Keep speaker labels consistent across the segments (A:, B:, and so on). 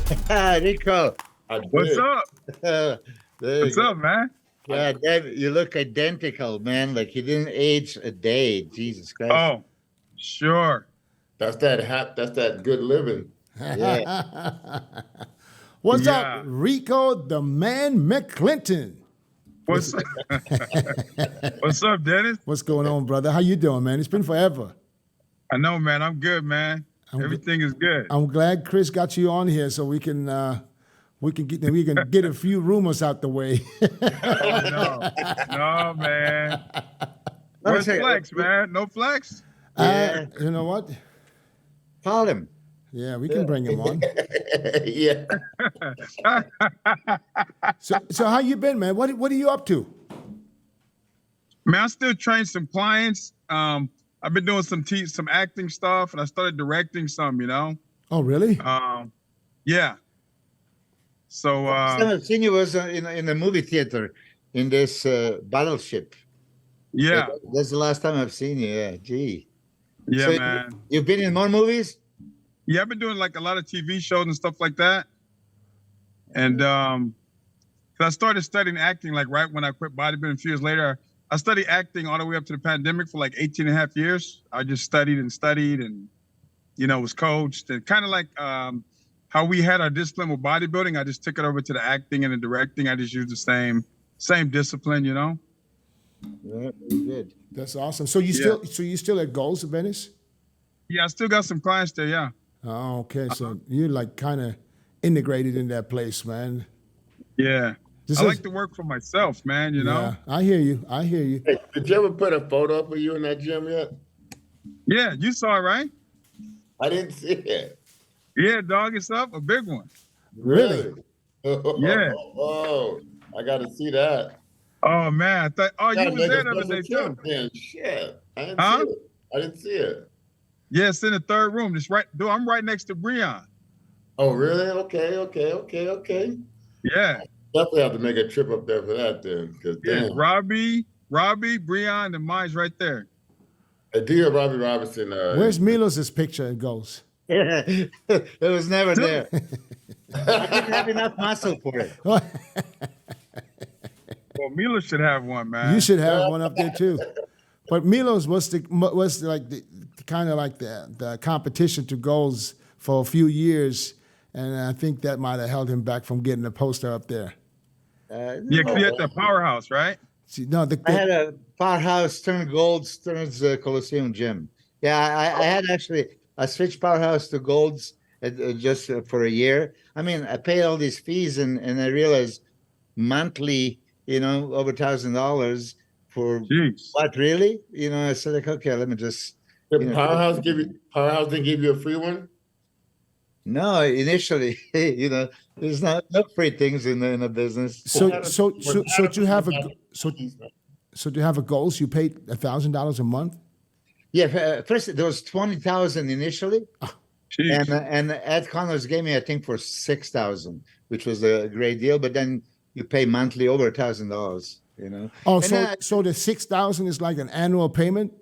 A: Rico.
B: What's up?
A: There
B: What's
A: you go.
B: up, man?
A: Yeah, Dave, you look identical, man. Like you didn't age a day. Jesus Christ.
B: Oh, sure.
C: That's that good living.
A: Yeah.
D: What's up,
B: Yeah.
D: Rico, the man McClinton?
B: What's What's up, Dennis?
D: What's going on, brother? How you doing, man? It's been forever.
B: I know, man. I'm good, man. Everything is good.
D: I'm glad Chris got you on here so we can get a few rumors out the way.
B: No, man. Where's Flex, man? No Flex?
A: Yeah.
D: You know what?
A: Call him.
D: Yeah, we can bring him on.
C: Yeah.
D: So how you been, man? What are you up to?
B: Man, I still train some clients. I've been doing some acting stuff, and I started directing some, you know?
D: Oh, really?
B: Yeah. So
A: I've seen you was in the movie theater in this Battleship.
B: yeah.
A: That's the last time I've seen you. Yeah, gee.
B: Yeah,
A: So
B: man.
A: You've been in more movies?
B: Yeah, I've been doing like a lot of TV shows and stuff like that. And so I started studying acting like right when I quit bodybuilding a few years later. I studied acting all the way up to the pandemic for like 18 and a half years. I just studied and, you know, was coached. And kind of like how we had our discipline with bodybuilding, I just took it over to the acting and the directing. I just used the same discipline, you know?
A: Yeah, very good.
D: That's awesome. So you still at Goals of Venice?
B: Yeah, I still got some clients there, yeah.
D: Oh, okay. So you're like kind of integrated in that place, man.
B: Yeah. I like to work for myself, man, you know?
D: Yeah, I hear you.
C: Hey, did you ever put a photo up of you in that gym yet?
B: Yeah, you saw it, right?
C: I didn't see it.
B: Yeah, dog, it's up, a big one.
D: Really?
B: Yeah.
C: Oh, I got to see that.
B: Oh, man. You
C: Gotta
B: was
C: make
B: there
C: a
B: the other day,
C: special
B: too.
C: trip then. Shit. I didn't
B: Huh?
C: see it. I didn't see it.
B: Yeah, it's in the third room. Just right, dude, I'm right next to Breon.
C: Oh, really? Okay.
B: Yeah.
C: Definitely have to make a trip up there for that then. Cause
B: Yeah,
C: damn.
B: Robbie, Breon, and mine's right there.
C: Do you have Robbie Robinson?
D: Where's Milos's picture at Goals?
A: It was never there. I didn't have enough muscle for it.
B: Well, Mila should have one, man.
D: You should have one up there too. But Milos was the kind of like the competition to Goals for a few years, and I think that might have held him back from getting a poster up there.
B: Yeah, 'cause you had the powerhouse, right?
D: See, no,
A: I had a Powerhouse turned Gold's turns Coliseum gym. Yeah, I had actually I switched Powerhouse to Gold's just for a year. I mean, I paid all these fees and I realized monthly, you know, over $1,000 for
B: Jeez.
A: what really? You know, I said like, okay, let me just.
C: Did Powerhouse didn't give you a free one?
A: No, initially, you know, there's no free things in a business.
D: So do you have a Goals? You paid $1,000 a month?
A: Yeah, first there was 20,000 initially,
B: Jeez.
A: and Ed Connors gave me I think for 6,000, which was a great deal. But then you pay monthly over $1,000. You know.
D: Oh,
A: And
D: so the 6,000 is like an annual payment?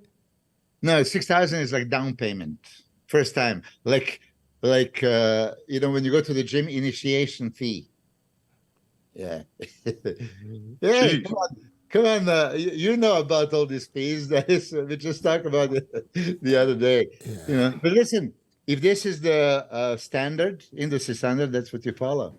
A: no, 6,000 is like down payment, first time, like you know when you go to the gym initiation fee. Yeah, yeah.
B: Jeez.
A: Come on, you know about all these fees. We just talked about it the other day.
D: Yeah.
A: You know, but listen, if this is the standard, industry standard, that's what you follow.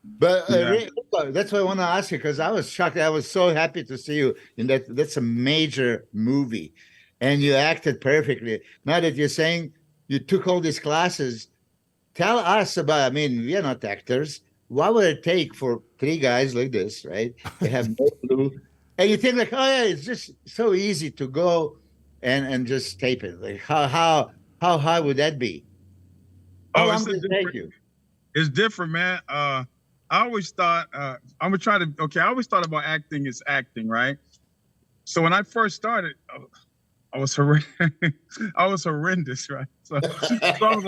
A: But that's what I want to ask you because I was shocked. I was so happy to see you in that. That's a major movie, and you acted perfectly. Now that you're saying you took all these classes, tell us about. I mean, we are not actors. What would it take for three guys like this, right? They have no clue. And you think like, oh yeah, it's just so easy to go and just tape it. Like how high would that be? How long did it take you?
B: It's different, man. I always thought I always thought about acting as acting, right? So when I first started, I was horrendous, right? So I was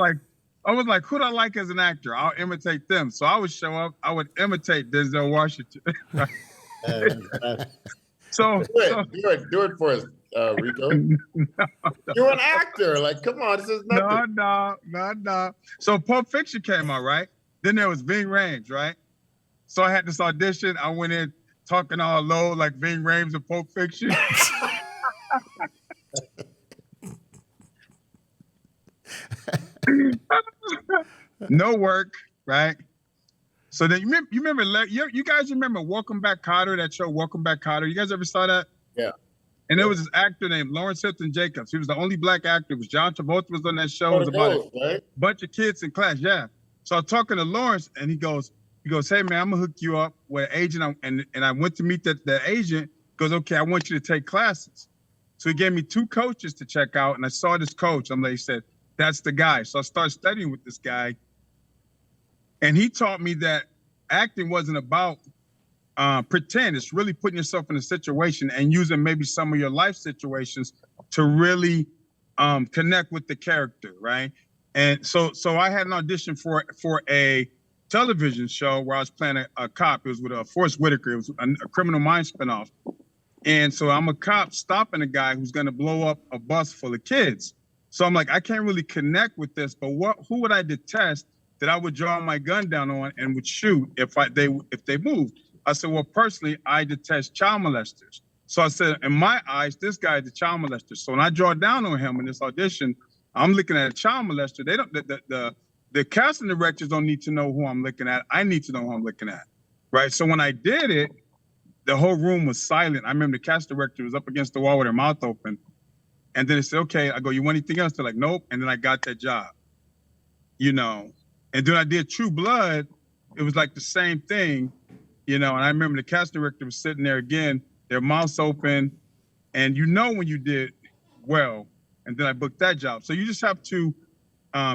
B: like, who do I like as an actor? I'll imitate them. So I would show up, I would imitate Denzel Washington. So
C: do it for us, Rico. You're an actor. Like, come on, this is nothing.
B: No. So Pulp Fiction came out, right? Then there was Ving Rhames, right? So I had this audition. I went in talking all low like Ving Rhames in Pulp Fiction. No work, right? So then you guys remember Welcome Back, Kotter, that show Welcome Back, Kotter? You guys ever saw that?
C: Yeah.
B: And there was this actor named Lawrence Hilton Jacobs. He was the only black actor. It was John Travolta was on that show. It was about a bunch of kids in class. Yeah. So I'm talking to Lawrence, and he goes, hey man, I'm gonna hook you up with an agent. And I went to meet the agent. He goes, okay, I want you to take classes. So he gave me 2 coaches to check out, and I saw this coach. He said, that's the guy. So I started studying with this guy. And he taught me that acting wasn't about pretend. It's really putting yourself in a situation and using maybe some of your life situations to really connect with the character, right? And so I had an audition for a television show where I was playing a cop. It was with Forrest Whitaker. It was a Criminal Minds spinoff. And so I'm a cop stopping a guy who's going to blow up a bus full of kids. So I'm like, I can't really connect with this, but who would I detest that I would draw my gun down on and would shoot if they moved? I said, well, personally, I detest child molesters. So I said, in my eyes, this guy is a child molester. So when I draw down on him in this audition, I'm looking at a child molester. They don't. The casting directors don't need to know who I'm looking at. I need to know who I'm looking at, right? So when I did it, the whole room was silent. I remember the cast director was up against the wall with her mouth open. And then they said, okay, I go, you want anything else? They're like, nope. And then I got that job, And then I did True Blood. It was like the same thing, And I remember the cast director was sitting there again, their mouths open. And when you did well, and then I booked that job. So you just have to,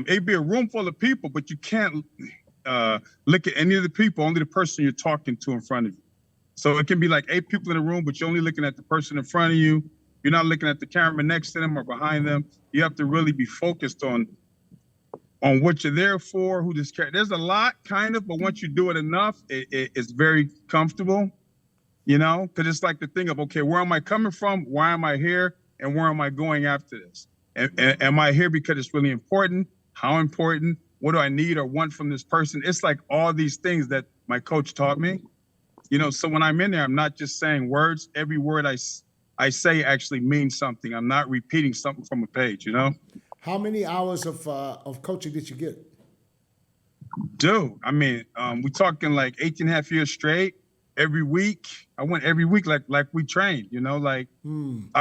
B: it'd be a room full of people, but you can't look at any of the people, only the person you're talking to in front of you. So it can be like 8 people in a room, but you're only looking at the person in front of you. You're not looking at the camera next to them or behind them. You have to really be focused on what you're there for, who this character. There's a lot, kind of, but once you do it enough, it's very comfortable, because it's like the thing of, okay, where am I coming from? Why am I here? And where am I going after this? And am I here because it's really important? How important? What do I need or want from this person? It's like all these things that my coach taught me. So when I'm in there, I'm not just saying words. Every word I say actually means something. I'm not repeating something from a page,
D: How many hours of coaching did you get?
B: Dude, we talking like 18 and a half years straight, every week. I went every week like we trained, I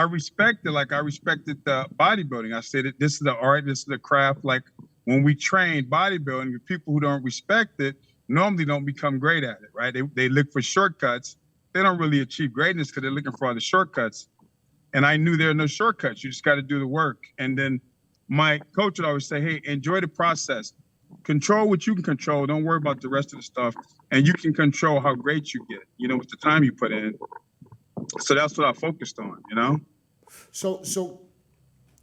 B: respected the bodybuilding. I said, this is the art, this is the craft. Like when we train bodybuilding, the people who don't respect it normally don't become great at it, right? They look for shortcuts. They don't really achieve greatness because they're looking for all the shortcuts. And I knew there are no shortcuts. You just got to do the work. And then my coach would always say, hey, enjoy the process. Control what you can control. Don't worry about the rest of the stuff. And you can control how great you get, with the time you put in. So that's what I focused on,
D: So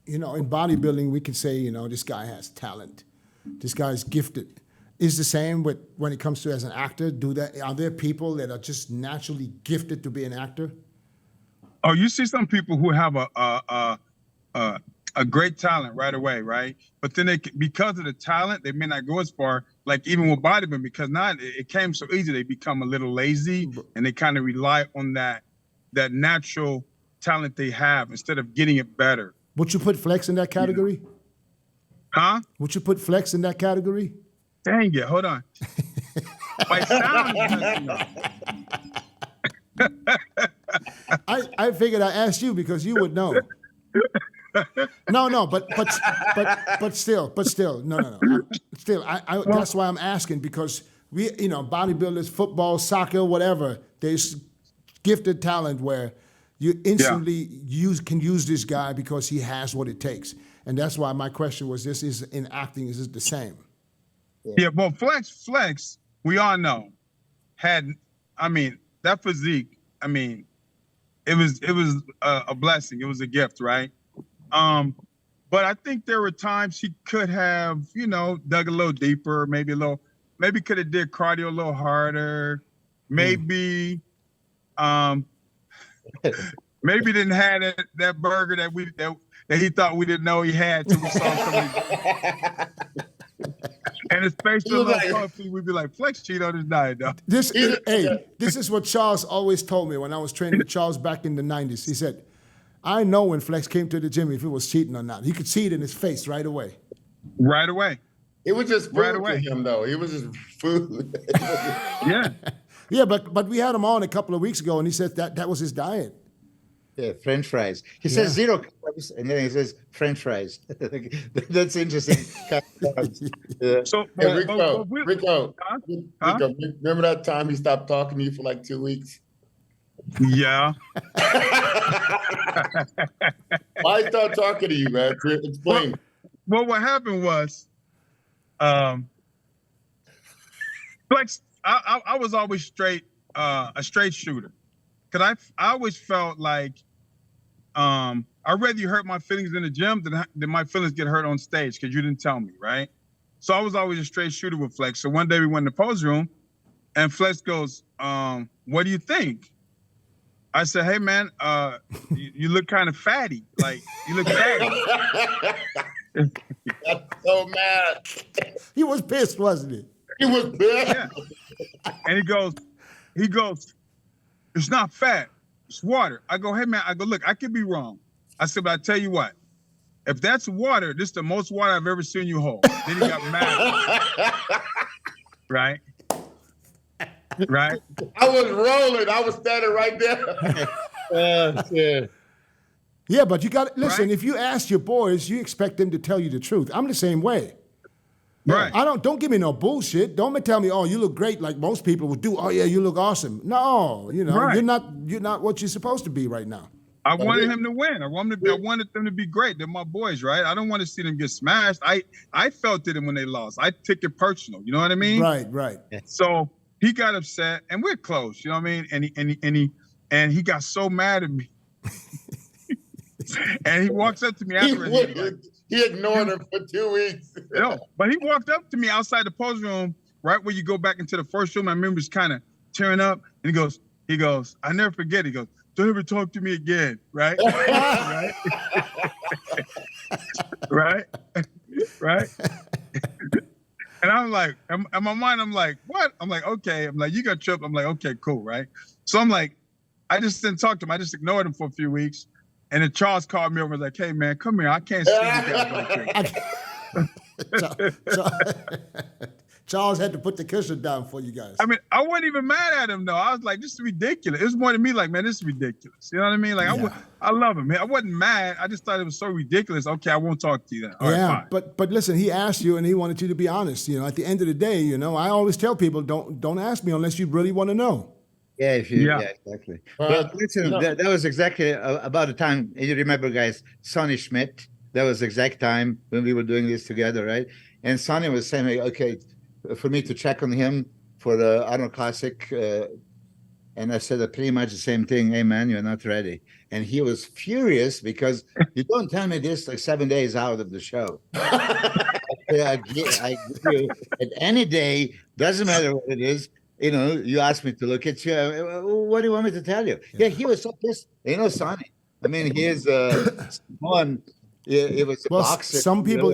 D: in bodybuilding, we can say, this guy has talent. This guy's gifted. Is the same when it comes to as an actor? Are there people that are just naturally gifted to be an actor?
B: Oh, you see some people who have a great talent right away, right? But then because of the talent, they may not go as far. Like even with bodybuilding, because it came so easy, they become a little lazy and they kind of rely on that natural talent they have instead of getting it better.
D: Would you put Flex in that category?
B: Huh?
D: Would you put Flex in that category?
B: Dang it, hold on. My sound is messing up.
D: I figured I asked you because you would know. No, but still, no. Still, I that's why I'm asking, because we, bodybuilders, football, soccer, whatever, there's gifted talent where you instantly can use this guy because he has what it takes. And that's why my question was, this is in acting, is it the same?
B: Yeah, well, Flex, we all know, had, that physique, it was a blessing. It was a gift, right? But I think there were times he could have, dug a little deeper, maybe could have did cardio a little harder, maybe, maybe didn't have that burger that he thought we didn't know he had till we saw him. And his face
C: He
B: was a
C: was
B: little
C: like-
B: puffy. We'd be like, Flex cheat on his diet, though.
D: This is what Charles always told me when I was training with Charles back in the 90s. He said, I know when Flex came to the gym if he was cheating or not. He could see it in his face right away.
B: Right away.
C: It was just food
B: Right
C: to
B: away.
C: him, though. It was just food.
B: Yeah.
D: Yeah, but we had him on a couple of weeks ago, and he said that was his diet.
A: Yeah, French fries. He says 0 carbs, and then he says French fries. That's interesting. Yeah.
B: So,
C: Hey, Rico,
B: we-
C: Rico,
B: Huh?
C: Rico, remember that time he stopped talking to you for like 2 weeks?
B: Yeah.
C: Why he stopped talking to you, man? Explain.
B: Well, what happened was, Flex, I was always a straight shooter. Cause I always felt like, I'd rather you hurt my feelings in the gym than my feelings get hurt on stage because you didn't tell me, right? So I was always a straight shooter with Flex. So one day we went in the pose room and Flex goes, what do you think? I said, hey man, you look kind of fatty. Like you look fatty.
C: Got so mad.
D: He was pissed, wasn't he?
C: He was bad.
B: Yeah. And he goes, it's not fat, it's water. I go, hey man, look, I could be wrong. I said, but I tell you what, if that's water, this is the most water I've ever seen you hold. Then he got mad. Right? Right?
C: I was rolling. I was standing right there.
A: Yeah.
D: Yeah, but you got to listen.
B: Right.
D: If you ask your boys, you expect them to tell you the truth. I'm the same way.
B: Right.
D: Don't give me no bullshit. Don't tell me, oh, you look great like most people would do. Oh yeah, you look awesome. No,
B: Right.
D: you're not what you're supposed to be right now.
B: I wanted him to win. I wanted them to be great. They're my boys, right? I don't want to see them get smashed. I felt it when they lost. I took it personal. You know what I mean?
D: Right.
B: So he got upset, and we're close. You know what I mean? And he got so mad at me. And he walks up to me afterwards.
C: He ignored him for 2 weeks.
B: But he walked up to me outside the pose room, right where you go back into the first room. I remember just kind of tearing up, and he goes, I never forget. He goes, don't ever talk to me again, right? Right? Right? And I'm like, in my mind, I'm like, what? I'm like, okay. I'm like, you got tripped. I'm like, okay, cool, right? So I'm like, I just didn't talk to him. I just ignored him for a few weeks. And then Charles called me over and was like, hey, man, come here. I can't see you guys like this.
D: Charles had to put the cushion down for you guys.
B: I mean, I wasn't even mad at him, though. I was like, this is ridiculous. It was more to me like, man, this is ridiculous. You know what I mean? Like, I love him. I wasn't mad. I just thought it was so ridiculous. Okay, I won't talk to you then. All right, fine.
D: But listen, he asked you and he wanted you to be honest. At the end of the day, I always tell people, don't ask me unless you really want to know.
A: Yeah, exactly. But listen, that was exactly about the time. You remember, guys, Sonny Schmidt. That was the exact time when we were doing this together, right? And Sonny was saying, okay, for me to check on him for the Arnold Classic. And I said pretty much the same thing. Hey, man, you're not ready. And he was furious because you don't tell me this like 7 days out of the show. I give you at any day, doesn't matter what it is. You asked me to look at you. What do you want me to tell you? Yeah, he was so pissed. Sonny. I mean, he is one. It was a boxer.
D: Some people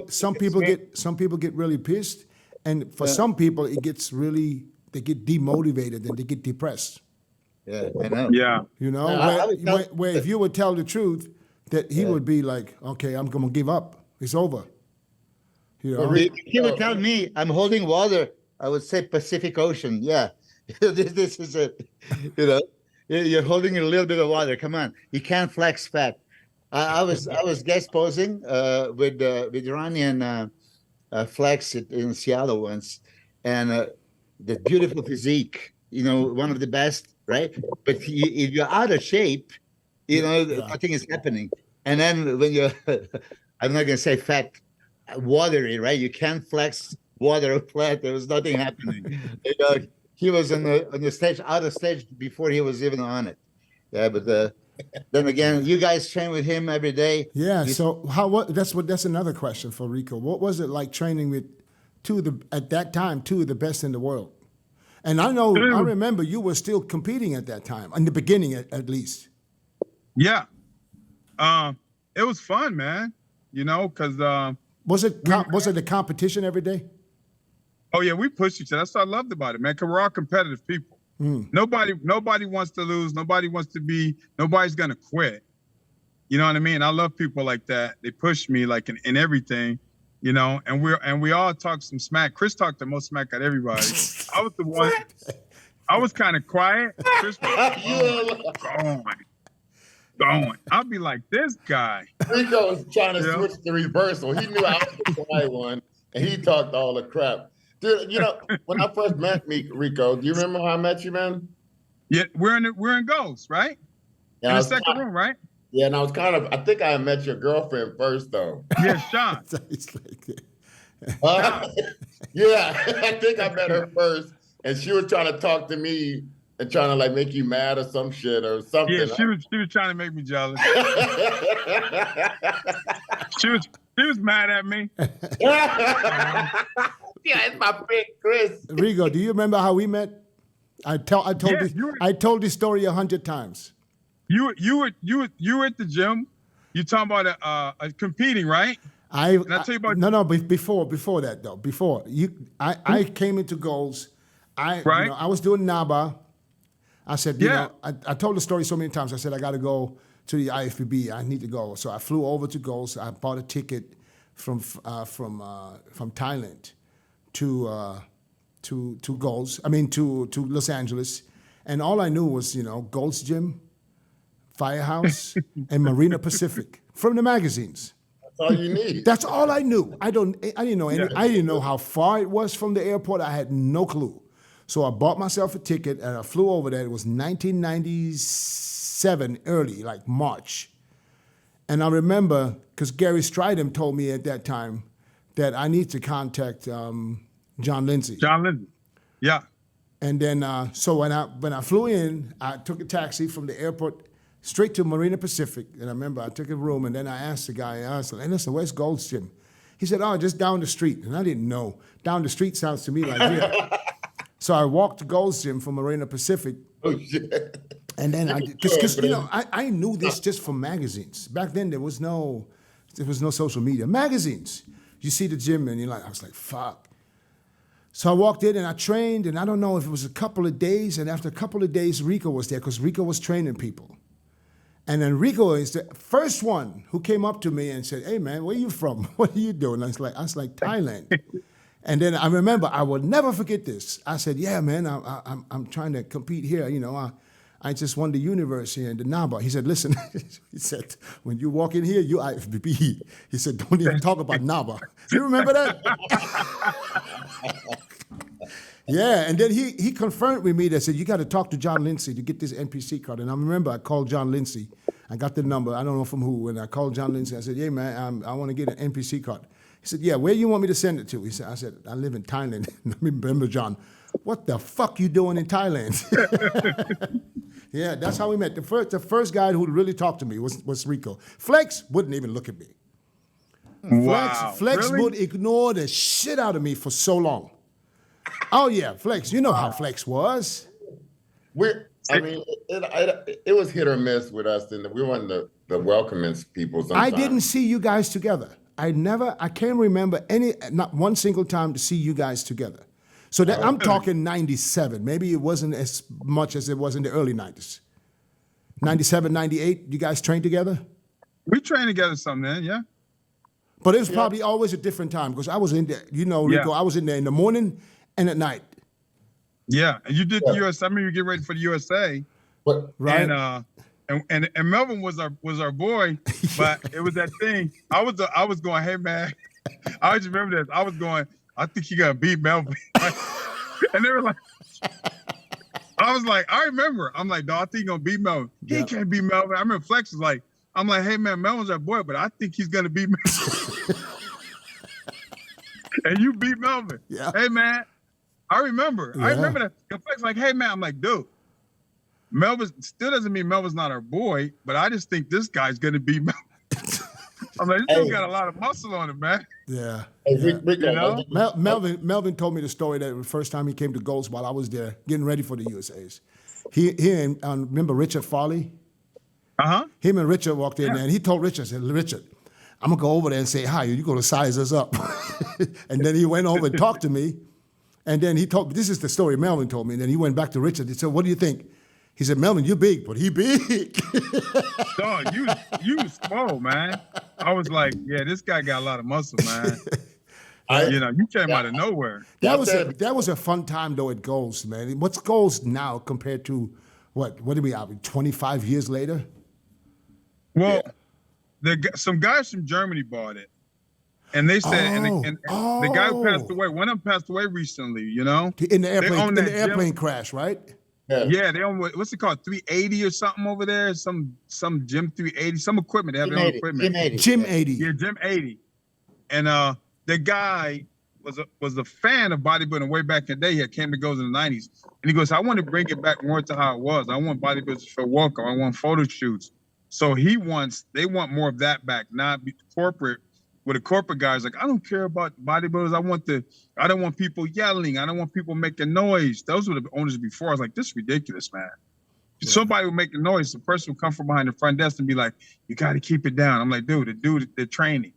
D: get really pissed, and for some people, they get demotivated and they get depressed.
A: Yeah, I know.
B: Yeah.
D: Where if you would tell the truth, that he would be like, okay, I'm gonna give up. It's over.
A: He would tell me, I'm holding water. I would say Pacific Ocean. Yeah, this is it. You're holding a little bit of water. Come on, you can't flex fat. I was guest posing with Iranian Flex in Seattle once, and the beautiful physique. One of the best, right? But if you're out of shape, nothing is happening. And then when you're, I'm not gonna say fat, watery, right? You can't flex water flat. There was nothing happening. He was on the stage, out of stage before he was even on it. Yeah, but then again, you guys train with him every day.
D: Yeah. So that's another question for Rico. What was it like training with two of the best in the world? And I remember you were still competing at that time, in the beginning at least.
B: Yeah. It was fun, man. Because
D: was it a competition every day?
B: Oh yeah, we push each other. That's what I loved about it, man. Cause we're all competitive people. Nobody wants to lose. Nobody's gonna quit. You know what I mean? I love people like that. They push me like in everything, you know, and we all talk some smack. Chris talked the most smack at everybody. I was the one. I was kind of quiet. Chris was going. I'll be like, this guy.
C: Rico was trying to switch the reversal. He knew I was the quiet one, and he talked all the crap. Dude, you know, when I first met Rico, do you remember how I met you, man?
B: Yeah, we're in goals, right?
C: Yeah,
B: in the second room, right?
C: Yeah, and I think I met your girlfriend first, though.
B: Yeah, SHAWN.
C: Yeah, I think I met her first, and she was trying to talk to me and trying to like make you mad or some shit or something.
B: Yeah, she was trying to make me jealous. she was mad at me.
C: Yeah, it's my big Chris.
D: Rico, do you remember how we met? I told this story 100 times.
B: You were at the gym. You talking about competing, right?
D: I
B: tell you about
D: before that though. Before I came into goals. I was doing NABA. I said, you know, I told the story so many times. I said I got to go to the IFBB. I need to go. So I flew over to goals. I bought a ticket from Thailand to goals. I mean to Los Angeles, and all I knew was Gold's Gym, Firehouse, and Marina Pacific from the magazines.
C: That's all you need.
D: That's all I knew. I didn't know any, I didn't know how far it was from the airport. I had no clue. So I bought myself a ticket and I flew over there. It was 1997, early, like March. And I remember, because Gary Stridham told me at that time that I need to contact John Lindsay.
B: John Lindsay, yeah.
D: And then, so when I flew in, I took a taxi from the airport straight to Marina Pacific. And I remember I took a room, and then I asked the guy, I said, hey, listen, where's Gold's Gym? He said, oh, just down the street. And I didn't know. Down the street sounds to me like here. So I walked to Gold's Gym from Marina Pacific.
C: Oh, shit.
D: And then because I knew this just from magazines. Back then there was no social media. Magazines. You see the gym and I was like, fuck. So I walked in and I trained, and I don't know if it was a couple of days, and after a couple of days Rico was there because Rico was training people. And then Rico is the first one who came up to me and said, hey man, where you from? What are you doing? I was like, Thailand. And then I remember, I will never forget this. I said, yeah, man, I'm trying to compete here. I just won the universe here in the NABA. He said, listen, he said, when you walk in here, you IFBB. He said, don't even talk about NABA. You remember that? Yeah, and then he confirmed with me that said, you got to talk to John Lindsay to get this NPC card. And I remember I called John Lindsay. I got the number, I don't know from who, and I called John Lindsay. I said, yeah, man, I want to get an NPC card. He said, yeah, where you want me to send it to? I said, I live in Thailand. I remember John, what the fuck you doing in Thailand? Yeah, that's how we met. The first guy who really talked to me was Rico. Flex wouldn't even look at me.
B: Wow.
D: Flex
B: really?
D: would ignore the shit out of me for so long. Oh yeah, Flex. You know how Flex was.
C: It was hit or miss with us, and we weren't the welcoming people sometimes.
D: I didn't see you guys together. I can't remember not one single time to see you guys together. So that I'm talking 97. Maybe it wasn't as much as it was in the early 90s. 97, 98, you guys trained together?
B: We trained together some then, yeah.
D: But it was probably always a different time because I was in there, Rico, I was in there in the morning and at night.
B: Yeah, and you did the USA. I mean, you get ready for the USA.
D: Right.
B: And Melvin was our boy, but it was that thing. I was going, hey man, I just remember this. I was going, I think you gotta beat Melvin. And they were like, I was like, I remember. I'm like, dog, I think he's gonna beat Melvin. He can't beat Melvin. I remember Flex was like, I'm like, hey man, Melvin's our boy, but I think he's gonna beat Melvin. And you beat Melvin.
D: Yeah.
B: Hey man, I remember.
D: Yeah.
B: I remember that. And Flex like, hey man, I'm like, dude, Melvin still doesn't mean Melvin's not our boy, but I just think this guy's gonna beat Melvin. I'm like, this dude got a lot of muscle on him, man.
D: Yeah. Melvin told me the story that the first time he came to Goals while I was there getting ready for the USAs. He and remember Richard Farley?
B: Uh-huh.
D: Him and Richard walked in there, and he told Richard, said, Richard, I'm going to go over there and say hi. You're going to size us up. And then he went over and talked to me. And then he told, this is the story Melvin told me. And then he went back to Richard. He said, what do you think? He said, Melvin, you're big, but he big.
B: Dog, you small, man. I was like, yeah, this guy got a lot of muscle, man. You came out of nowhere.
D: That was a fun time though at Goals, man. What's Goals now compared to what do we have? 25 years later?
B: Well, some guys from Germany bought it. And they said, the guy who passed away, one of them passed away recently, you know?
D: In the airplane crash, right?
B: Yeah, they own, what's it called, 380 or something over there? Some gym 380, some equipment. They have their own equipment.
D: Gym 80.
B: Yeah, Gym 80. And the guy was a fan of bodybuilding way back in the day. He came to Goals in the 90s. And he goes, I want to bring it back more to how it was. I want bodybuilders to feel welcome. I want photo shoots. So they want more of that back, not corporate. With the corporate guys, like, I don't care about bodybuilders. I don't want people yelling. I don't want people making noise. Those were the owners before. I was like, this is ridiculous, man. Yeah. Somebody would make a noise. The person would come from behind the front desk and be like, you got to keep it down. I'm like, dude, they're training.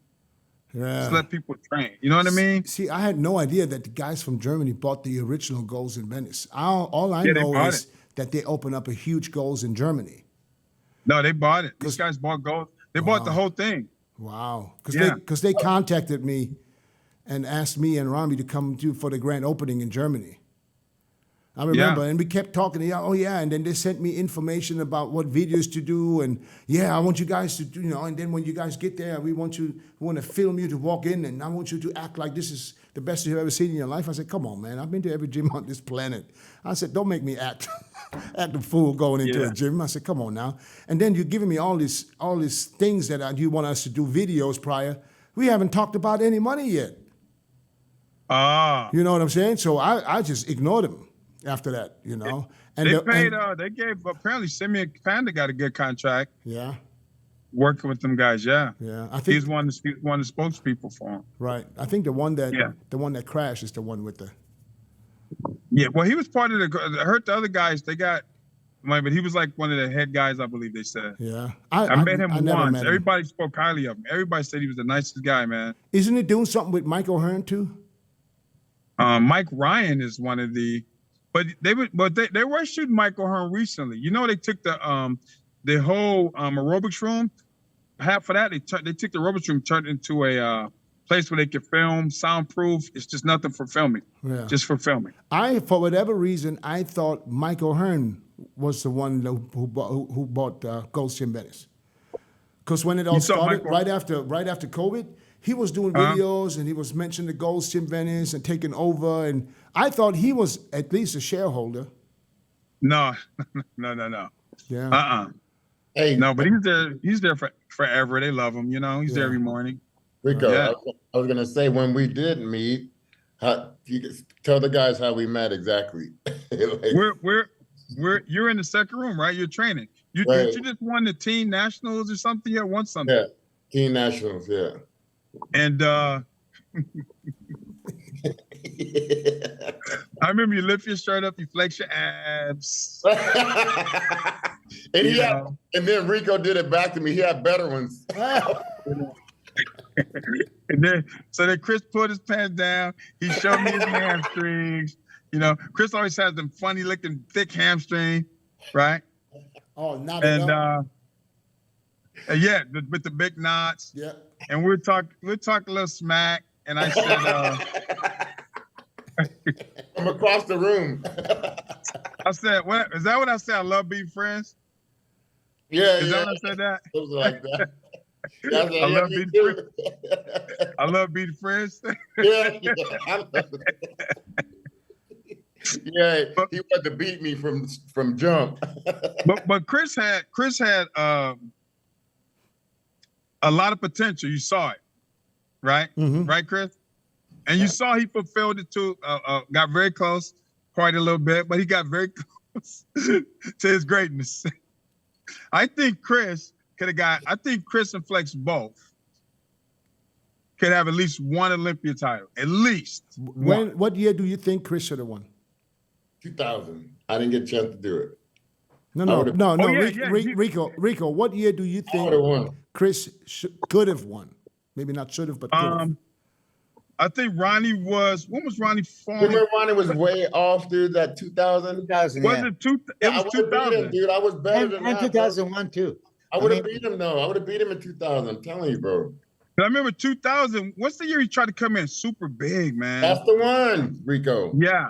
B: Yeah. Just let people train. You know what I mean?
D: See, I had no idea that the guys from Germany bought the original Goals in Venice. All I know is that they opened up a huge Goals in Germany.
B: No, they bought it. These guys bought Goals. They bought the whole thing.
D: Wow, because they contacted me and asked me and Rami to come for the grand opening in Germany. I remember, and we kept talking. And then they sent me information about what videos to do, and I want you guys to do, and then when you guys get there, we want to film you to walk in, and I want you to act like this is the best you've ever seen in your life. I said, come on, man, I've been to every gym on this planet. I said, don't make me act a fool going into a gym. I said, come on now. And then you're giving me all these things that you want us to do videos prior. We haven't talked about any money yet. You know what I'm saying? So I just ignored them after that, And
B: they gave, apparently Simeon Panda got a good contract.
D: Yeah.
B: Working with them guys, yeah.
D: I think
B: he's one of the spokespeople for him.
D: Right. I think the one that crashed is the one with the.
B: Yeah, well, he was part of I heard the other guys, they got, but he was like one of the head guys, I believe they said.
D: Yeah.
B: I met him once. Everybody spoke highly of him. Everybody said he was the nicest guy, man.
D: Isn't he doing something with Mike O'Hearn too?
B: Mike Ryan is one of the, but they were shooting Mike O'Hearn recently. They took the whole aerobics room. Half of that, they took the aerobics room, turned it into a place where they could film, soundproof. It's just nothing for filming, just for filming.
D: For whatever reason, I thought Mike O'Hearn was the one who bought Goals in Venice. Because when it all started, right after COVID, he was doing videos and he was mentioning the Goals in Venice and taking over. And I thought he was at least a shareholder.
B: No.
D: Yeah.
C: Hey,
B: no, but he's there forever. They love him, He's there every morning.
C: Rico, I was gonna say when we did meet, tell the guys how we met exactly.
B: You're in the second room, right? You're training. You just won the teen nationals or something? You won something.
C: Yeah, teen nationals. Yeah.
B: And I remember you lift your shirt up, you flex your abs.
C: And then Rico did it back to me. He had better ones.
B: and then Chris put his pants down. He showed me his hamstrings. Chris always has them funny looking thick hamstring, right?
D: Oh, not
B: and with the big knots.
D: Yeah.
B: And we'll talk a little smack. And I said,
C: I'm across the room.
B: I said, what is that what I said? I love being friends?
C: Yeah,
B: Is that what I said that?
C: It was like that.
B: I love being friends.
C: Yeah. Yeah, he wanted to beat me from jump.
B: but Chris had a lot of potential. You saw it, right?
D: Mm-hmm.
B: Right, Chris? And you saw he fulfilled it too. Got very close, quite a little bit, but he got very close to his greatness. I think Chris and Flex both could have at least one Olympia title. At least one.
D: What year do you think Chris should have won?
C: 2000. I didn't get a chance to do it.
D: No.
B: Yeah,
D: Rico, what year do you think Chris could have won? Maybe not should have, but could have.
B: I think Ronnie was. When was Ronnie falling?
C: Remember Ronnie was way off, dude, that 2000?
A: 2000,
B: Was
A: yeah.
B: it two?
C: Yeah,
B: It
C: I
B: was
C: would have beat him,
B: 2000.
C: dude. I was better than
A: And
C: that,
A: 2001 too.
C: bro. I would have beat him, though. I would have beat him in 2000. I'm telling you, bro.
B: I remember 2000. What's the year he tried to come in super big, man?
C: That's the one, Rico.
B: Yeah.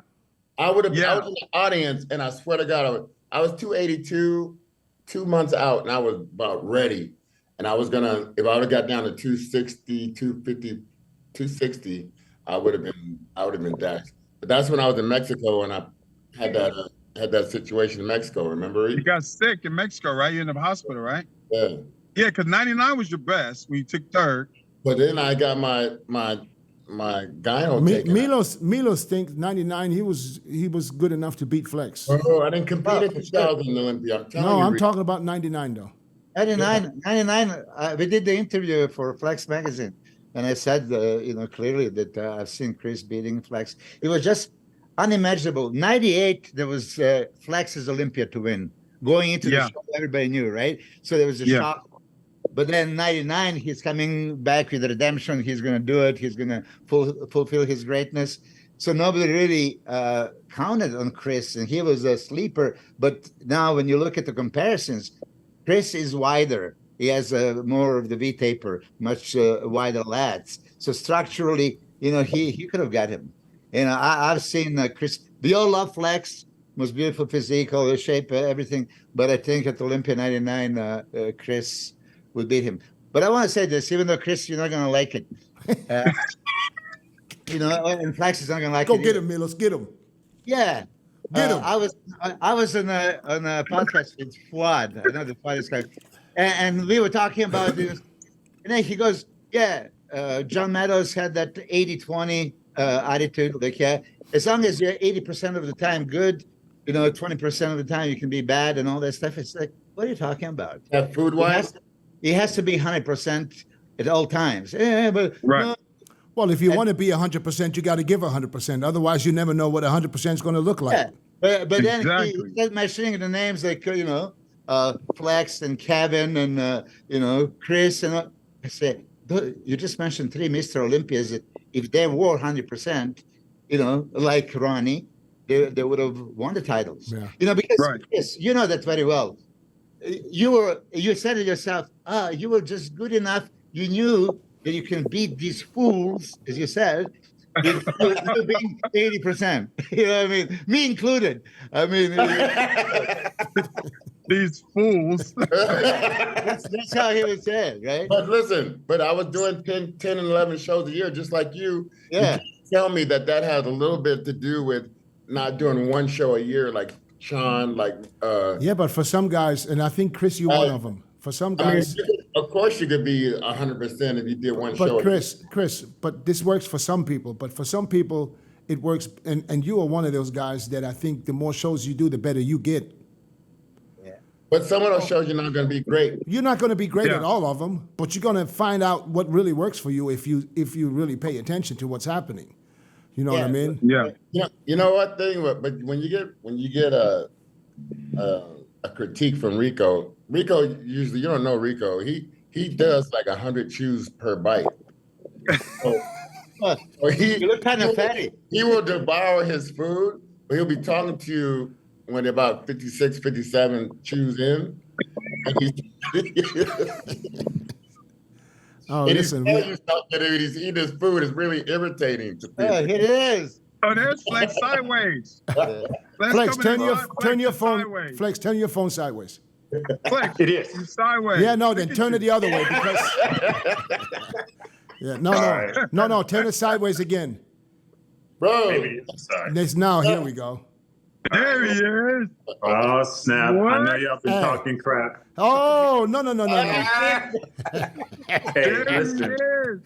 C: I would have.
B: Yeah.
C: I was in the audience, and I swear to God, I was 282, 2 months out, and I was about ready. And I was gonna, if I would have got down to 260, 250, 260, I would have been dashed. But that's when I was in Mexico, and I had that situation in Mexico. Remember?
B: You got sick in Mexico, right? You're in the hospital, right?
C: Yeah.
B: Yeah, because 99 was your best when you took third.
C: But then I got my gyno taken.
D: Milos thinks 99. He was good enough to beat Flex.
C: Oh, I didn't compete in 2000 Olympia. I'm telling
D: No,
C: you,
D: I'm
C: Rico.
D: talking about 99 though.
A: 99, we did the interview for Flex magazine, and I said, clearly that I've seen Chris beating Flex. It was just unimaginable. 98, there was Flex's Olympia to win. Going into the show, everybody knew, right? So there was a shock. But then 99, he's coming back with redemption. He's going to do it. He's going to fulfill his greatness. So nobody really counted on Chris, and he was a sleeper. But now when you look at the comparisons, Chris is wider. He has more of the V-taper, much wider lats. So structurally, he could have got him. I've seen Chris. We all love Flex, most beautiful physique, all the shape, everything. But I think at Olympia 99, Chris would beat him. But I want to say this, even though Chris, you're not going to like it. And Flex is not going to like it.
D: Go get him, Milos. Get him.
A: Yeah.
D: Get him.
A: I was on a podcast with FUAD. I know the FUAD is guy. And we were talking about this. And then he goes, John Meadows had that 80-20 attitude. Like, as long as you're 80% of the time good, 20% of the time you can be bad and all that stuff. It's like, what are you talking about?
C: That food wise?
A: It has to be 100% at all times. Yeah, but
B: Right.
A: no,
D: Well, if you want to be 100%, you got to give 100%. Otherwise, you never know what 100% is going to look like.
A: yeah. But then
B: Exactly.
A: he started mentioning the names like, Flex and Kevin and, Chris. And I said, you just mentioned 3 Mr. Olympias that if they were 100%, like Ronnie, they would have won the titles.
D: Yeah.
A: Because
B: Right.
A: Chris, you know that very well. You said it yourself, you were just good enough. You knew that you can beat these fools, as you said, with you being 80%. You know what I mean? Me included. I mean,
B: These fools.
A: that's how he was saying, right?
C: But listen, I was doing 10 and 11 shows a year, just like you.
A: Yeah.
C: You can't tell me that has a little bit to do with not doing one show a year, like Sean, like.
D: Yeah, but for some guys, and I think, Chris, you're one of them. For some guys.
C: Of course you could be 100% if you did one show.
D: But Chris, but this works for some people. But for some people, it works. And you are one of those guys that I think the more shows you do, the better you get.
C: But some of those shows you're not going to be great.
D: You're not going to be great at all of them, but you're going to find out what really works for you if you really pay attention to what's happening. You know what I mean?
B: Yeah.
C: You know what thing? But when you get a critique from Rico usually, you don't know Rico. He does like 100 chews per bite. Or
A: You look kind of fatty.
C: He will devour his food, but he'll be talking to you when they're about 56, 57 chews in. And
D: Oh,
C: and
D: listen.
C: he's telling you something that he's eating his food is really irritating to people.
A: Yeah, it is.
B: Oh, there's Flex sideways.
D: Flex, turn your phone.
B: Sideways.
D: Flex, turn your phone sideways.
B: Flex,
E: It is.
B: sideways.
D: Yeah, no, then turn it the other way because. Yeah, no, turn it sideways again.
C: Bro,
E: Maybe it's sorry.
D: Here we go.
B: There he is.
E: Oh snap!
B: What?
E: I know y'all been
D: Hey.
E: talking crap.
D: Oh no.
E: Hey,
B: There
E: listen.
B: he is.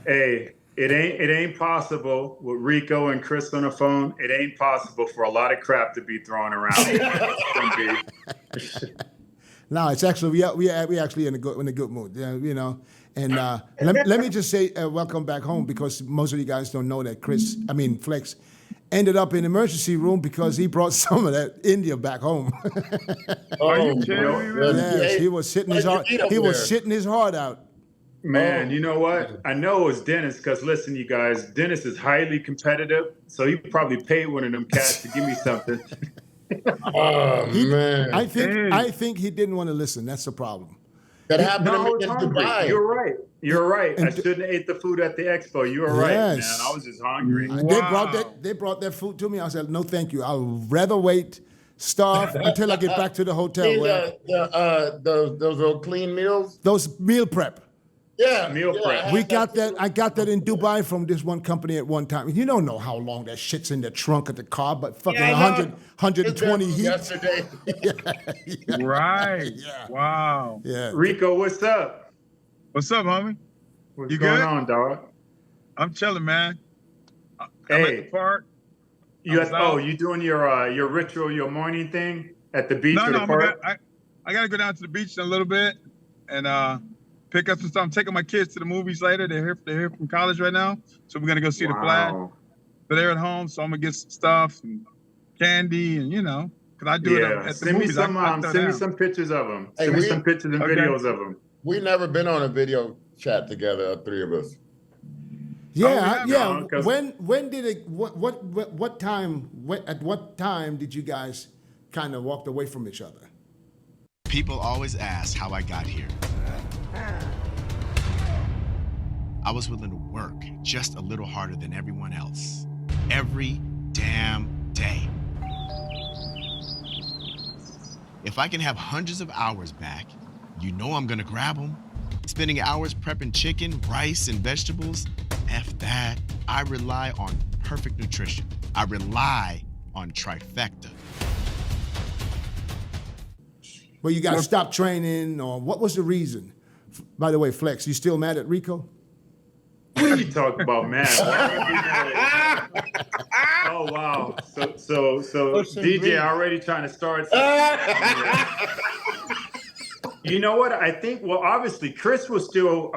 E: Hey, it ain't possible with Rico and Chris on the phone. It ain't possible for a lot of crap to be thrown around. It's gonna be-
D: No, it's actually we actually in a good mood. Yeah, And let me just say welcome back home because most of you guys don't know that Flex ended up in the emergency room because he brought some of that India back home.
B: Are you kidding me, man?
D: Yes, he was sitting his heart. He was sitting his heart out.
E: Man,
C: Oh.
E: you know what? I know it was Dennis because listen, you guys, Dennis is highly competitive, so he probably paid one of them cats to give me something.
C: Oh
D: He,
C: man,
D: I think he didn't want to listen. That's the problem.
C: that happened
E: No, I
C: to
E: was
C: me in
E: hungry.
C: Dubai.
E: You're right. You're right. I
D: And-
E: shouldn't have ate the food at the expo. You were right, man.
D: Yes.
E: I was just hungry.
D: They brought that food to me. I said, no, thank you. I'll rather wait, starve until I get back to the hotel.
C: See
D: Where
C: those little clean meals.
D: those meal prep.
C: Yeah,
E: Meal prep.
C: I
D: We
C: had
D: got that.
C: too.
D: I got that in Dubai from this one company at one time. You don't know how long that shit's in the trunk of the car, but fucking
C: Yeah, I know.
D: 120
C: Just
D: heat.
C: yesterday.
B: Right.
D: Yeah.
B: Wow.
D: Yeah.
E: Rico, what's up?
B: What's up, homie?
E: What's
B: You
E: going
B: good?
E: on, dog?
B: I'm chilling, man. I'm
E: Hey.
B: at the park.
E: You
B: was out.
E: you doing your ritual, your morning thing at the beach
B: No,
E: or
B: no,
E: the park?
B: I gotta go down to the beach in a little bit and pick up some stuff. I'm taking my kids to the movies later. They're here from college right now, so we're gonna go see the FLES'S.
E: Wow.
B: But they're at home, so I'm gonna get some stuff and candy and because I do it
E: Yeah,
B: at the
E: send me
B: movies.
E: some.
B: I throw
E: Send me
B: down.
E: some pictures of them.
C: Hey,
E: Send me
C: we-
E: some pictures and
B: Okay.
E: videos of them.
C: We never been on a video chat together, all three of us.
D: Yeah,
E: Oh,
D: yeah.
E: no, 'cause-
D: When did it? What time? At what time did you guys kind of walk away from each other?
F: People always ask how I got here. I was willing to work just a little harder than everyone else. Every damn day. If I can have hundreds of hours back, you know I'm gonna grab them. Spending hours prepping chicken, rice, and vegetables, F that. I rely on perfect nutrition. I rely on trifecta.
D: Well, you guys stopped training, or what was the reason? By the way, Flex, you still mad at Rico?
E: What are you talking about, man? Why would you be mad at- Oh wow! So
A: Ocean
E: DJ
A: breeze.
E: already trying to start. You know what? I think. Well, obviously, Chris was still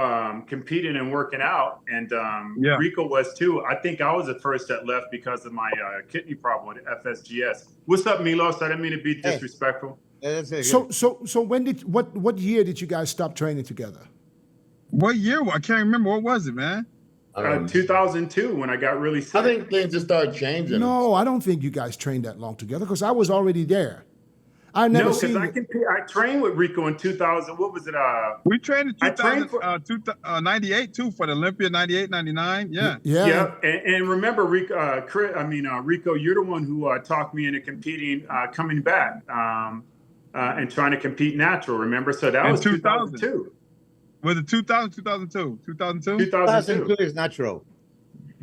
E: competing and working out, and
B: Yeah.
E: Rico was too. I think I was the first that left because of my kidney problem with FSGS. What's up, Milos? I didn't mean to be
A: Hey.
E: disrespectful.
A: That's a
D: So when did what year did you guys stop training together?
B: What year? I can't remember. What was it, man?
E: 2002 when I got really sick.
C: I think things just started changing.
D: No, I don't think you guys trained that long together because I was already there. I never
E: No,
D: seen.
E: because I trained with Rico in 2000. What was it?
B: We trained in
E: I trained for-
B: 98 too for the Olympia 98, 99. Yeah.
D: Yeah.
E: Yeah, and remember, Rico, Rico, you're the one who talked me into competing, coming back, and trying to compete natural. Remember, so that
B: In
E: was
B: 2000.
E: 2002.
B: Was it 2000, 2002? 2002?
E: 2002.
A: 2002 is natural.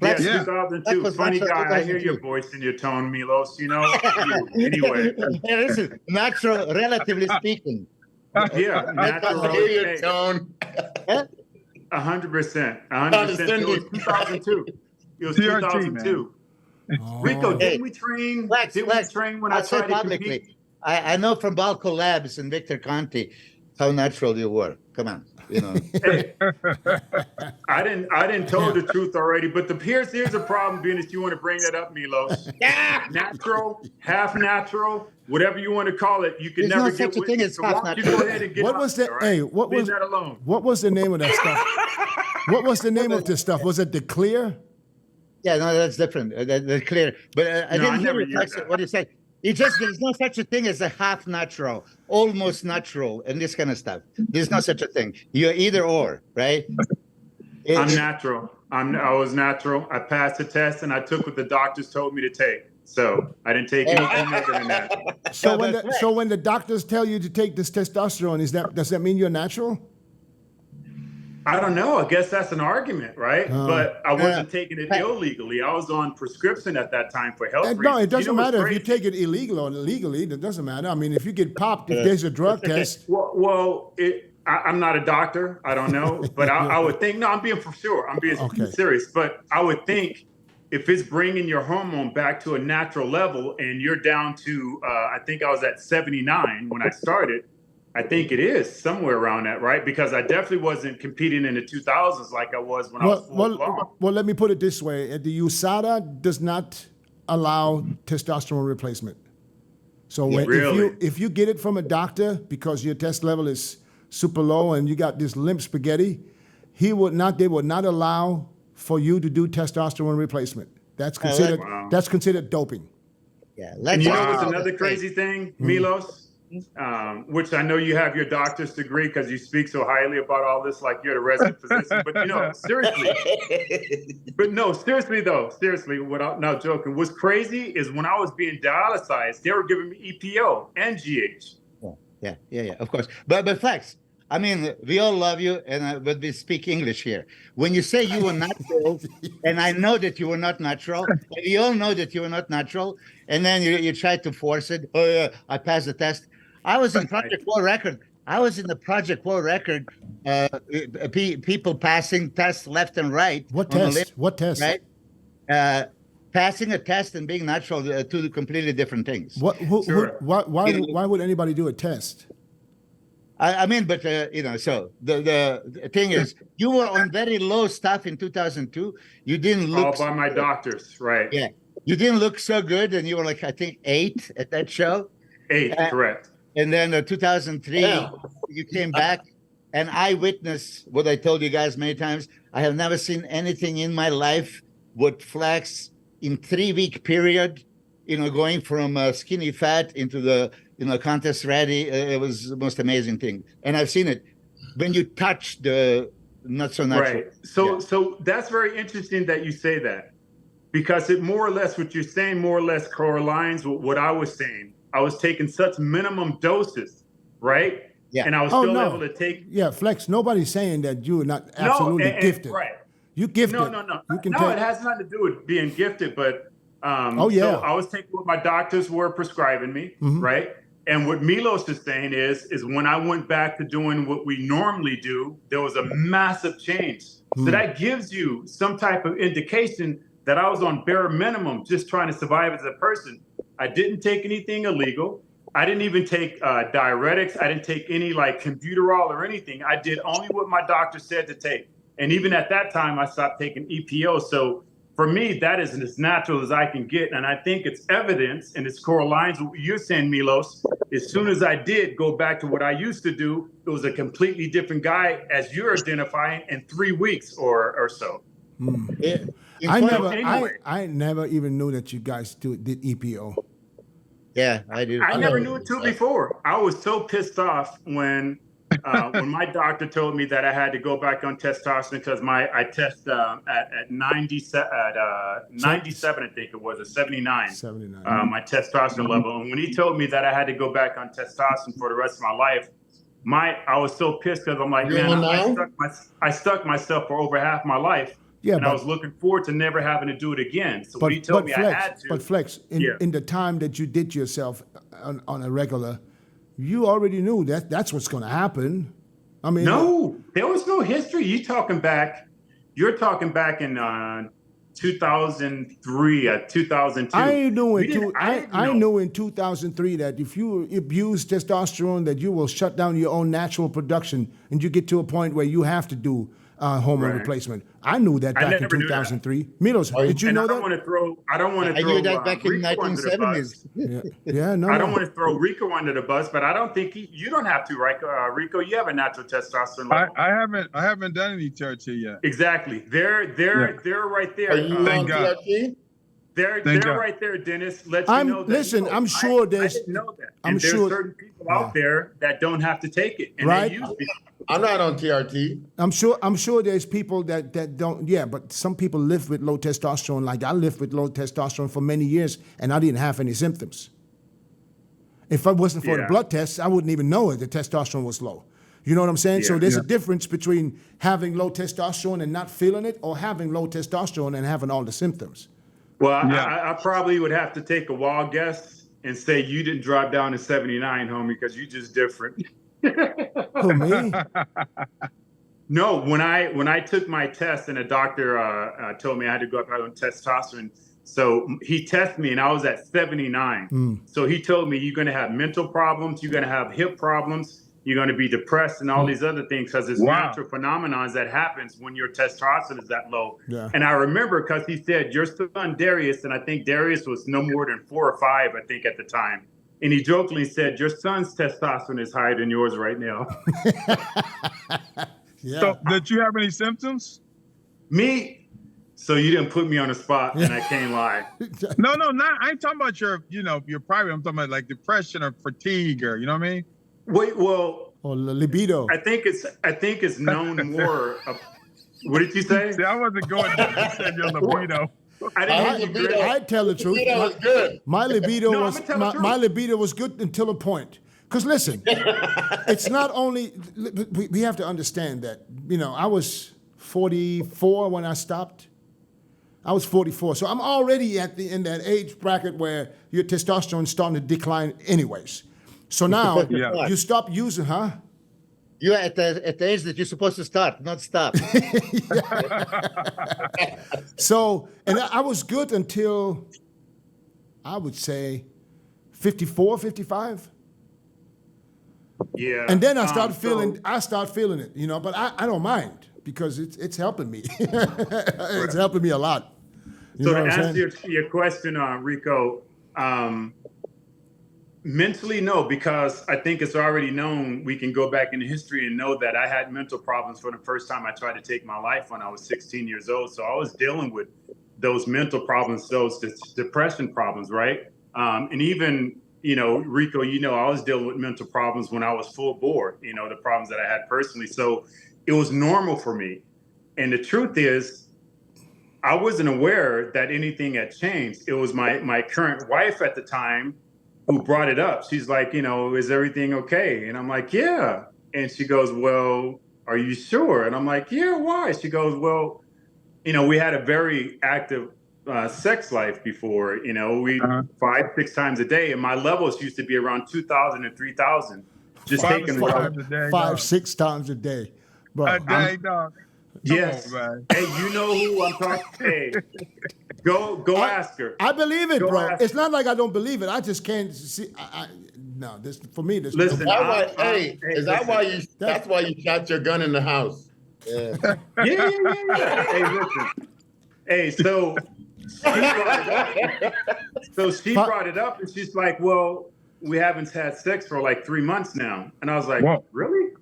E: Yes,
B: Yeah.
E: 2002.
A: That was
E: Funny
A: natural,
E: guy. I hear
A: 2002.
E: your voice and your tone, Milos. You know. Anyway,
A: Hey, listen, natural, relatively speaking.
E: yeah, natural.
C: I hear your
E: Hey,
C: tone.
E: 100%. 100%.
C: Understand
E: It was
C: you.
E: 2002. It was
B: TRT,
E: 2002.
D: Oh.
E: Rico,
A: Hey,
E: didn't we train?
A: Flex,
E: Didn't
A: Flex,
E: we train when I
A: I said
E: tried to
A: publicly.
E: compete?
A: I know from Balco Labs and Victor Conti how natural you were. Come on, you know.
E: Hey, I didn't tell the truth already, but here's the problem, being that you want to bring that up, Milos. Natural, half natural, whatever you want to call it, you can
A: There's
E: never
A: no
E: get
A: such a
E: with
A: thing
E: me.
A: as
E: So
A: half
E: why don't you
A: natural.
E: go ahead and get
D: What
E: out
D: was
E: there,
D: that?
E: all right?
D: Hey, what
E: Leave
D: was
E: that alone?
D: what was the name of that stuff? What was the name of this stuff? Was it the clear?
A: Yeah, no, that's different. That's clear. But I
E: No,
A: didn't
E: I
A: hear
E: never
A: you,
E: used
A: Flex,
E: that.
A: what you said. There's no such a thing as a half natural, almost natural, and this kind of stuff. There's no such a thing. You're either or, right?
E: I'm natural. I was natural. I passed the test and I took what the doctors told me to take. So I didn't take anything other than that.
D: So
A: Yeah,
D: when
A: but Flex-
D: so when the doctors tell you to take this testosterone, does that mean you're natural?
E: I don't know. I guess that's an argument, right? But I wasn't taking it illegally. I was on prescription at that time for health reasons.
D: No, it
E: You
D: doesn't
E: know what's
D: matter if you
E: crazy?
D: take it illegal or illegally. It doesn't matter. I mean, if you get popped, if there's a drug test,
E: I'm not a doctor. I don't know, but I would think. No, I'm being for sure. I'm being
D: Okay.
E: serious. But I would think if it's bringing your hormone back to a natural level, and you're down to, I think I was at 79 when I started. I think it is somewhere around that, right? Because I definitely wasn't competing in the 2000s like I was when I was full blown.
D: well, let me put it this way: the USADA does not allow testosterone replacement. So
E: Really?
D: if you get it from a doctor because your test level is super low and you got this limp spaghetti, They would not allow for you to do testosterone replacement. That's considered
E: Wow.
D: that's considered doping.
A: Yeah.
E: And you know
A: Wow.
E: what's another crazy thing, Milos? Which I know you have your doctor's degree because you speak so highly about all this, like you're the resident physician. But you know, seriously. But no, seriously though, without not joking, what's crazy is when I was being dialyzed, they were giving me EPO and GH.
A: Yeah, of course. But Flex, I mean, we all love you, but we speak English here. When you say you were natural, and I know that you were not natural, and we all know that you were not natural, and then you tried to force it. Oh yeah, I passed the test. I was in Project World Record. I was in the Project World Record. People passing tests left and right.
D: What
A: on the
D: test?
A: list,
D: What test?
A: Right? Passing a test and being natural, two completely different things.
D: Why would anybody do a test?
A: I mean, but you know, so the thing is, you were on very low stuff in 2002. You didn't look
E: All by my doctors, right?
A: Yeah, you didn't look so good, and you were like, I think 8 at that show.
E: 8, correct.
A: And then 2003, you came back, and I witnessed what I told you guys many times. I have never seen anything in my life with Flex in 3-week period. You know, going from skinny fat into the contest ready. It was the most amazing thing, and I've seen it when you touch the not so natural.
E: Right. So that's very interesting that you say that, because it more or less what you're saying more or less correlates with what I was saying. I was taking such minimum doses, right?
A: Yeah.
E: And I was still able to take.
D: Yeah, Flex. Nobody's saying that you're not absolutely gifted.
E: Right.
D: You gifted.
E: No.
D: You can
E: It has nothing to do with being gifted, but so I was taking what my doctors were prescribing me, right? And what Milos is saying is when I went back to doing what we normally do, there was a massive change. So that gives you some type of indication that I was on bare minimum, just trying to survive as a person. I didn't take anything illegal. I didn't even take diuretics. I didn't take any like Combuterol or anything. I did only what my doctor said to take. And even at that time, I stopped taking EPO. So for me, that is as natural as I can get. And I think it's evidence, and it's correlates with what you're saying, Milos. As soon as I did go back to what I used to do, it was a completely different guy, as you're identifying, in 3 weeks or so.
D: I never even knew that you guys did EPO.
A: Yeah, I do.
E: I never knew it too before. I was so pissed off when my doctor told me that I had to go back on testosterone because I test at 97, I think it was, a 79. 79. My testosterone level. And when he told me that I had to go back on testosterone for the rest of my life, I was so pissed because I'm like, man, I stuck myself for over half my life. Yeah, and I was looking forward to never having to do it again. So when he told me I had to.
D: But Flex, in the time that you did yourself on a regular, you already knew that's what's going to happen. I mean,
E: no, there was no history. You're talking back in 2003, 2002.
D: I knew in 2003 that if you abuse testosterone, that you will shut down your own natural production, and you get to a point where you have to do hormone replacement. I knew that back in 2003. Milos, did you know that?
E: I don't want to throw.
A: I knew that back in 1970s.
E: I don't want to throw RICO under the bus, but I don't think you don't have to, right? RICO, you have a natural testosterone level.
B: I haven't done any TRT yet.
E: Exactly. They're right there.
C: Are you on TRT?
E: They're right there, Dennis. Let you know that.
D: Listen, I'm sure there's.
E: I didn't know that. And there's certain people out there that don't have to take it, and
D: right?
E: they use it.
C: I'm not on TRT.
D: I'm sure there's people that don't. Yeah, but some people live with low testosterone. Like I lived with low testosterone for many years, and I didn't have any symptoms. If it wasn't for the blood tests, I wouldn't even know the testosterone was low. You know what I'm saying? So there's a difference between having low testosterone and not feeling it, or having low testosterone and having all the symptoms.
E: Well, I probably would have to take a wild guess and say you didn't drop down to 79, homie, because you're just different.
D: Who, me?
E: No, when I took my test and a doctor told me I had to go up on testosterone, so he tested me and I was at 79. So he told me you're going to have mental problems, you're going to have hip problems, you're going to be depressed and all these other things because it's natural phenomenon that happens when your testosterone is that low. Yeah. And I remember because he said, your son Darius, and I think Darius was no more than 4 or 5, I think at the time. And he jokingly said, your son's testosterone is higher than yours right now.
D: Yeah.
B: So, did you have any symptoms?
E: Me. So you didn't put me on the spot, and I can't lie.
B: No, not. I ain't talking about your private. I'm talking about like depression or fatigue, or you know what I mean.
E: Wait, well,
D: Or libido.
E: I think it's known more. What did you say?
B: See, I wasn't going there. You said your libido.
E: I didn't hear you, Greg.
D: I'd tell the truth.
C: That was good.
D: My libido
E: No, I'm
D: was
E: gonna tell the truth.
D: my libido was good until a point. Because listen, it's not only we have to understand that I was 44 when I stopped. I was 44, so I'm already in that age bracket where your testosterone's starting to decline, anyways. So now
B: Yeah.
D: you stop using, huh?
A: You're at the age that you're supposed to start, not stop.
D: So, and I was good until I would say 54, 55.
E: Yeah.
D: And then I start feeling it, but I don't mind because it's helping me. It's helping me a lot. You
E: So
D: know
E: to
D: what I'm
E: answer
D: saying?
E: your question, Rico, mentally, no, because I think it's already known. We can go back in history and know that I had mental problems for the first time I tried to take my life when I was 16 years old. So I was dealing with those mental problems, those depression problems, right? And even, Rico, I was dealing with mental problems when I was full bore, the problems that I had personally. So it was normal for me. And the truth is, I wasn't aware that anything had changed. It was my current wife at the time who brought it up. She's like, is everything okay? And I'm like, yeah. And she goes, well, are you sure? And I'm like, yeah, why? She goes, well, we had a very active sex life before, we 5-6 times a day. And my levels used to be around 2,000 and 3,000. Just taking what I was,
D: 5-6 times a day, bro.
B: A day, dog.
E: yes.
B: on,
E: Hey, you know who I'm talking to? Hey, go ask her.
D: I believe it,
E: Go
D: bro.
E: ask-
D: It's not like I don't believe it. I just can't see. No, this for me. This
E: Listen,
C: Is that why,
E: hey, listen.
C: that's why you shot your gun in the house.
A: Yeah.
E: Yeah. Hey, listen. Hey, so she brought it up, and she's like, well, we haven't had sex for like 3 months now. And I was like,
B: Whoa.
E: really?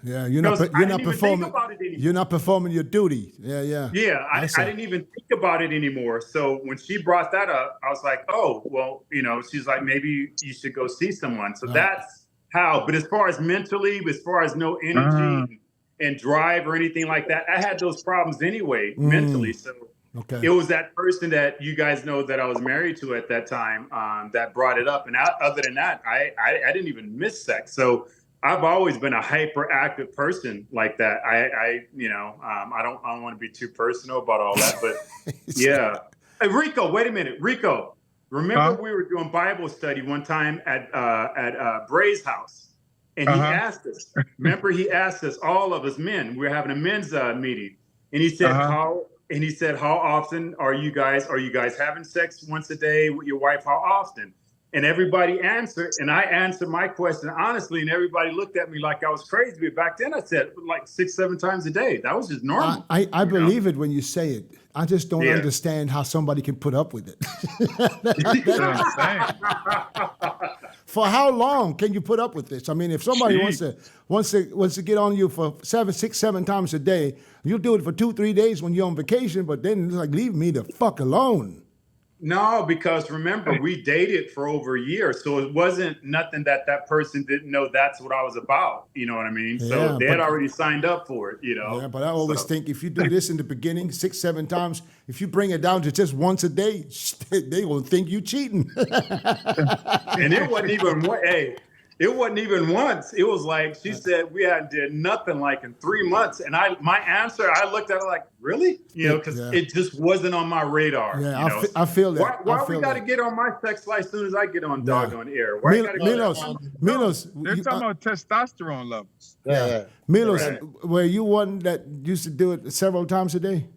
D: Yeah, you're
E: Because
D: not
E: I didn't even
D: performing.
E: think about it anymore.
D: You're not performing your duty. Yeah.
E: Yeah, I didn't even think about it anymore. So when she brought that up, I was like, oh, well, she's like, maybe you should go see someone. So that's how. But as far as mentally, as far as no energy and drive or anything like that, I had those problems anyway, mentally. So
D: Okay.
E: it was that person that you guys know that I was married to at that time that brought it up. And other than that, I didn't even miss sex. So I've always been a hyperactive person like that. I don't want to be too personal about all that, but yeah. Hey, Rico, wait a minute. Rico, remember we were doing Bible study one time at Bray's house, and he asked us. Remember, he asked us, all of us men. We were having a men's meeting, and he said, how often are you guys having sex once a day with your wife? How often? And everybody answered, and I answered my question honestly, and everybody looked at me like I was crazy. But back then I said like 6-7 times a day. That was just normal.
D: I believe it when you say it. I just don't understand how somebody can put up with it. For how long can you put up with this? I mean, if somebody wants to get on you for 7 times a day, you'll do it for 2-3 days when you're on vacation, but then it's like, leave me the fuck alone.
E: No, because remember, we dated for over a year. So it wasn't nothing that person didn't know that's what I was about. You know what I mean?
D: Yeah,
E: so they had already signed up for it,
D: Yeah, but I always think if you do this in the beginning, 6-7 times, if you bring it down to just once a day, they will think you cheating.
E: And it wasn't even it wasn't even once. It was like she said we hadn't did nothing like in 3 months. And my answer, I looked at her like, really? Because it just wasn't on my radar.
D: Yeah, I feel that.
E: Why we got to get on my sex life as soon as I get on doggone air? Why
D: Milos,
B: they're talking about testosterone levels.
A: Yeah.
D: Milos, were you one that used to do it several times a day?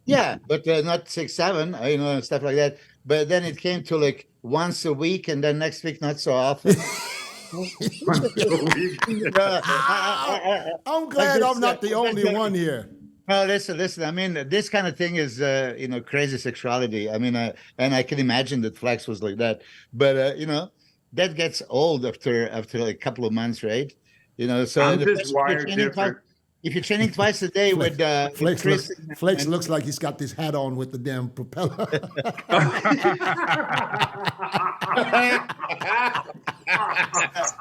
A: Yeah, but not 6-7, stuff like that. But then it came to like once a week, and then next week not so often.
D: I'm glad I'm not the only one here.
A: No, listen. I mean, this kind of thing is, crazy sexuality. I mean, and I can imagine that Flex was like that. But that gets old after like a couple of months, right? You know, so
E: I'm
A: the
E: just
A: first- if you're
E: wired
A: training
E: different.
A: If you're training twice a day with
D: Flex,
A: Chris,
D: Flex looks like he's got this hat on with the damn propeller.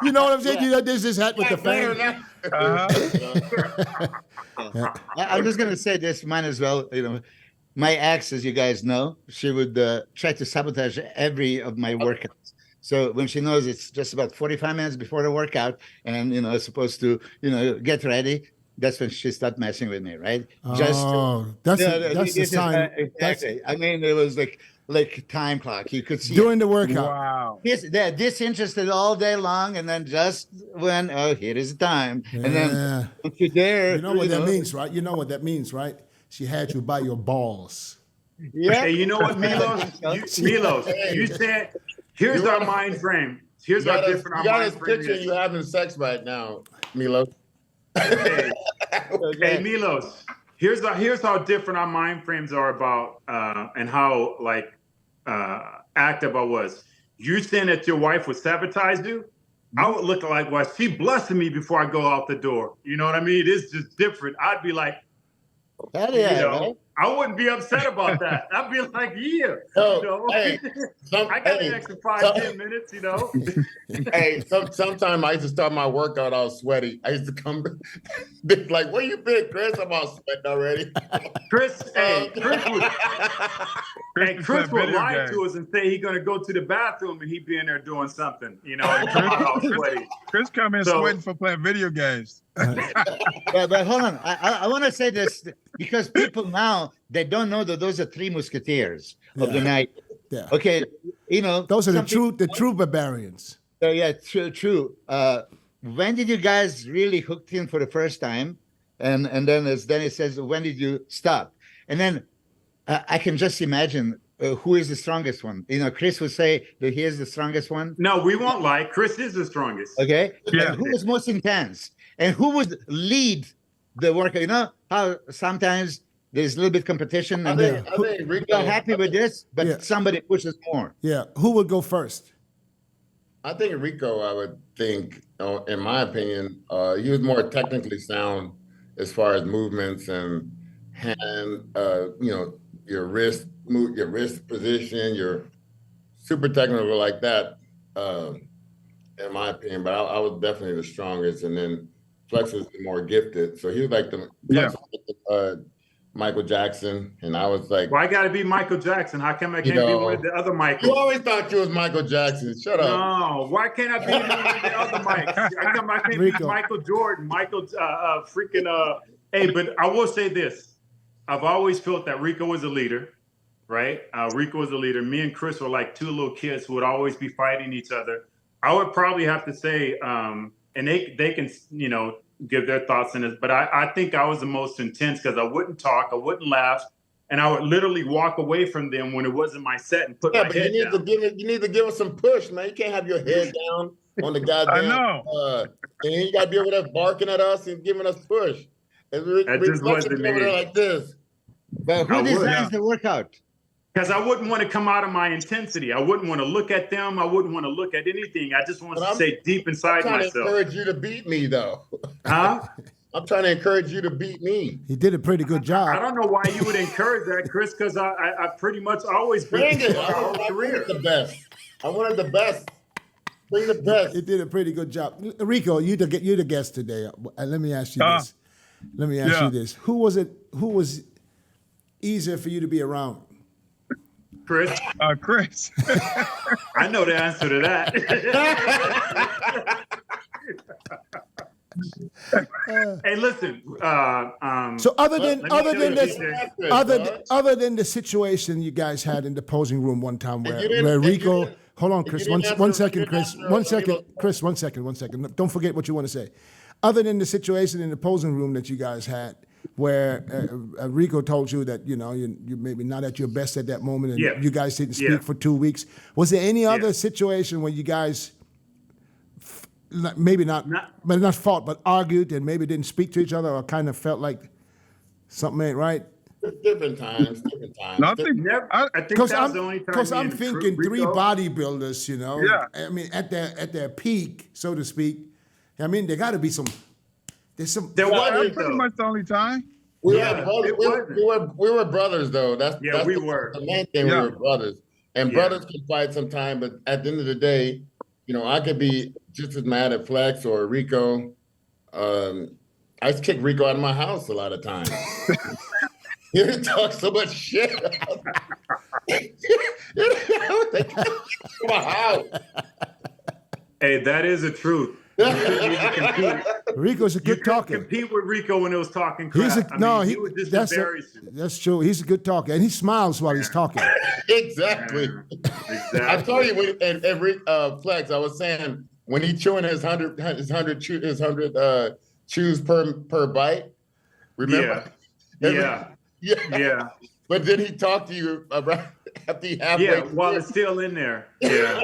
D: You know what I'm saying? You know, there's this hat with the fan.
A: I'm just gonna say this, mine as well. You know, my ex, as you guys know, she would try to sabotage every of my workouts. So when she knows it's just about 45 minutes before the workout, and supposed to get ready, that's when she started messing with me, right?
D: That's the sign.
A: Exactly. I mean, it was like time clock. You could see
D: During the workout.
B: Wow.
A: they're disinterested all day long, and then just when here is the time, and then if you're there,
D: You know what that means, right? You know what that means, right? She had you by your balls.
A: Yeah.
E: Hey, you know what, Milos? Milos, you said, here's our mind frame. Here's how different our
C: you got
E: mind
C: this
E: frame
C: picture
E: is.
C: you having sex right now, Milo.
E: Hey, Milos, here's how different our mind frames are about and how active I was. You saying that your wife would sabotage you? I would look like, well, she blessing me before I go out the door. You know what I mean? It's just different. I'd be like,
A: Hell yeah,
E: right? I wouldn't be upset about that. I'd be like, yeah,
C: Hey,
E: I got an extra 5-10 minutes,
C: Hey, sometimes I used to start my workout all sweaty. I used to come like, where you been, Chris? I'm all sweating already.
E: Chris would lie to us and say he's gonna go to the bathroom and he'd be in there doing something, and come out all sweaty.
B: Chris come in sweating for playing video games.
A: but hold on. I want to say this because people now, they don't know that those are three musketeers of the night.
D: Yeah.
A: Okay,
D: Those are the true barbarians.
A: Yeah, true. When did you guys really hooked in for the first time? And then as Dennis says, when did you stop? And then I can just imagine who is the strongest one. Chris would say that he is the strongest one.
E: No, we won't lie. Chris is the strongest.
A: Okay.
B: Yeah.
A: And who was most intense? And who would lead the workout? You know how sometimes there's a little bit competition and
C: I think
A: we are happy with this, but somebody pushes more.
D: Yeah. Who would go first?
C: I think Rico, I would think, in my opinion, he was more technically sound as far as movements and hand, your wrist move, your wrist position, you're super technical like that, in my opinion. But I was definitely the strongest, and then Flex was more gifted. So he was like Michael Jackson, and I was like,
E: well, I got to be Michael Jackson. How come I can't be one of the other Michaels?
C: You always thought you was Michael Jackson. Shut up.
E: No, why can't I be one of the other Mikes? How come I can't be Michael Jordan, Hey, but I will say this. I've always felt that Rico was a leader, right? Rico was a leader. Me and Chris were like two little kids who would always be fighting each other. I would probably have to say, and they can, give their thoughts in this, but I think I was the most intense because I wouldn't talk, I wouldn't laugh, and I would literally walk away from them when it wasn't my set and put my head down.
C: You need to give us some push, man. You can't have your head down on the goddamn.
B: I know.
C: And you got to be over there barking at us and giving us push.
E: That just wasn't me.
C: Over there like this.
A: But who designs the workout?
E: Because I wouldn't want to come out of my intensity. I wouldn't want to look at them. I wouldn't want to look at anything. I just want to stay deep inside
C: I'm trying
E: myself.
C: to encourage you to beat me, though.
E: Huh?
C: I'm trying to encourage you to beat me.
D: He did a pretty good job.
E: I don't know why you would encourage that, Chris, because I pretty much always
C: Bring
E: beat
C: it.
E: my whole
C: I
E: career.
C: wanted the best. I wanted the best. Bring the best.
D: He did a pretty good job. Rico, you're the guest today. Let me ask you this. Let me ask you this. Who was easier for you to be around?
E: Chris?
B: Chris.
E: I know the answer to that. Hey, listen.
D: So other than
C: Let
D: the situation you guys had in the posing room one time
C: you
D: where
C: didn't-
D: Rico,
C: didn't-
D: hold on, Chris,
C: you didn't
D: one
C: answer-
D: second,
C: you
D: Chris,
C: didn't
D: one
C: answer-
D: second, Chris, one second. Don't forget what you want to say. Other than the situation in the posing room that you guys had, where Rico told you that you maybe not at your best at that moment, and you guys didn't speak for 2 weeks. Was there any other situation where you guys maybe not fought, but argued and maybe didn't speak to each other, or kind of felt like something ain't right?
C: Different times.
B: Nothing.
E: I think
D: Because
E: that's the only time.
D: because I'm
E: me and
D: thinking
E: Rico-
D: three bodybuilders,
B: Yeah.
D: I mean, at their peak, so to speak, I mean, there got to be some. There's some.
E: There
B: That's
E: wasn't
B: pretty
E: though.
B: much the only time.
C: We,
E: Yeah,
C: were brothers.
E: it wasn't.
C: We were brothers though.
E: Yeah,
C: That's
E: we were.
C: the main thing.
B: Yeah.
C: We were brothers, and
E: Yeah.
C: brothers can fight sometime. But at the end of the day, you know, I could be just as mad at Flex or Rico. I used to kick Rico out of my house a lot of times. He would talk so much shit. My house.
E: Hey, that is the truth. You couldn't even compete.
D: Rico's a
E: You
D: good
E: couldn't
D: talker.
E: compete with Rico when it was talking crap.
D: He's a
E: he would just
D: that's
E: embarrass you.
D: that's true. He's a good talker, and he smiles while he's talking.
C: Exactly.
E: Exactly.
C: I told you when every Flex, I was saying when he chewing his 100 chews per bite. Remember?
E: Yeah.
C: Yeah.
E: Yeah.
C: But did he talk to you about after he halfway?
E: Yeah. While it's still in there. Yeah.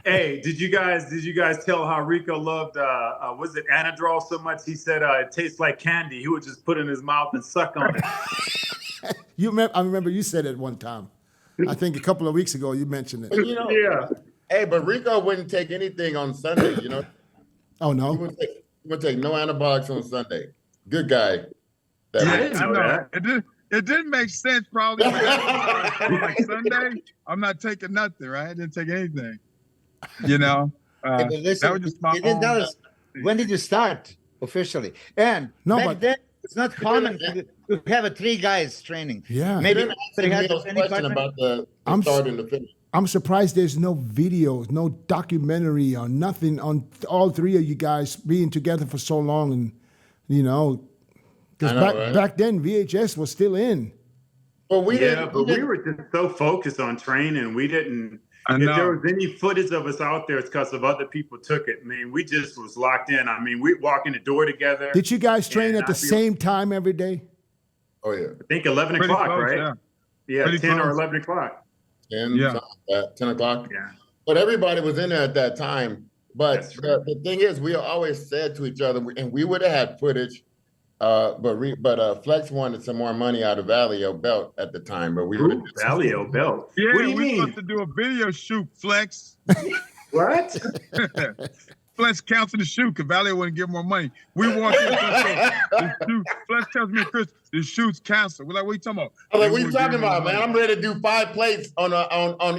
E: Hey, did you guys tell how Rico loved was it Anadrol so much he said it tastes like candy. He would just put it in his mouth and suck on it.
D: I remember you said it one time. I think a couple of weeks ago you mentioned it.
C: You know,
E: Yeah.
C: hey, but Rico wouldn't take anything on Sunday. You know,
D: Oh
C: he
D: no,
C: would take no antibiotics on Sunday. Good guy.
E: I
B: Yeah,
E: didn't know that.
B: It didn't make sense probably. Like Sunday, I'm not taking nothing, right? I didn't take anything. You know,
A: Hey, but listen,
B: that was just my
A: you didn't tell
B: own.
A: us when did you start officially? And
D: No,
A: back
D: but-
A: then it's not common to have a 3 guys training.
D: yeah.
A: Maybe
C: Didn't
A: somebody
C: ask
A: has
C: Milo's
A: any
C: question
A: partner?
C: about the
D: I'm
C: start and the finish.
D: I'm surprised there's no videos, no documentary or nothing on all 3 of you guys being together for so long, and
C: I know,
D: because
C: right?
D: back then VHS was still in.
C: But we
E: Yeah,
C: didn't.
E: but we were just so focused on training. We didn't.
B: I
E: If there
B: know.
E: was any footage of us out there, it's because of other people took it. I mean, we just was locked in. I mean, we'd walk in the door together.
D: Did you guys train
E: Yeah,
D: at the
E: I feel-
D: same time every day?
C: Oh yeah,
E: I think 11
B: Pretty
E: o'clock,
B: close,
E: right?
B: yeah.
E: Yeah,
B: Pretty
E: 10 or
B: close.
E: 11 o'clock.
C: 10,
B: Yeah.
C: something like that, 10 o'clock.
E: Yeah.
C: But everybody was in there at that time. But
E: That's right.
C: the thing is, we always said to each other, and we would have had footage, but Flex wanted some more money out of Valio Belt at the time. But we would
E: Ooh, Valio Belt.
B: Yeah,
E: What do you
B: we
E: mean?
B: supposed to do a video shoot, Flex.
E: What?
B: Flex counted the shoot because Valley wouldn't give more money. We walked in the shoot. Flex tells me, Chris, the shoot's canceled. We're like, what are you talking about?
C: I was like,
B: They
C: what you
B: wouldn't give
C: talking
B: more
C: about, man?
B: money.
C: I'm ready to do 5 plates on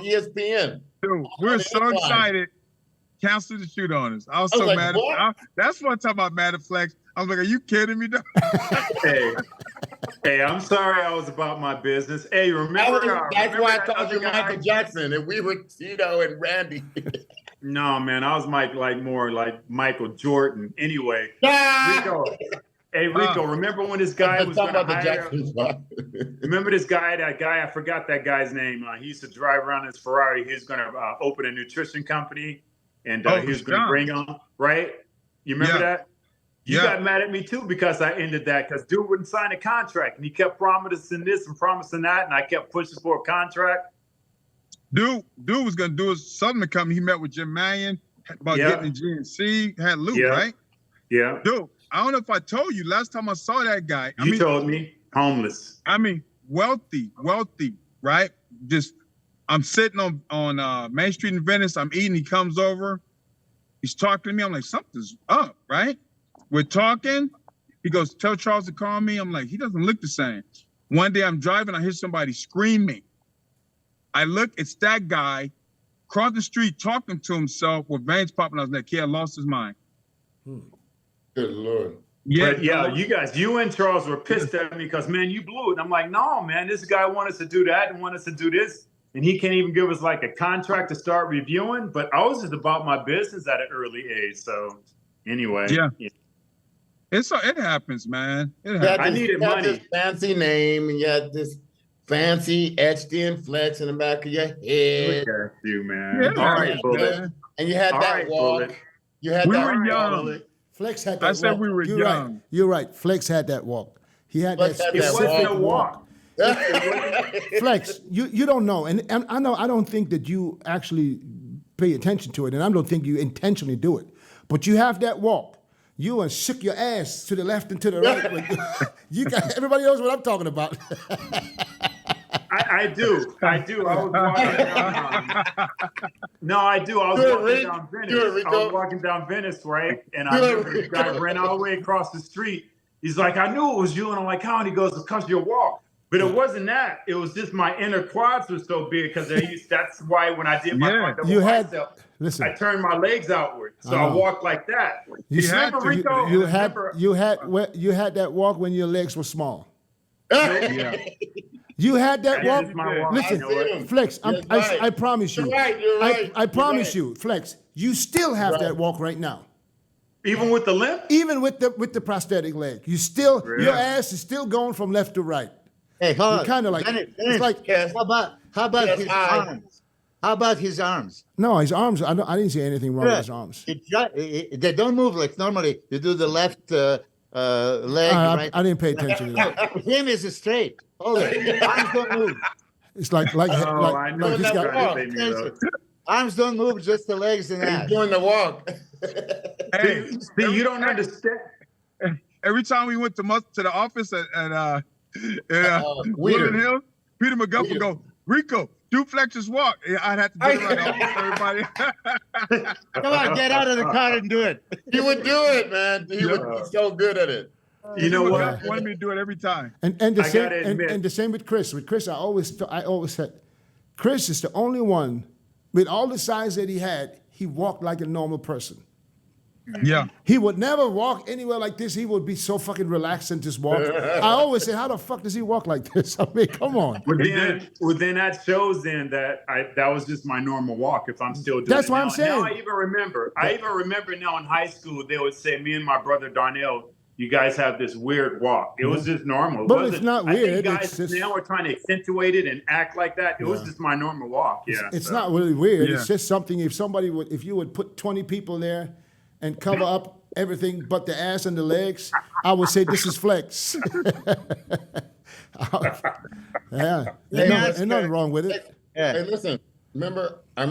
C: ESPN.
B: Dude, we're so
C: Fine.
B: excited. Cancel the shoot on us. I was
C: I was
B: so
C: like,
B: mad
C: what?
B: at that's what I'm talking about, mad at Flex. I was like, are you kidding me? Dog?
E: Hey, I'm sorry I was about my business. Hey, remember?
C: That's
E: remember
C: why I
E: that
C: called you
E: other guy?
C: Michael Jackson, and we were Tito and Randy.
E: No, man, I was more like Michael Jordan. Anyway,
C: Ah!
E: Rico. Hey, Rico, remember when this guy
C: Let's
E: was
C: talk
E: going to
C: about the
E: hire?
C: Jackson spot.
E: Remember that guy, I forgot that guy's name. He used to drive around his Ferrari. He was going to open a nutrition company, and he was going to
B: Sean.
E: bring on, right? You remember
B: Yeah.
E: that? You got mad at me too because I ended that because dude wouldn't sign a contract and he kept promising this and promising that, and I kept pushing for a contract.
B: Dude was gonna do something to come. He met with Jim Mannion about
E: Yeah.
B: getting the GNC, had Luke,
E: Yeah.
B: right?
E: Yeah,
B: Dude, I don't know if I told you last time I saw that guy.
E: you told me homeless.
B: I mean, wealthy, right? Just, I'm sitting on Main Street in Venice. I'm eating. He comes over. He's talking to me. I'm like, something's up, right? We're talking. He goes, tell Charles to call me. I'm like, he doesn't look the same. One day I'm driving. I hear somebody screaming. I look, it's that guy across the street talking to himself with veins popping out his neck. He had lost his mind.
C: Good Lord.
B: Yeah,
E: But yeah, you and Charles were pissed at me because, man, you blew it. And I'm like, no, man, this guy wanted us to do that and wanted us to do this. And he can't even give us like a contract to start reviewing. But I was just about my business at an early age. So anyway.
B: Yeah. It happens, man. It
C: You
B: happens.
C: had
E: I
C: this-
E: needed
C: you had
E: money.
C: this fancy name, and you had this fancy etched in Flex in the back of your head,
E: Look at you, man.
B: Yeah,
E: All right,
C: man.
E: Bullet.
C: and you had
E: All
C: that
E: right,
C: walk.
E: Bullet.
C: You had
B: We
C: that
B: were
C: walk.
B: young.
D: Flex had that
B: I said
D: walk.
B: we were
D: You're
B: young.
D: Right. You're right. Flex had that walk. He had
C: Flex
D: that
C: had
E: It
C: that
D: specific
E: wasn't a walk.
D: Flex, you don't know, and I know I don't think that you actually pay attention to it, and I don't think you intentionally do it, but you have that walk. You and shook your ass to the left and to the right. You got everybody knows what I'm talking about.
E: I do. I was walking down. No, I do. I was
C: Do it,
E: walking
C: Rick.
E: down Venice.
C: Do it, Rico.
E: I was walking down Venice, right? And I
C: Do it,
E: remember this guy
C: Rico.
E: ran all the way across the street. He's like, I knew it was you. And I'm like, how? And he goes, it's because you walk. But it wasn't that. It was just my inner quads were so big because that's why when I did my front double
D: You had-
E: bicep,
D: Listen.
E: I turned my legs outward. So
D: I
E: I
D: know.
E: walked like that.
D: You
E: remember, Rico?
D: You
E: Remember-
D: had that walk when your legs were small.
B: Yeah.
D: You had that
E: That
D: walk.
E: is my walk.
D: Listen,
E: You know what?
D: Flex,
C: You're right.
D: I promise you.
C: You're right. You're right.
D: I
C: You're
D: promise
C: right.
D: you, Flex, you still have
C: Right.
D: that walk right now.
E: Even with the limp?
D: Even with the prosthetic leg. You still
E: Really?
D: your ass is still going from left to right.
A: Hey, hold
D: You're
A: on.
D: kinda like-
A: Dennis,
D: it's like-
C: Yes.
A: how about
C: Yes,
A: his
C: I-
A: arms? How about his arms?
D: No, his arms, I didn't see anything wrong with his arms.
A: They don't move like normally. You do the left leg, right?
D: I didn't pay attention to that.
A: Him is straight. Hold it. Arms don't move.
D: It's like
E: Oh, I know
D: he's
E: what
D: got
E: you're trying to say, Milo.
A: Arms don't move, just the legs and
C: He's
A: that.
C: doing the walk.
B: Hey,
E: See, you don't understand.
B: every time we went to the office at
C: Weeder.
B: Woodland Hills, Peter McGuff would
C: Weeder.
B: go, Rico, do Flex's walk. Yeah, I'd have to do it right off everybody.
A: Come on, get out of the car and do it.
C: He would do it, man. He would be so good at it.
E: You know what?
B: McGuff wanted me to do it every time.
D: And the
E: I
D: same
E: gotta admit-
D: and the same with Chris. With Chris, I always said, Chris is the only one with all the size that he had. He walked like a normal person.
B: Yeah.
D: He would never walk anywhere like this. He would be so fucking relaxed and just walk. I always say, how the fuck does he walk like this? I mean, come on.
E: Then that shows then that that was just my normal walk. If I'm still doing
D: That's
E: it
D: what
E: now.
D: I'm saying.
E: Now I even remember. I even remember now in high school they would say, me and my brother Darnell, you guys have this weird walk. It was just normal. It
D: But
E: wasn't-
D: it's not
E: I think
D: weird,
E: guys
D: it's just-
E: now are trying to accentuate it and act like that. It was just my normal walk. Yeah.
D: It's
E: so.
D: not really weird.
B: Yeah.
D: It's just something. If you would put 20 people there and cover up everything but the ass and the legs, I would say this is Flex. Yeah, there's nothing wrong with it.
C: Hey, listen. I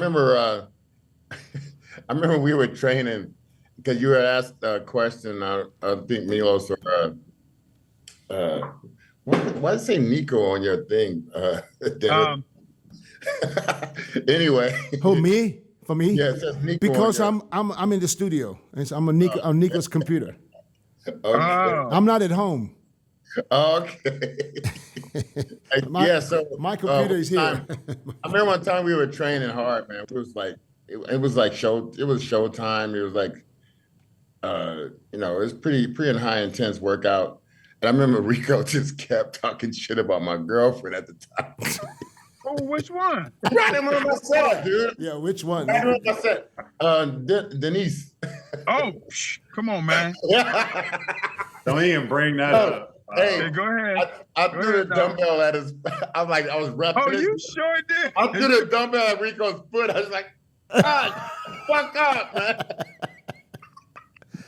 C: remember we were training because you had asked a question. I think Milos or why does it say Nico on your thing? Dennis? Anyway.
D: Who, me? For me?
C: Yeah, it says Nico.
D: Because
C: on
D: I'm in the studio. I'm on Nico's computer.
C: your,
B: Oh.
D: I'm not at home.
C: okay.
D: My-
C: So
D: my computer is here.
C: I remember one time we were training hard, man. It was like it was showtime. It was like it was pretty high intense workout. And I remember Rico just kept talking shit about my girlfriend at the time.
B: Oh, which one?
C: Right in one of my set, dude.
D: Yeah, which one?
C: Right in one of my set. Denise.
B: Oh, come on, man.
E: Don't even bring that up.
B: Hey,
C: Hey,
B: go ahead.
C: I
B: Go
C: threw the
B: ahead, dog.
C: dumbbell at his. I was repping.
B: Oh,
C: it.
B: you sure did.
C: I threw the dumbbell at Rico's foot. I was like, God, fuck up, man.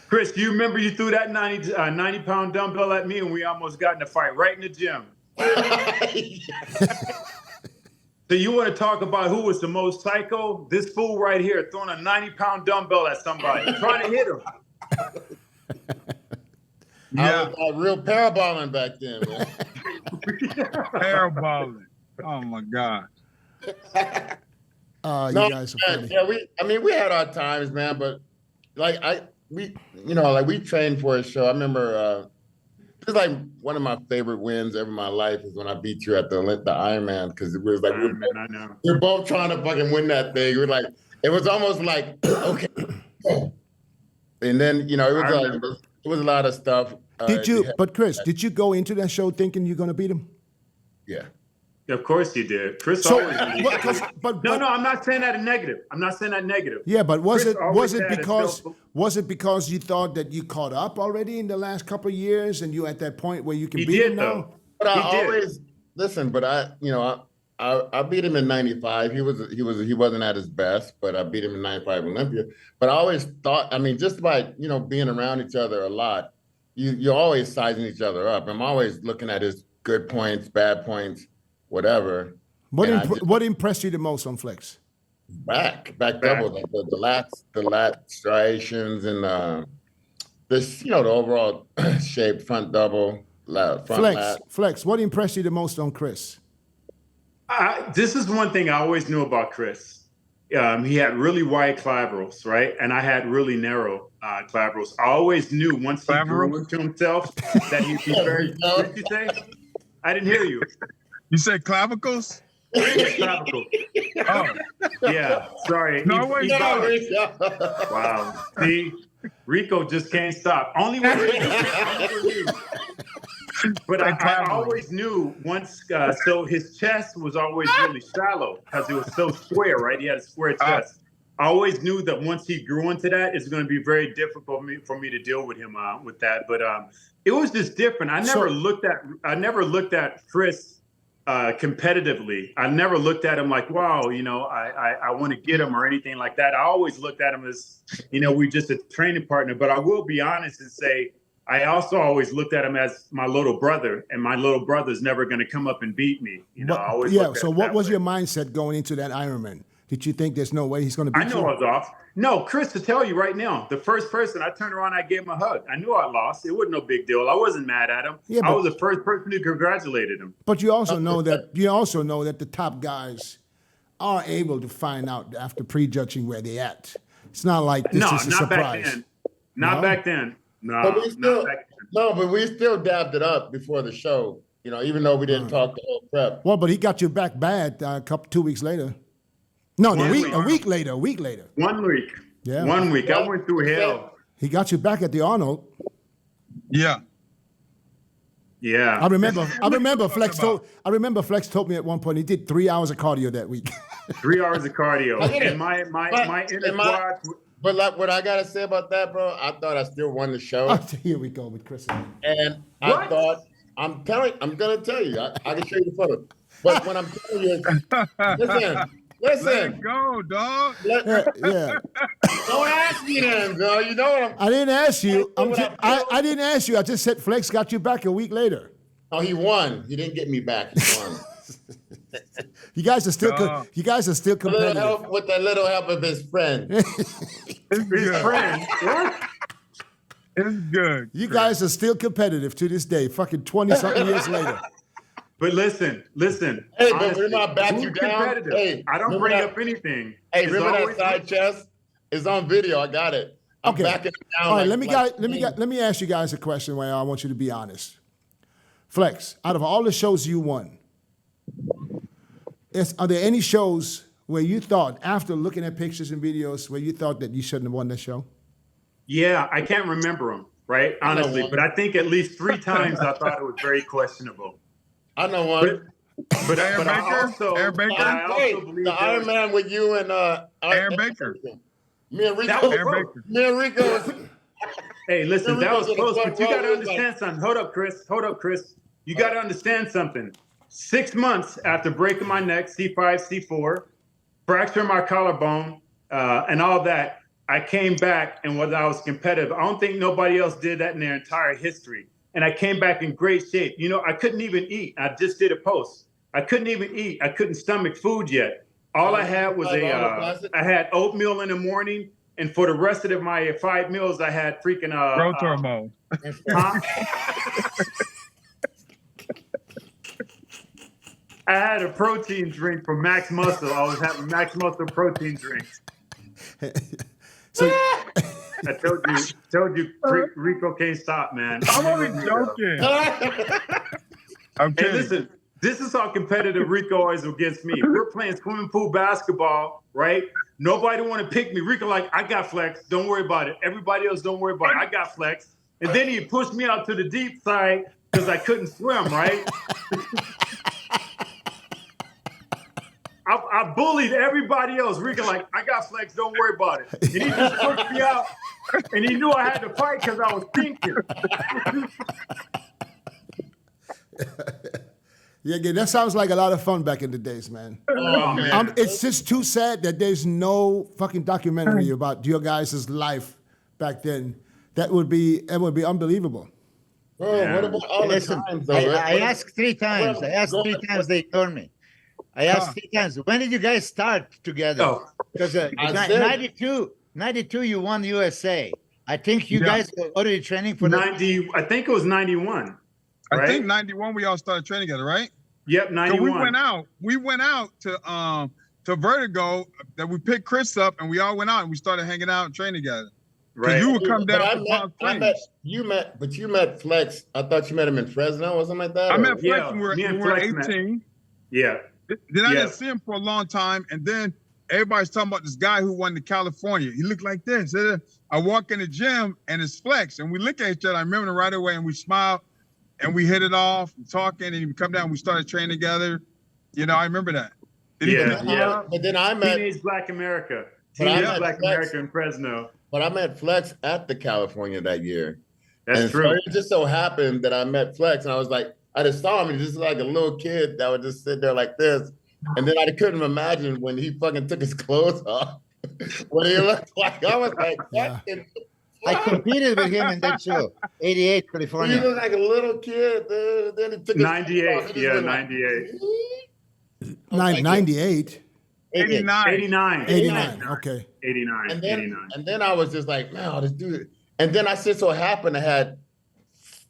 E: Chris, do you remember you threw that 90-pound dumbbell at me and we almost got in a fight right in the gym? So you want to talk about who was the most psycho? This fool right here throwing a 90-pound dumbbell at somebody, trying to hit him.
C: I was real paraballing back then, man.
B: Airballing. Oh my God.
D: You guys are funny.
C: Yeah, we had our times, man, but we trained for a show. I remember it's like one of my favorite wins ever in my life is when I beat you at the Ironman, because it was like
E: I know.
C: we're both trying to fucking win that thing. We're like, it was almost like okay, and then it was a lot of stuff.
D: But Chris, did you go into that show thinking you're gonna beat him?
C: Yeah.
E: Of course you did. Chris
D: So,
E: always did.
D: but
E: No, I'm not saying that in negative. I'm not saying that negative.
D: yeah, but was
E: Chris always
D: it
E: had a
D: because
E: self-
D: you thought that you caught up already in the last couple of years and you at that point where you can
E: He
D: beat
E: did
D: him
E: though.
D: now?
C: But I
E: He did.
C: always listen. But I beat him in '95. He wasn't at his best, but I beat him in '95 Olympia. But I always thought, just by being around each other a lot, you're always sizing each other up. I'm always looking at his good points, bad points, whatever.
D: What impressed you the most on Flex?
C: Back double, the lat striations and the overall shape, front double, front lat.
D: Flex. What impressed you the most on Chris?
E: This is one thing I always knew about Chris. He had really wide collaterals, right? And I had really narrow collaterals. I always knew once he grew into himself that he'd be very. What did you say? I didn't hear you.
B: You said clavicles?
E: Clavicles.
B: Oh,
E: Yeah, sorry.
B: No, wait, no.
E: Wow. See, Rico just can't stop. Only one reason. But I always knew once, so his chest was always really shallow because it was so square, right? He had a square chest. I always knew that once he grew into that, it's going to be very difficult for me to deal with him with that. But it was just different. I never looked at Chris competitively. I never looked at him like, wow, you know, I want to get him or anything like that. I always looked at him as, you know, we're just a training partner. But I will be honest and say, I also always looked at him as my little brother, and my little brother's never going to come up and beat me. You know, I always looked at
D: so
E: it
D: what
E: that
D: was
E: way.
D: your mindset going into that Ironman? Did you think there's no way he's going to beat
E: I know
D: you?
E: I was off. No, Chris, to tell you right now, the first person I turned around, I gave him a hug. I knew I lost. It wasn't no big deal. I wasn't mad at him.
D: Yeah,
E: I was the first person who congratulated him.
D: But you also know that the top guys are able to find out after prejudging where they at. It's not like this is a
E: not
D: surprise.
E: back then. Not back then. No,
C: But we still,
E: not back then.
C: no, but we still dabbed it up before the show. You know, even though we didn't talk the whole prep.
D: Well, but he got you back bad 2 weeks later. No,
E: One
D: a
E: week.
D: week later. 1 week. Yeah.
E: 1 week. I went through hell.
D: He got you back at the Arnold.
B: yeah.
E: Yeah.
D: I remember Flex told me at one point he did 3 hours of cardio that week.
E: 3 hours of cardio.
C: I get it.
E: And my inner
C: and my-
E: quad.
C: But like what I gotta say about that, bro, I thought I still won the show.
D: Here we go with Chris.
C: And I
E: What?
C: thought, I'm gonna tell you, I can show you the photo. But when I'm telling you,
B: Let
C: listen,
B: it go, dog.
D: Yeah.
C: don't ask me then, bro. You know what I'm.
D: I didn't ask you.
C: What
D: I didn't ask you. I just said Flex got you back a week later.
C: Oh, he won. He didn't get me back. He won.
D: You guys are still
C: With
D: competitive.
C: with the little help of his friend.
B: It's
E: His
B: good.
E: friend. What?
B: It's good.
D: You guys are still competitive to this day. Fucking 20-something years later.
E: But listen.
C: Hey, but
E: honestly,
C: remember I backed
E: who's
C: you down?
E: competitive?
C: Hey,
E: I don't
C: remember
E: bring
C: that-
E: up anything.
C: Hey,
E: It's
C: remember that
E: always-
C: side chest? It's on video. I got it. I'm
D: Okay.
C: backing it down.
D: All right,
C: like-
D: let me ask you guys a question where I want you to be honest. Flex, out of all the shows you won, are there any shows where you thought, after looking at pictures and videos, where you thought that you shouldn't have won that show?
E: Yeah, I can't remember them, right? Honestly,
C: one.
E: but I think at least 3 times I thought it was very questionable.
C: I know one.
E: But
B: Aaron
E: I
B: Baker?
E: also,
B: Aaron Baker?
E: but I
C: Hey,
E: also believe
C: the
E: there
C: Iron
E: was-
C: Man with you and
B: Aaron Baker.
C: Me and
E: That
C: Rico.
E: was
B: Aaron
E: close.
B: Baker.
C: Me and Rico. was-
E: Hey, listen, that was
C: Rico's
E: close,
C: in the
E: but you
C: front
E: got to
C: row,
E: understand something. Hold up, Chris. You got to understand something. 6 months after breaking my neck, C5, C4, fracturing my collarbone, and all that, I came back and I was competitive. I don't think nobody else did that in their entire history. And I came back in great shape. You know, I couldn't even eat. I just did a post. I couldn't even eat. I couldn't stomach food yet. All I had was I had oatmeal in the morning, and for the rest of my 5 meals, I had freaking
B: Growth hormone.
E: huh? I had a protein drink from Max Muscle. I was having Max Muscle protein drinks.
D: So,
E: I told you, Rico can't stop, man.
B: I'm only joking. I'm
E: Hey,
B: kidding.
E: listen, this is how competitive Rico is against me. We're playing swimming pool basketball, right? Nobody want to pick me. Rico like, I got flex. Don't worry about it. Everybody else, don't worry about it. I got flex. And then he pushed me out to the deep side because I couldn't swim, right? I bullied everybody else. Rico like, I got flex. Don't worry about it. And he just pushed me out. And he knew I had to fight because I was thinking.
D: yeah, that sounds like a lot of fun back in the days, man.
E: Oh, man.
D: It's just too sad that there's no fucking documentary about your guys' life back then. That would be unbelievable.
C: Bro, what about all the
A: Listen,
C: times, though?
A: I asked 3 times. I asked
C: Go
A: 3
C: on.
A: times. They told me. I asked 3 times. When did you guys start together?
E: Oh.
A: Because
C: I said-
A: 92, you won USA. I think you
B: Yeah.
A: guys were already training for the
E: 90, I think it was 91.
B: I
E: right?
B: think 91 we all started training together, right?
E: Yep,
B: So
E: 91.
B: we went out to Vertigo, that we picked Chris up, and we all went out and we started hanging out and training together.
E: Right.
B: You would come
C: But
B: down to Palm Springs.
C: you met Flex. I thought you met him in Fresno or something like that.
B: I
C: or-
B: met Flex
E: Yeah,
B: when
E: me and
B: we were
E: Flex met.
B: 18.
E: Yeah.
B: Then I
E: Yeah.
B: didn't see him for a long time, and then everybody's talking about this guy who won to California. He looked like this. I walk in the gym and it's Flex, and we look at each other. I remember right away, and we smiled, and we hit it off, talking, and he come down. And we started training together. You know, I remember that. Did he
E: Yeah,
B: pick you
E: yeah.
B: up?
C: But then I met
E: Teenage Black America.
C: But I
E: Teenage
C: met
E: Black
C: Flex.
E: America in Fresno.
C: But I met Flex at the California that year.
E: That's
C: and
E: true.
C: So it just so happened that I met Flex, and I was like, I just saw him, and just like a little kid that would just sit there like this. And then I couldn't imagine when he fucking took his clothes off, what he looked like. I was like,
D: Yeah.
C: fucking,
A: I competed with him in that show, 88
C: he
A: California.
C: looked like a little kid. Then he took his
E: 98,
C: clothes off. He just
E: yeah,
C: went like,
E: 98.
D: 98,
B: 89.
E: 89.
D: 89. Okay.
E: 89.
C: And then,
E: 89.
C: and then I was just like, man, I'll just do it. And then I just so happened to had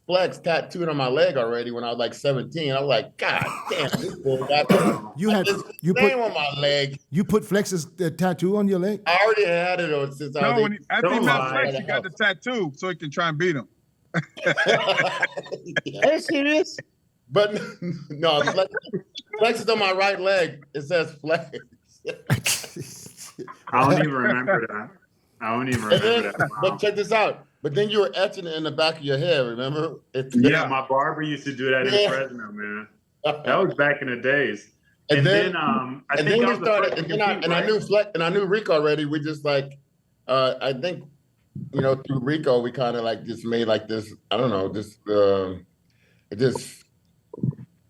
C: Flex tattooed on my leg already when I was like 17. I was like, God damn, this boy got
D: You had
C: his
D: you
C: name
D: put
C: on my leg.
D: Flex's tattoo on your leg.
C: I already had it since I
B: No,
C: was
B: after he
E: Don't
B: met
E: lie.
B: Flex, he got the tattoo so he can try and beat him.
A: Are you serious?
C: But no, Flex is on my right leg. It says Flex.
E: I don't even remember that. I don't even
C: And
E: remember
C: then,
E: that. Wow.
C: but check this out. But then you were etching it in the back of your head, remember?
E: Yeah, my barber used to do that in
C: Yeah.
E: Fresno, man. That was back in the days.
C: And
E: And
C: then-
E: then I
C: And
E: think
C: then
E: I
C: we
E: was the
C: started,
E: first
C: and,
E: to
C: then
E: compete,
C: I
E: right?
C: knew Flex, and I knew Rico already. We just like, I think, through Rico, we kind of like just made like this. I don't know, it just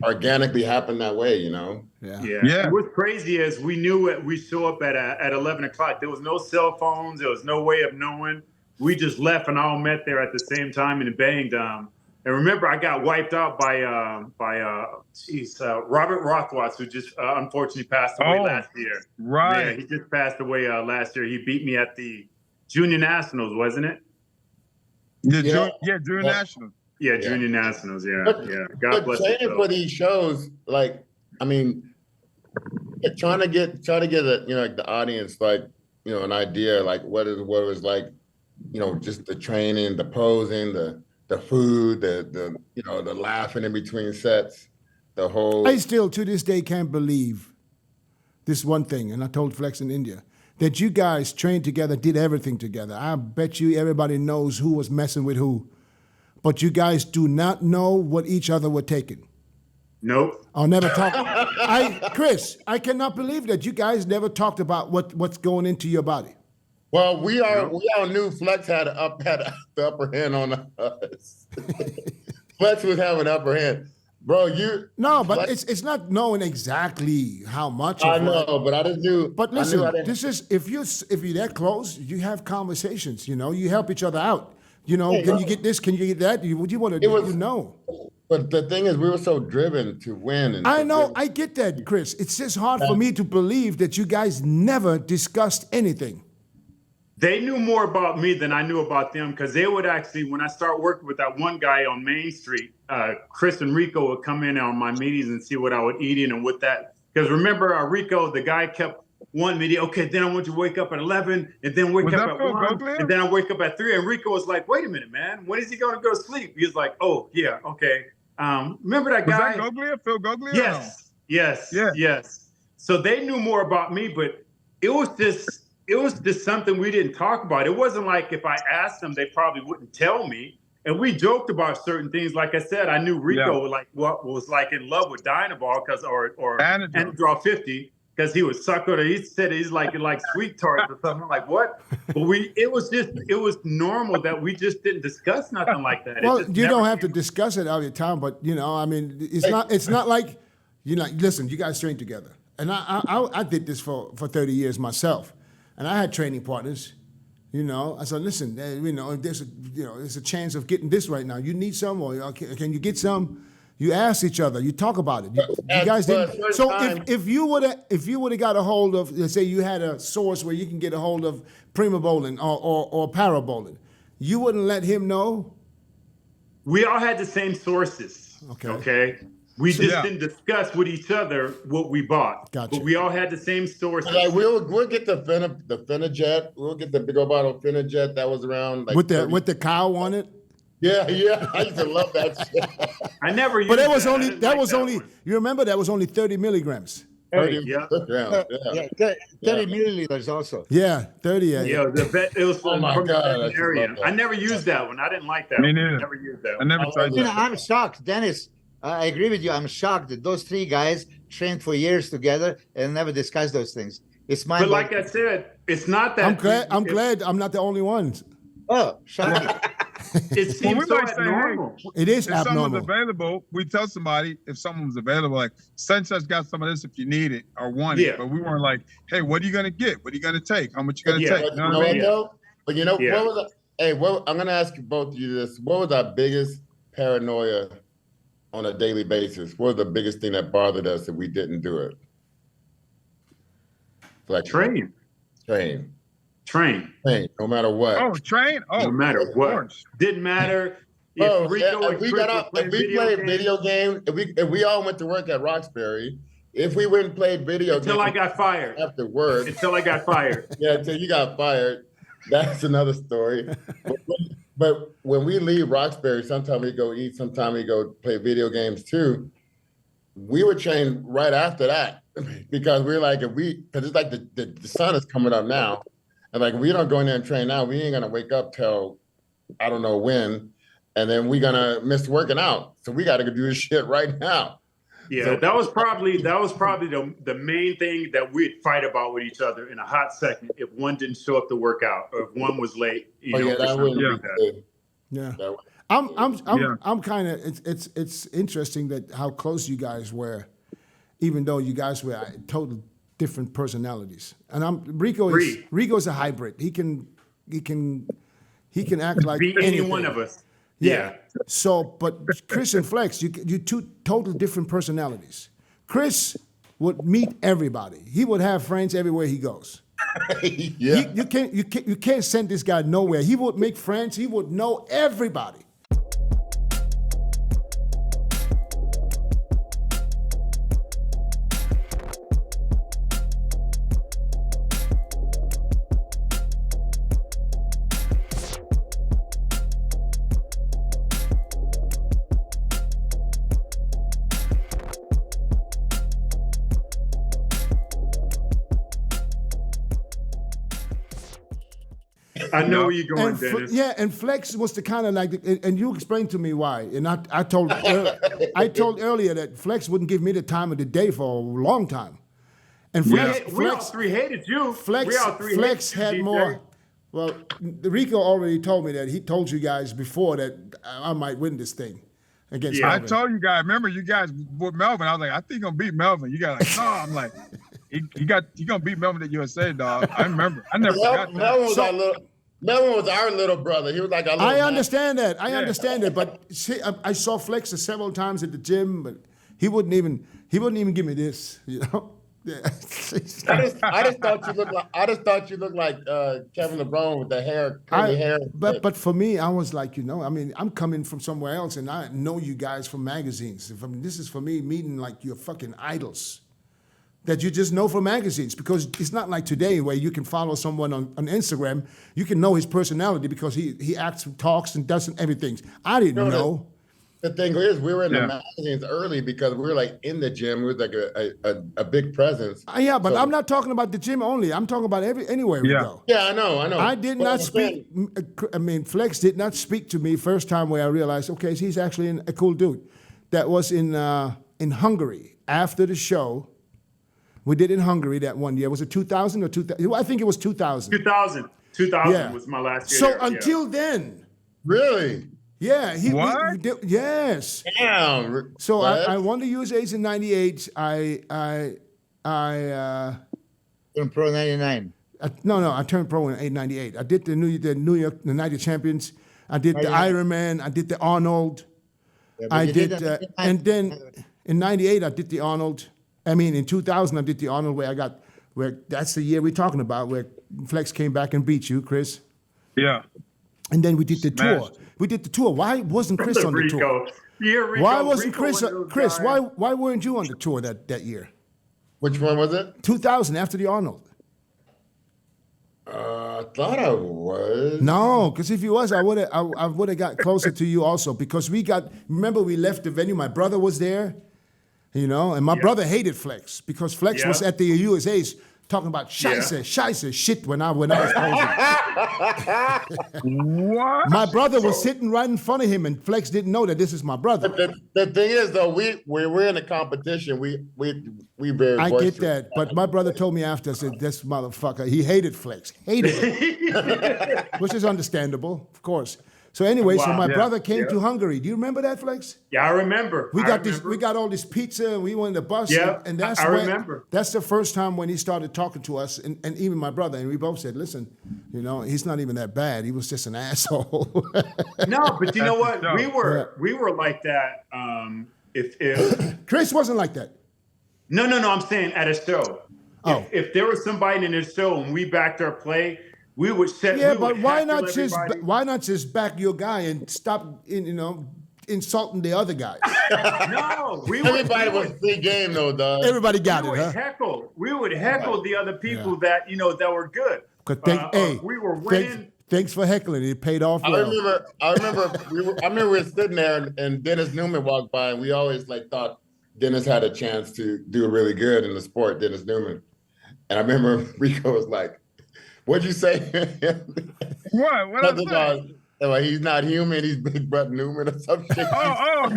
C: organically happened that way,
D: Yeah.
E: Yeah.
B: Yeah.
E: What's crazy is we knew it. We show up at 11 o'clock. There was no cell phones. There was no way of knowing. We just left and all met there at the same time and banged. And remember, I got wiped out by Robert Rothwatz, who just unfortunately passed away
B: Oh,
E: last year. Yeah,
B: Right.
E: he just passed away last year. He beat me at the Junior Nationals, wasn't it?
B: Yeah,
C: Yeah.
B: Junior National.
E: Yeah,
C: Yeah.
E: Junior Nationals. Yeah,
C: But-
E: yeah. God
C: But
E: bless his
C: training
E: soul.
C: for these shows, like, I mean, trying to get a, like the audience, like, an idea, like what it was like, just the training, the posing, the food, the laughing in between sets, the whole.
D: I still to this day can't believe this one thing, and I told Flex in India that you guys trained together, did everything together. I bet you everybody knows who was messing with who, but you guys do not know what each other were taking.
E: Nope.
D: I'll never talk. Chris, I cannot believe that you guys never talked about what's going into your body.
C: Well, we all knew Flex had the upper hand on us. Flex was having the upper hand, bro.
D: No, but
C: Flex-
D: it's not knowing exactly how much.
C: I
D: of what-
C: know, but I just knew.
D: But
C: I knew
D: listen,
C: I didn't-
D: this is if you're that close, you have conversations. You help each other out. Can you get this? Can you get that? What you want to do?
C: was-
D: know.
C: But the thing is, we were so driven to win. And
D: I
C: to
D: know.
C: win.
D: I get that, Chris. It's just hard for me to believe that you guys never discussed anything.
E: They knew more about me than I knew about them because they would actually, when I start working with that one guy on Main Street, Chris and Rico would come in on my meetings and see what I would eat in and what that. Because remember, Rico, the guy kept wanting me to, okay, then I want you to wake up at 11 and then wake
B: Was
E: up
B: that
E: at
B: Phil
E: 1
B: Goglia?
E: and then I wake up at 3. And Rico was like, wait a minute, man, when is he going to go to sleep? He was like, oh, yeah, okay. Remember that
B: Was
E: guy?
B: that Goglia? Phil Goglia?
E: Yes, yes,
B: Yeah.
E: yes. So they knew more about me, but it was just something we didn't talk about. It wasn't like if I asked them, they probably wouldn't tell me. And we joked about certain things. Like I said, I knew Rico was like in love with Dynaball or Anadrol 50 because he was sucker. He said he's like sweet tarts or something. I'm like, what? But it was normal that we just didn't discuss nothing like that.
D: Well, you don't have to discuss it all the time, but I mean, it's not like listen, you guys train together, and I did this for 30 years myself, and I had training partners. I said, listen, if there's a chance of getting this right now. You need some, or can you get some? You ask each other. You talk about it. You guys didn't. So if you would have got a hold of, let's say you had a source where you can get a hold of Prima Bowling or Para Bowling, you wouldn't let him know.
E: We all had the same sources.
D: Okay.
E: Okay. We just
B: Yeah.
E: didn't discuss with each other what we bought.
D: Gotcha.
E: But we all had the same store.
C: Like we'll get the Finajet. We'll get the big old bottle of Finajet that was around like
D: with
C: 30.
D: the cow on it.
C: Yeah. I used to love that shit.
E: I never used
D: But that was
E: I
D: only
E: didn't
D: that
E: like
D: was only
E: one.
D: you remember that was only 30 milligrams.
C: 30
E: yeah.
C: yeah.
A: Yeah, 30 milliliters also.
D: Yeah, 30. Yeah.
E: Yeah, it was
C: Oh
E: from,
C: my
E: from
C: God, I
E: the
C: just
E: area.
C: love that.
E: I never used that one. I didn't like that
B: Me
E: one.
B: neither.
E: Never used that
B: I
E: one.
B: never tried
A: You know,
B: that.
A: I'm shocked, Dennis. I agree with you. I'm shocked that those three guys trained for years together and never discussed those things. It's my.
E: But like I said, it's not that.
D: I'm glad I'm not the only one.
A: Oh, shocking.
E: It
B: Well, we
E: seems so
B: might say, hey,
E: abnormal.
D: It is
B: if someone's
D: abnormal.
B: available, we tell somebody if someone's available, like such got some of this if you need it or want
E: Yeah.
B: it. But we weren't like, hey, what are you gonna get? What are you gonna take? How much you gonna
E: Yeah,
B: take?
C: But
B: You know
C: you know
B: what I
C: what
B: mean?
C: though? But you know,
E: Yeah.
C: what was I'm gonna ask you both of you this. What was our biggest paranoia on a daily basis? What was the biggest thing that bothered us if we didn't do it? Like
E: Train.
C: train, no matter what.
B: Oh, train? Oh,
E: No matter
B: of
E: what.
B: course.
E: Didn't matter if
C: Bro,
E: Rico and
C: if we
E: Chris
C: got
E: were
C: out,
E: playing
C: if we
E: video
C: played
E: games
C: video games, if we all went to work at Roxbury, if we went and played video
E: until I
C: games
E: got fired.
C: after work,
E: Until I got fired.
C: yeah, until you got fired, that's another story. But when we leave Roxbury, sometimes we go eat, sometimes we go play video games too. We were trained right after that because we're like, because it's like the sun is coming up now. And like, if we don't go in there and train now, we ain't gonna wake up till I don't know when. And then we're gonna miss working out. So we gotta go do this shit right now.
E: Yeah,
C: So-
E: that was probably the main thing that we'd fight about with each other in a hot second if one didn't show up to work out or if one was late. You
C: Oh
E: know,
C: yeah,
E: for
C: that
E: something
C: wouldn't
E: like
C: be
E: that.
C: good.
D: Yeah.
C: That would-
B: Yeah.
D: I'm kind of it's interesting that how close you guys were, even though you guys were total different personalities. And Rico's a hybrid. He can act like
E: Beat any
D: anything.
E: one of us.
D: Yeah. So, but Chris and Flex, you two total different personalities. Chris would meet everybody. He would have friends everywhere he goes.
C: yeah.
D: You can't send this guy nowhere. He would make friends. He would know everybody.
E: I know where you're going,
D: And
E: Dennis.
D: and Flex was the kind of like, and you explained to me why. And I told earlier that Flex wouldn't give me the time of the day for a long time. And
E: We all
D: Flex
E: three hated you.
D: Flex,
E: we all three
D: Flex
E: hated you,
D: had
E: DJ.
D: more. Well, Rico already told me that he told you guys before that I might win this thing against
E: Yeah.
B: I
D: Melvin.
B: told you guys, remember you guys with Melvin. I was like, I think he's gonna beat Melvin. You guys like, no, I'm like, he gonna beat Melvin at USA, dog. I remember. I never forgot that.
C: Melvin was our little brother. He was like our little
D: I
C: man.
D: understand that. I understand it. But see, I saw Flex several times at the gym, but he wouldn't even give me this. You know. Yeah.
C: I just thought you looked like Kevin LeBron with the hair, curly hair.
D: But for me, I was like, I mean, I'm coming from somewhere else, and I know you guys from magazines. This is for me meeting like your fucking idols that you just know from magazines, because it's not like today where you can follow someone on Instagram. You can know his personality because he acts and talks and does everything. I didn't know.
C: The thing is, we were in
B: Yeah.
C: the magazines early because we were like in the gym. We was like a big presence.
D: Yeah, but
C: So-
D: I'm not talking about the gym only. I'm talking about anywhere we
B: Yeah.
D: go.
C: Yeah, I know.
D: I did
C: But
D: not
C: I'm
D: speak. I mean, Flex did not speak to me first time where I realized, okay, he's actually a cool dude. That was in Hungary after the show. We did in Hungary that one year. Was it 2000 or 2000? I think it was 2000.
E: 2000
D: Yeah.
E: was my last year.
D: So
E: there, yeah.
D: until then,
C: Really?
D: yeah,
B: What?
D: we did, yes.
C: Damn.
D: So
C: What?
D: I won the USA's in '98. I
A: From Pro 99.
D: I turned pro in '98. I did the New York United Champions. I did the
A: 99.
D: Ironman. I did the Arnold.
A: Yeah, but
D: I
A: you
D: did,
A: it
D: and then in '98 I did the Arnold. I mean, in 2000 I did the Arnold where that's the year we're talking about, where Flex came back and beat you, Chris.
B: Yeah.
D: And then we did the tour.
B: Smashed.
D: We did the tour. Why wasn't Chris on the tour?
E: Rico. Yeah, Rico.
D: Why wasn't
E: Rico
D: Chris?
E: one of those
D: Chris,
E: guys.
D: why weren't you on the tour that year?
C: Which one was it?
D: 2000 after the Arnold.
C: I thought I was.
D: No, because if you was, I would have got closer to you also because remember we left the venue. My brother was there, and my brother hated Flex because Flex was
E: Yeah.
D: at the USA's talking about scheisse, shit when I was posing.
B: What?
D: My brother was sitting right in front of him, and Flex didn't know that this is my brother.
C: The thing is, though, we're in a competition. We very.
D: I get
C: boisterous.
D: that, but my brother told me after, I said, this motherfucker, he hated Flex. Hated him. Which is understandable, of course. So anyway, so my
E: Wow.
D: brother came to Hungary. Do you remember that, Flex?
E: Yeah, I remember.
D: We
E: I
D: got
E: remember.
D: we got all this pizza, and we went on the bus.
E: Yep,
D: and that's
E: I
D: when-
E: remember.
D: That's the first time when he started talking to us, and even my brother, and we both said, listen, he's not even that bad. He was just an asshole.
E: No, but you know what?
B: No.
E: We were like that. If
D: Chris wasn't like that.
E: no, I'm saying at a show.
D: Oh.
E: If there was somebody in a show and we backed our play, we would set.
D: Yeah,
E: we
D: but
E: would
D: why
E: heckle
D: not just
E: everybody.
D: back your guy and stop insulting the other guys?
E: No, we would.
C: Everybody was free game, though, dog.
D: Everybody got
E: We
D: it,
E: would
D: huh?
E: heckle. We would heckle the other people that that were good.
D: 'Cause
E: We were winning.
D: Thanks for heckling. It paid off
C: I
D: well.
C: remember we were sitting there and Dennis Newman walked by, and we always thought Dennis had a chance to do really good in the sport, Dennis Newman. And I remember Rico was like, "What'd you say?"
B: What? What
C: Something
B: I say?
C: about he's not human, he's Big Butt Newman or some shit.
B: Oh.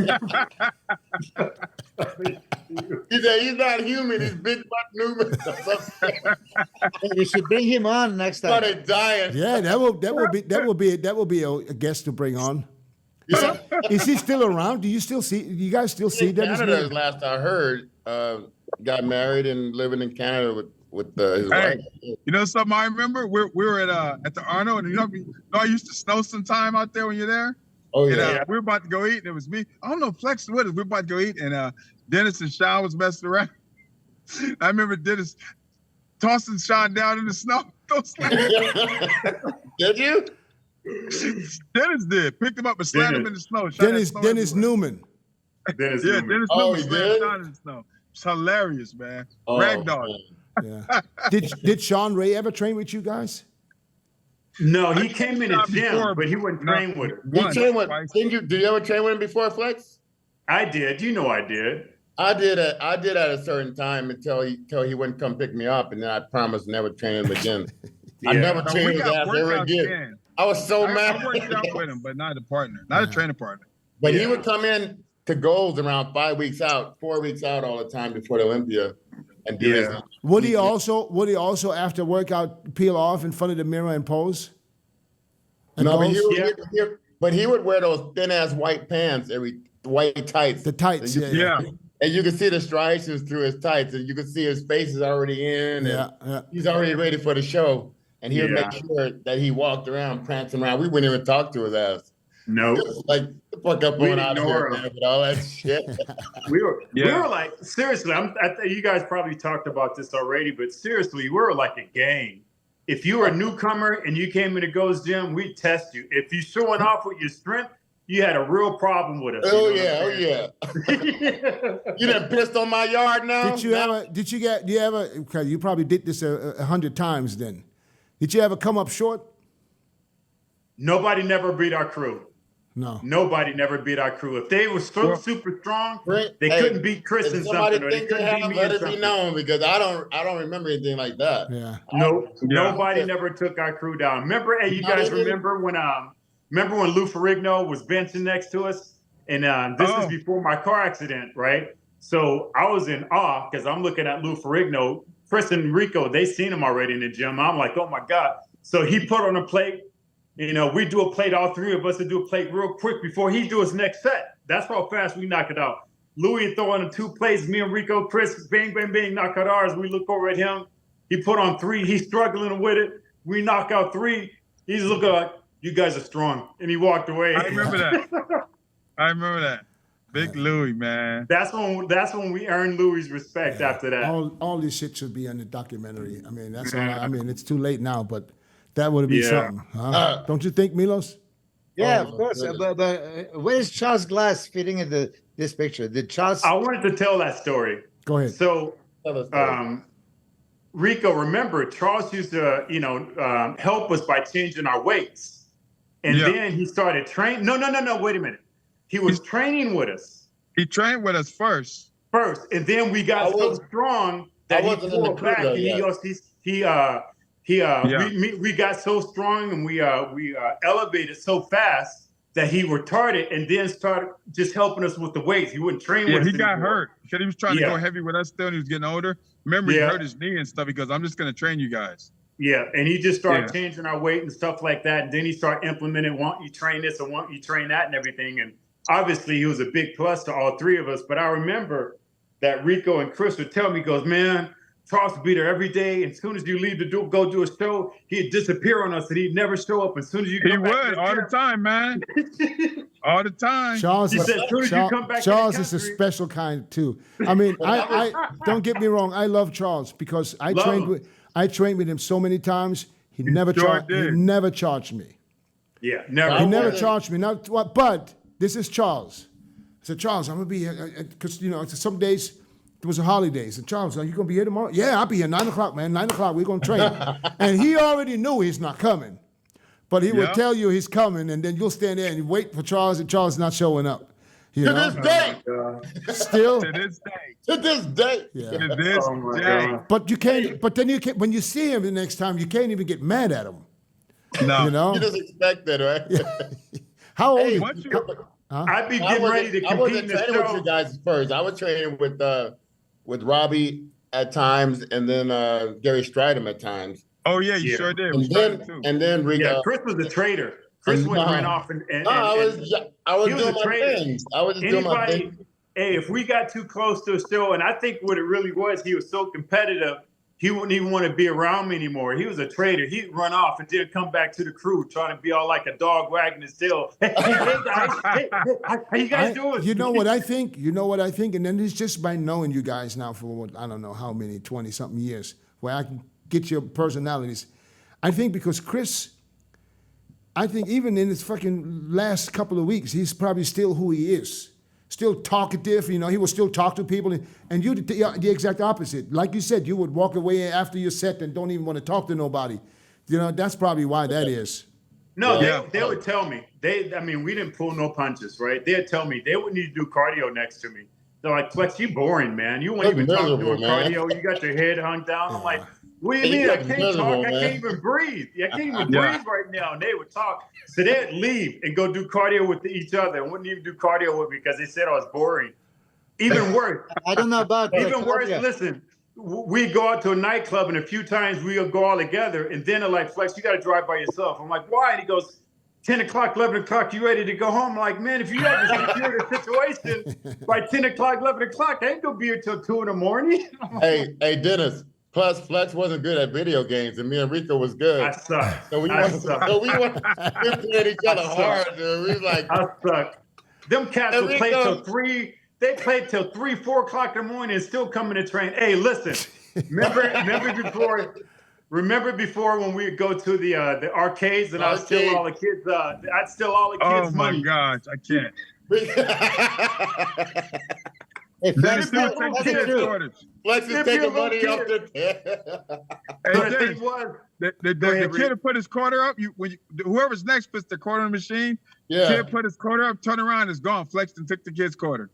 C: He said he's not human, he's Big Butt Newman or something.
A: We should bring him on next time.
C: Started dying.
D: Yeah, that will be a guest to bring on.
C: Yeah.
D: Is he still around? Do you guys still see Dennis
C: Canada,
D: Newman?
C: last I heard, got married and living in Canada with his wife.
B: Hey, you know something I remember? We were at the Arnold, and I used to snow sometime out there when you're there.
C: Oh
B: And
C: yeah.
B: we were about to go eat, and it was me. I don't know if Flex was with us. We were about to go eat, and Dennis and Shawn was messing around. I remember Dennis tossing Shawn down in the snow.
C: Did you?
B: Dennis did. Picked him up and slammed him in the snow. Shawn had snow
D: Dennis
B: everywhere.
D: Newman.
E: Dennis
B: Yeah,
E: Newman.
B: Dennis
C: Oh,
B: Newman
C: he
B: slammed
C: did?
B: Shawn in the snow. It's hilarious, man.
C: Oh,
B: Ragdoll.
C: man.
D: Yeah. Did Sean Ray ever train with you guys?
E: No, he came in the
B: Not
E: gym,
B: before,
E: but he wouldn't train with him.
C: You
B: Once,
C: train with?
B: twice.
C: Did you ever train with him before, Flex?
E: I did. You know I did.
C: I did at a certain time until he wouldn't come pick me up, and then I promised never train him again. I
E: Yeah.
C: never
B: No,
C: trained
B: we
C: his
B: got
C: ass ever
B: workouts
C: again.
B: in.
C: I was so
B: I
C: mad.
B: worked out with him, but not a partner, not a training partner.
C: But he
E: Yeah.
C: would come in to goals around 5 weeks out, 4 weeks out all the time before the Olympia, and do his.
E: Yeah.
D: Would he also after workout peel off in front of the mirror and pose? And
C: No, but
D: pose?
C: he would wear those thin ass white pants, white tights.
D: The tights,
C: And
D: yeah.
C: And you can see the striations through his tights, and you can see his face is already in, and
D: Yeah.
C: he's already ready for the show. And he would
E: Yeah.
C: make sure that he walked around, prancing around. We wouldn't even talk to his ass.
E: No.
C: Like, the fuck up
E: We
C: going out of here,
E: ignore him.
C: man, with all that shit.
E: We were
B: Yeah.
E: like, seriously, you guys probably talked about this already, but seriously, we were like a gang. If you were a newcomer and you came into Go's gym, we'd test you. If you showing off with your strength, you had a real problem with us.
C: Oh
E: you know
C: yeah,
E: what I'm saying?
C: You done pissed on my yard now?
D: Do you ever, okay, you probably did this 100 times then. Did you ever come up short?
E: Nobody never beat our crew.
D: No.
E: Nobody never beat our crew. If they were so super strong,
C: Right.
E: they
C: Hey,
E: couldn't beat Chris in
C: If somebody
E: something, or they
C: thinks they
E: couldn't beat
C: have,
E: me
C: let
E: in
C: it be
E: something.
C: known, because I don't remember anything like that.
D: Yeah.
E: No,
B: Yeah.
E: nobody never took our crew down. Remember, hey, you
C: Not
E: guys
C: even-
E: remember when Lou Ferrigno was benching next to us? And this is before my car accident, right? So I was in awe because I'm looking at Lou Ferrigno. Chris and Rico, they seen him already in the gym. I'm like, oh my God. So he put on a plate. You know, we do a plate, all three of us to do a plate real quick before he do his next set. That's how fast we knock it out. Louis throwing the 2 plates, me and Rico, Chris, bang, bang, bang, knock out ours. We look over at him. He put on 3. He's struggling with it. We knock out 3. He's looking like, you guys are strong. And he walked away.
B: I remember that. Big Louie, man.
E: That's when we earned Louis' respect after that.
D: All this shit should be in the documentary. I mean, that's all. I mean, it's too late now, but that would be something. Huh? Don't you think, Milos?
A: Yeah,
C: Oh,
A: of course.
C: goodness.
A: But where is Charles Glass fitting into this picture? Did Charles?
E: I wanted to tell that story.
D: Go ahead.
E: So,
C: Tell us that.
E: Rico, remember, Charles used to, help us by changing our weights. And
B: Yeah.
E: then he started training. No, wait a minute. He was training with us
B: He trained with us first.
E: first. And then we got so strong that
C: I
E: he
C: wasn't in the
E: pulled
C: crew
E: back.
C: though
E: And
B: Yeah.
E: we got so strong and we elevated so fast that he retarded and then started just helping us with the weights. He wouldn't train
B: Yeah,
E: with us
B: he got
E: anymore.
B: hurt because he was trying to
E: Yeah.
B: go heavy with us still, and he was getting older. Remember, he
E: Yeah.
B: hurt his knee and stuff. He goes, "I'm just gonna train you guys."
E: Yeah, and he just started
B: Yeah.
E: changing our weight and stuff like that. And then he started implementing, want you train this and want you train that and everything. And obviously he was a big plus to all three of us. But I remember that Rico and Chris would tell me, he goes, man, Charles would be there every day. And as soon as you leave to go do a show, he'd disappear on us and he'd never show up. As soon as you
B: He
E: come back
B: would all the time, man. All the time.
D: Charles,
E: He said, as soon as you come back to the
D: Charles is a
E: country-
D: special kind too. I mean, I don't get me wrong. I love Charles because I trained with him so many times. He never
B: sure
D: charged. He
B: did.
D: never charged me.
E: Yeah, never.
D: He
C: I
D: never
C: wasn't-
D: charged me. Not what, but this is Charles. I said, Charles, I'm gonna be here because some days there was a holidays. And Charles, are you gonna be here tomorrow? Yeah, I'll be here 9:00, man. 9:00, we're gonna train. And he already knew he's not coming, but he would
B: Yeah.
D: tell you he's coming, and then you'll stand there and you wait for Charles, and Charles not showing up. You
C: To
D: know,
C: this day.
D: still,
B: To this day.
C: To this day.
D: yeah.
B: To this
E: Oh my
B: day.
E: God.
D: But you can't. But then you can't. When you see him the next time, you can't even get mad at him.
B: No.
D: You know.
C: You just expect that, right?
D: How old?
C: Hey,
D: is
B: Once you,
E: I'd be
C: I
E: getting ready to
C: wasn't
E: compete in the
C: training with you
E: show.
C: guys first. I was training with Robbie at times, and then Gary Stridham at times,
B: oh yeah, you
E: Yeah.
B: sure did. We
C: and
B: started too.
C: then Rico.
E: Yeah, Chris was a traitor. Chris went and ran off and
C: No, I was
E: he was
C: doing
E: a
C: my
E: traitor.
C: things. I was just doing my
E: anybody,
C: thing.
E: hey, if we got too close to a show, and I think what it really was, he was so competitive, he wouldn't even want to be around me anymore. He was a traitor. He'd run off and then come back to the crew trying to be all like a dog wagging his tail. Hey, guys, how you guys doing?
D: You know what I think? You know what I think? And then it's just by knowing you guys now for what, I don't know how many, 20-something years, where I can get your personalities. I think because Chris, I think even in his fucking last couple of weeks, he's probably still who he is. Still talkative, he will still talk to people. And you, the exact opposite. Like you said, you would walk away after your set and don't even want to talk to nobody. That's probably why that is.
E: No,
B: Yeah.
E: they would tell me. We didn't pull no punches, right? They'd tell me they would need to do cardio next to me. They're like, Flex, you boring, man. You won't
C: That's
E: even talk
C: miserable,
E: doing
C: man.
E: cardio. You got your head hung down. I'm like, what do you
C: Hey,
E: mean? I
C: that's
E: can't
C: miserable,
E: talk. I
C: man.
E: can't even breathe. I can't even
B: Yeah.
E: breathe right now. And they would talk. So they'd leave and go do cardio with each other and wouldn't even do cardio with me because they said I was boring. Even worse.
A: I don't know about
E: Even worse,
A: Claudia.
E: listen, we go out to a nightclub and a few times we'll go all together and then they're like, Flex, you got to drive by yourself. I'm like, why? And he goes, 10 o'clock, 11 o'clock, you ready to go home? I'm like, man, if you have this computer situation by 10 o'clock, 11 o'clock, I ain't going to be here till 2 in the morning.
C: Hey, Dennis. Plus, Flex wasn't good at video games, and me and Rico was good.
E: I suck.
C: So we
E: I
C: were
E: suck.
C: playing each other
E: suck.
C: hard, dude. We was like,
E: I suck. Them cats
C: And
E: will play
C: Rico-
E: till 3. They played till 3, 4 o'clock in the morning and still coming to train. Hey, listen, remember before when we would go to the arcades and I'd steal all the kids'
B: Oh my
E: money.
B: gosh, I can't.
A: Hey,
B: Dennis,
A: Flex,
B: you
E: Flex,
B: would take
E: Flex,
B: kids'
E: Flex,
B: quarters.
C: Flex is
E: If you're a
C: taking
E: little
C: money off
E: kid.
C: the.
B: Hey,
E: But the
B: Dennis,
E: thing was,
B: the
E: Go ahead,
B: kid
E: Rick.
B: who put his quarter up, whoever's next puts the quarter in the machine.
C: Yeah.
B: Kid put his quarter up, turn around, it's gone. Flexed and took the kid's quarter.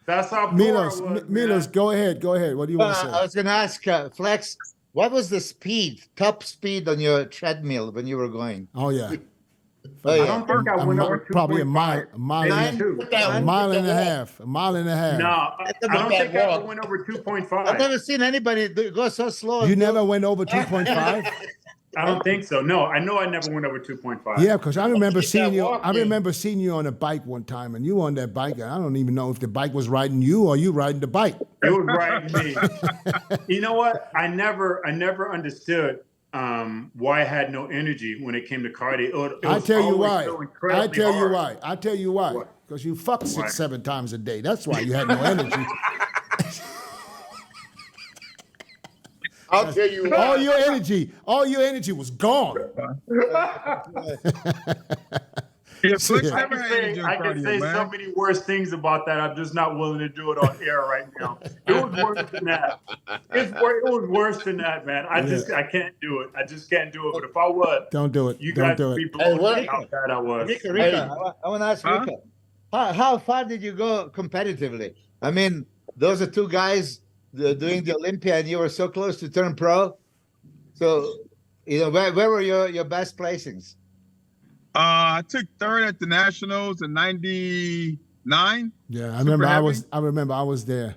E: that's how poor
D: Milos,
E: I was,
D: Milos,
E: man.
D: go ahead. What do you want to
A: I
D: say?
A: was going to ask Flex, what was the top speed on your treadmill when you were going?
D: Oh yeah,
A: Oh,
E: I
A: yeah.
E: don't think I went over 2.5.
D: probably a mile,
E: Maybe
A: Nine?
E: 2.
D: a mile and a half,
E: No, I don't think I ever went over 2.5.
A: I've never seen anybody go so slow.
D: You never went over 2.5?
E: I don't think so. No, I know I never went over 2.5.
D: Yeah, because I remember
C: Keep that
D: seeing you. I
C: walking.
D: remember seeing you on a bike one time, and you were on that bike. And I don't even know if the bike was riding you or you riding the bike.
E: It was riding me. You know what? I never understood why I had no energy when it came to cardio. It
D: I
E: was
D: tell you
E: always
D: why.
E: so
D: I
E: incredibly
D: tell you
E: hard.
D: why. I tell you why.
E: What?
D: Because you fuck
E: Why?
D: 6-7 times a day. That's why you had no energy.
C: I'll tell you
D: all
C: what.
D: your energy was gone.
B: Yeah, Flex
E: I
B: never
E: can
B: had
E: say,
B: any
E: I can
B: cardio,
E: say
B: man.
E: so many worse things about that. I'm just not willing to do it on air right now. It was worse than that. It was worse than that, man. I can't do it. I just can't do it. But if I would,
D: Don't do it.
E: you
D: Don't
E: guys
D: do
E: would be
D: it.
E: blown
C: what?
E: away how bad I was.
A: Rico,
C: Hey.
A: I want to ask
B: Huh?
A: Rico, how far did you go competitively? I mean, those are two guys doing the Olympia, and you were so close to turn pro. So, where were your best placings?
B: I took third at the Nationals in '99.
D: Yeah, I
B: Super
D: remember.
B: heavy.
D: I remember. I was there.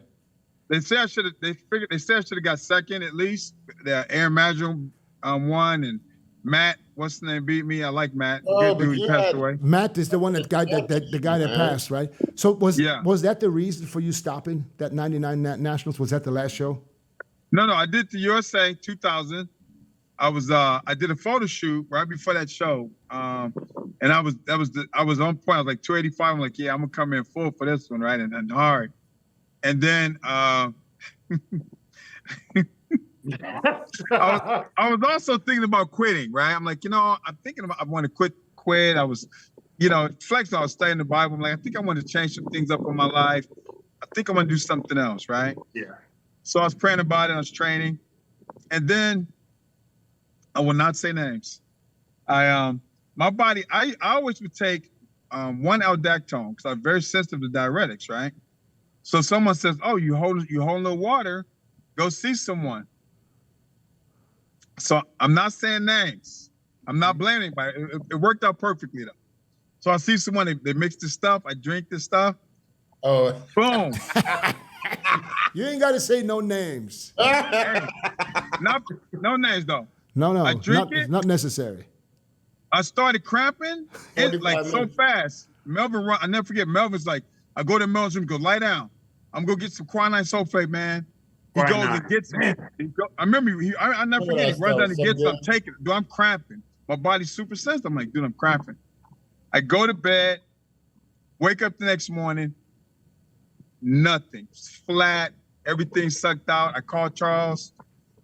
B: They said I should have. They said I should have got second at least. Aaron Madrigal won, and Matt, what's the name, beat me. I like Matt.
C: Oh,
B: Good
C: but
B: dude. He
C: you
B: passed
C: had-
B: away.
D: Matt is the one the guy that passed, right? So was that the reason for you stopping that '99 Nationals? Was that the last show?
B: No, I did the USA 2000. I did a photo shoot right before that show, and I was on point. I was like 285. I'm like, yeah, I'm gonna come in full for this one, right, and hard. And then I was also thinking about quitting, right? I'm like, I'm thinking about I want to quit. I was, Flex. I was studying the Bible. I'm like, I think I want to change some things up in my life. I think I want to do something else, right?
E: Yeah.
B: So I was praying about it. I was training, and then. I will not say names. My body, I always would take one aldactone because I'm very sensitive to diuretics, right? So someone says, "Oh, you hold no water, go see someone." So I'm not saying names. I'm not blaming anybody. It worked out perfectly though. So I see someone, they mix this stuff, I drink this stuff,
C: Oh.
B: boom.
D: You ain't got to say no names.
B: No names though.
D: No,
B: I drink
D: it's
B: it.
D: not necessary.
B: I started cramping. It's like
C: 45
B: so
C: minutes.
B: fast. Melvin, I never forget. Melvin's like, I go to Melvin's room, go lie down. I'm gonna get some quinine sulfate, man. He goes and gets it. I remember. I never forget. He runs down and gets it. I'm taking it. Dude, I'm cramping. My body's super sensitive. I'm like, dude, I'm cramping. I go to bed, wake up the next morning, nothing. It's flat. Everything sucked out. I called Charles.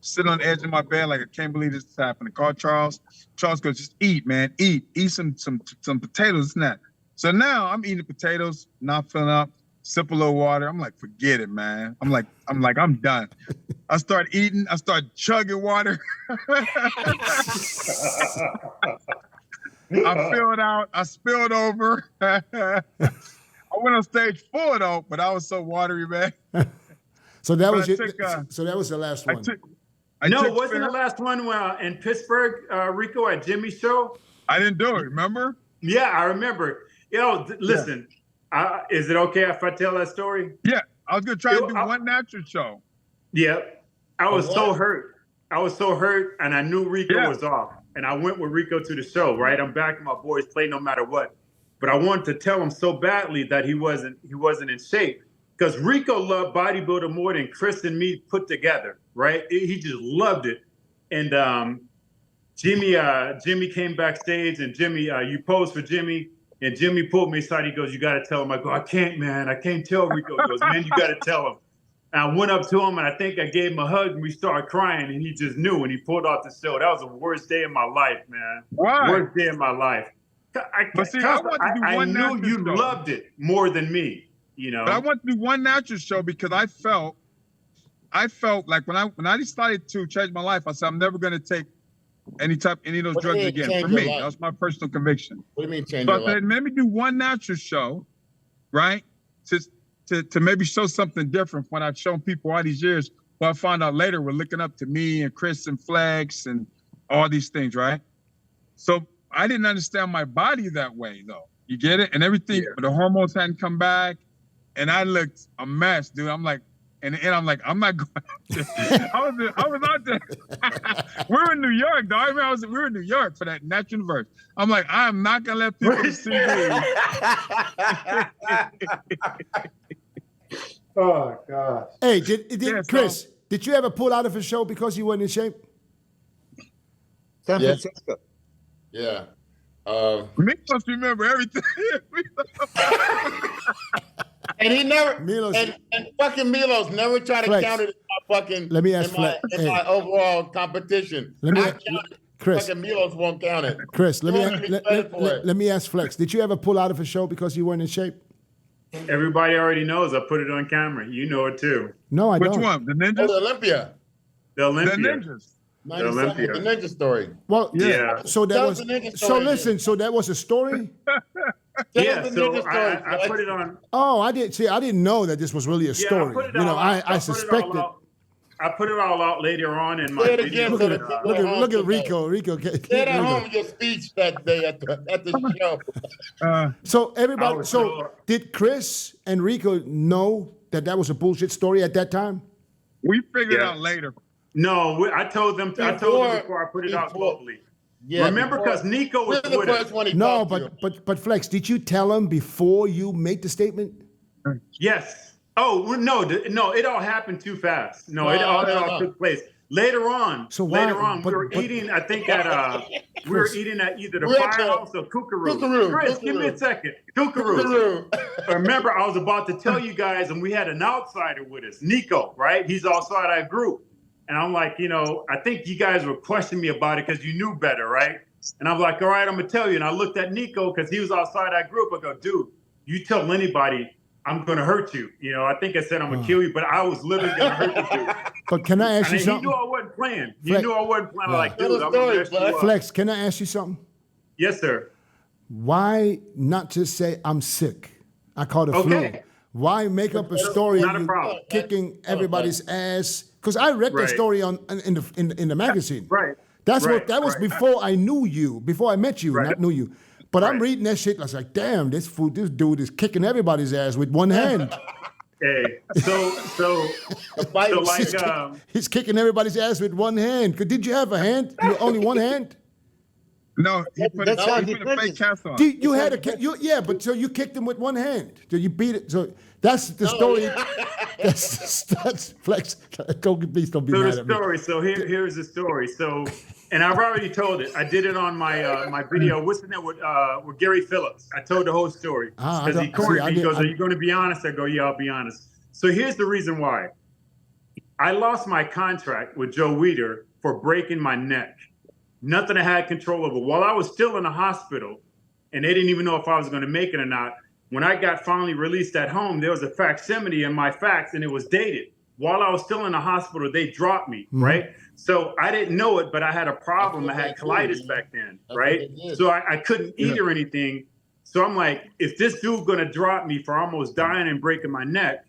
B: Sit on the edge of my bed like I can't believe this is happening. Call Charles. Charles goes, just eat, man. Eat some potatoes and that. So now I'm eating potatoes, not filling up, sip a little water. I'm like, forget it, man. I'm like, I'm done. I start eating. I start chugging water. I filled out. I spilled over. I went on stage full though, but I was so watery, man.
D: So that
B: But
D: was
B: I
D: your,
B: took,
D: so that was the last one.
E: No,
B: took
E: wasn't the
B: Phil.
E: last one in Pittsburgh, Rico, at Jimmy's show?
B: I didn't do it. Remember?
E: Yeah, I remember. Listen, is it okay if I tell that story?
B: Yeah, I was gonna try to do one natural show.
E: Yeah, I was
C: What?
E: so hurt. And I knew Rico was off. And I went with Rico to the show, right? I'm backing my boys play no matter what. But I wanted to tell him so badly that he wasn't in shape. Because Rico loved bodybuilding more than Chris and me put together, right? He just loved it. And Jimmy came backstage, and Jimmy, you posed for Jimmy, and Jimmy pulled me aside. He goes, "You got to tell him." I go, "I can't, man. I can't tell Rico." He goes, "Man, you got to tell him." And I went up to him, and I think I gave him a hug, and we started crying, and he just knew, and he pulled off the show. That was the worst day of my life, man.
B: Why?
E: Worst day of my life.
B: But see, I want to do
E: I
B: one
E: knew
B: natural
E: you
B: show.
E: loved it more than me.
B: But I want to do one natural show because I felt like when I decided to change my life, I said I'm never going to take any of those
C: What do you
B: drugs
C: mean
B: again.
C: change
B: For
C: your
B: me,
C: life?
B: that was my personal conviction.
C: What do you mean change
B: So
C: your
B: I said,
C: life?
B: let me do one natural show, right? To maybe show something different when I've shown people all these years. Well, I found out later we're looking up to me and Chris and Flex and all these things, right? So I didn't understand my body that way, though. You get it? And everything, the hormones hadn't come back. And I looked a mess, dude. I'm like, and I'm like, I'm not going. I was out there. We were in New York, dog. We were in New York for that Natural Universe. I'm like, I'm not gonna let people see me.
E: Oh gosh.
D: Hey,
B: Yeah,
D: Chris, did you ever pull out of a show because you weren't in shape?
A: San
C: Yeah.
A: Francisco.
C: Yeah.
B: Me must remember everything.
C: And he never,
D: Milos-
C: and fucking Milos never tried to
D: Flex.
C: counter it in my fucking.
D: Let me ask
C: in my,
D: Flex-
C: in
D: hey.
C: my overall competition.
D: Let me-
C: I count it.
D: Chris.
C: Fucking Milos won't count it.
D: Chris, let
C: You
D: me
C: won't give me credit for it.
D: let me ask Flex. Did you ever pull out of a show because you weren't in shape?
E: Everybody already knows. I put it on camera. You know it too.
D: No, I
B: Which
D: don't.
B: one? The
C: Oh,
B: ninjas?
C: the Olympia.
E: The
B: The
E: Olympia.
B: ninjas.
C: 97,
E: Olympia.
C: the ninja story.
D: Well,
E: Yeah.
D: So that
C: Tell
D: was
C: us the ninja
D: so.
C: story.
D: Listen, so that was a story.
C: Tell
E: Yeah,
C: us the
E: so
C: ninja story.
E: I put it on.
D: Oh, I didn't see. I didn't know that this was really a
E: Yeah,
D: story.
E: I put it
D: You know,
E: all
D: I
E: out. put it all
D: suspected.
E: out. I put it all out later on in my
C: Say it
E: video.
C: again,
D: Look
C: so
D: at
C: the
D: it.
C: people
D: Look at
C: home
D: Rico.
C: can
D: Rico.
C: know. Say it at home in your speech that day at the show.
D: So everybody.
E: was
D: So
E: so-
D: did Chris and Rico know that was a bullshit story at that time?
B: We figured
E: Yeah.
B: out later.
E: No, I told them. I told them before I put it out
C: Before-
E: publicly.
C: Yeah,
E: Remember, because Nico was
C: we're the
E: with
C: first
E: us.
C: one he
D: No,
C: talked to.
D: but Flex, did you tell him before you made the statement?
E: Yes. Oh well, no, no, it all happened too fast. No, it
C: No,
E: all,
C: no,
E: it all
C: no.
E: took place later on.
D: So why-
E: later on,
D: but-
E: we were
D: but-
E: eating. I think at we were
D: Chris.
E: eating at either the
C: We're at the-
E: Firehouse or Kookaroo.
C: Kookaroo,
E: Chris, give me a
C: Kookaroo.
E: second. Kookaroo. Remember, I was about to tell you guys, and we had an outsider with us, Nico. Right? He's outside our group, and I'm like, I think you guys were questioning me about it because you knew better, right? And I'm like, all right, I'm gonna tell you. And I looked at Nico because he was outside our group. I go, dude, you tell anybody, I'm gonna hurt you. I think I said I'm gonna kill you, but I was literally gonna hurt you, dude.
D: But can I ask
E: And
D: you
E: he
D: something?
E: knew I wasn't playing. He
D: Flex-
E: knew I wasn't playing. I'm
D: Yeah.
E: like,
C: Tell
E: dude,
C: the
E: I'm gonna
C: story,
E: mess you
C: Flex.
E: up.
D: Flex, can I ask you something?
E: Yes, sir.
D: Why not just say I'm sick? I caught a
E: Okay.
D: flu. Why make up a story
E: Not a
D: of you
E: problem.
D: kicking everybody's ass? Because I read that
E: Right.
D: story in the magazine.
E: Right.
D: That's
E: Right,
D: what that was
E: right.
D: before I knew you, before I met you,
E: Right.
D: not knew you. But I'm
E: Right.
D: reading that shit. I was like, damn, this dude is kicking everybody's ass with one hand.
E: Hey, so like,
D: He's kicking everybody's ass with one hand. Did you have a hand? Only one hand?
B: No, he put,
A: That's how
B: he put a fake cast on.
D: You had yeah, but so you kicked him with one hand. So you beat it. So that's the story. That's Flex. Please don't be
E: So
D: mad
E: the
D: at me.
E: story. So here's the story. So, and I've already told it. I did it on my my video. What's the name with Gary Phillips? I told the whole story
D: Ah, I
E: because he
D: don't-
E: cornered
D: see, I
E: me. He
D: did-
E: goes, "Are you going to be honest?" I go, "Yeah, I'll be honest." So here's the reason why. I lost my contract with Joe WEIDER for breaking my neck. Nothing I had control over. While I was still in the hospital, and they didn't even know if I was going to make it or not. When I got finally released at home, there was a facsimile in my fax, and it was dated. While I was still in the hospital, they dropped me, right? So I didn't know it, but I had a problem. I had colitis back then, right? So I couldn't eat or anything. So I'm like, if this dude gonna drop me for almost dying and breaking my neck,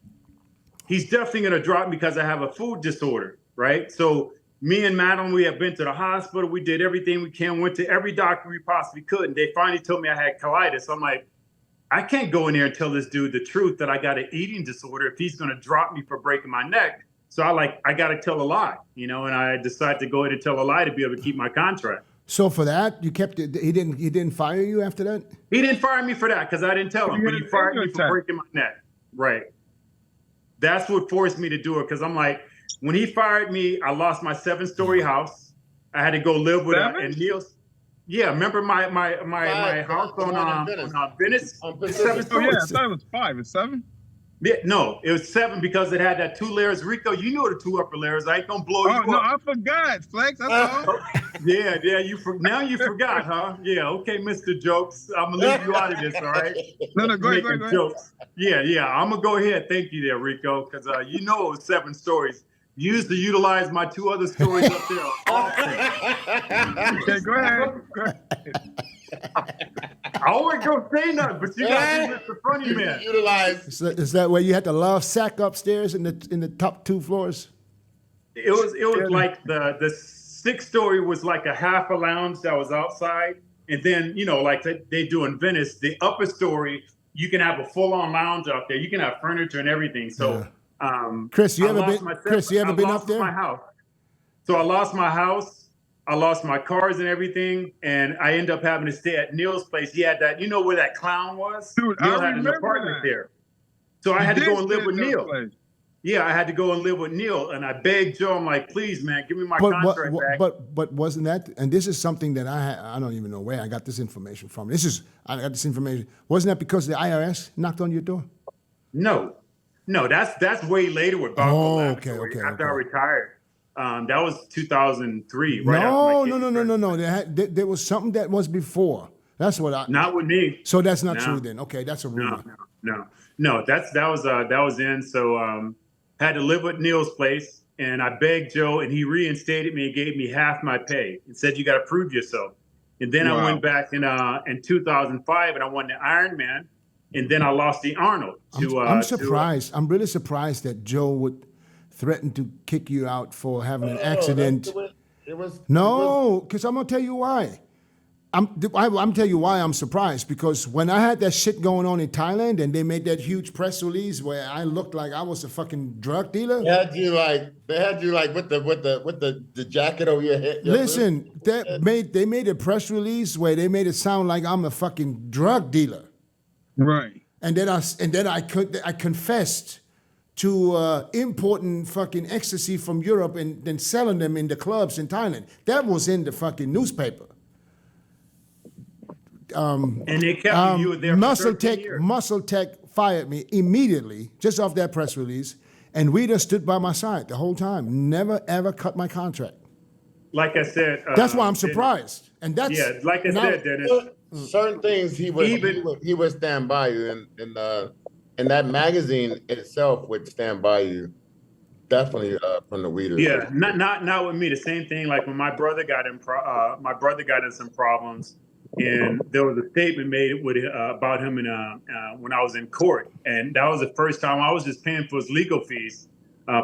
E: he's definitely gonna drop me because I have a food disorder, right? So me and Madeline, we have been to the hospital. We did everything we can, went to every doctor we possibly could. And they finally told me I had colitis. So I'm like, I can't go in there and tell this dude the truth that I got an eating disorder if he's going to drop me for breaking my neck. So I got to tell a lie, and I decided to go ahead and tell a lie to be able to keep my contract.
D: So for that, you kept it. He didn't fire you after that.
E: He didn't fire me for that because I didn't tell him, but he fired me for breaking my neck. Right. That's what forced me to do it because I'm like, when he fired me, I lost my 7-story house. I had to go live with and Neil's. Yeah, remember my house on Venice?
C: On Venice.
E: 7
B: Oh,
E: stories.
B: yeah, I thought it was 5. It's 7?
E: Yeah, no, it was 7 because it had that 2 layers. Rico, you know the 2 upper layers. I ain't gonna blow
B: Oh,
E: you
B: no,
E: up.
B: I forgot, Flex. That's all.
E: Yeah, now you forgot, huh? Yeah, okay, Mr. Jokes. I'm gonna leave you out of this, all right?
B: No, go ahead,
E: Making
B: go ahead.
E: jokes. Yeah, I'm gonna go ahead. Thank you there, Rico, because it was 7 stories. You used to utilize my 2 other stories up there often.
B: Okay, go ahead. Go ahead.
E: I always don't say nothing, but you got to be Mr. Funny Man.
C: Utilize.
D: Is that where you had the love sack upstairs in the top 2 floors?
E: It was like the 6th story was like a half a lounge that was outside, and then like they do in Venice, the upper story you can have a full-on lounge out there. You can have furniture and everything. So,
D: Chris, you
E: I
D: ever
E: lost
D: been?
E: my
D: Chris, you ever
E: I
D: been
E: lost
D: up there?
E: My house. So I lost my house. I lost my cars and everything, and I ended up having to stay at Neil's place. He had that, where that clown was?
B: Dude,
E: Neil
B: I
E: had an
B: remember
E: apartment
B: that.
E: there. So I had to go and live with Neil.
B: Place.
E: Yeah, I had to go and live with Neil, and I begged Joe. I'm like, please, man, give me my contract back.
D: But wasn't that? And this is something that I don't even know where I got this information from. I got this information. Wasn't that because the IRS knocked on your door?
E: No, No, that's way later with Balco
D: Oh,
E: Laboratory,
D: okay,
E: after I
D: okay.
E: retired. That was 2003, right after
D: No,
E: my
D: no,
E: kids
D: no, no, no, no. There was something that was before. That's what I.
E: Not with me.
D: So that's not
E: No.
D: true then. Okay, that's a rumor.
E: No. That was in. So had to live with Neil's place, and I begged Joe, and he reinstated me and gave me half my pay and said, "You got to prove yourself." And then I went back in 2005, and I won the Ironman, and then I lost the Arnold.
D: I'm surprised. I'm really surprised that Joe would threaten to kick you out for having an accident.
C: It was
D: No, because I'm gonna tell you why. I'm tell you why I'm surprised, because when I had that shit going on in Thailand and they made that huge press release where I looked like I was a fucking drug dealer.
C: They had you like with the jacket over your head.
D: Listen, they made a press release where they made it sound like I'm a fucking drug dealer.
B: Right.
D: And then I confessed to importing fucking ecstasy from Europe and then selling them in the clubs in Thailand. That was in the fucking newspaper.
E: and they kept you were there for 13 years.
D: Muscle Tech fired me immediately, just off that press release, and WEIDER stood by my side the whole time. Never ever cut my contract.
E: Like I said,
D: That's why I'm surprised. And that's
E: like I said, Dennis.
C: Certain things he would stand by you, and that magazine itself would stand by you. Definitely from the WEIDER.
E: Yeah, not with me. The same thing. Like when my brother got in some problems, and there was a statement made with about him when I was in court, and that was the first time I was just paying for his legal fees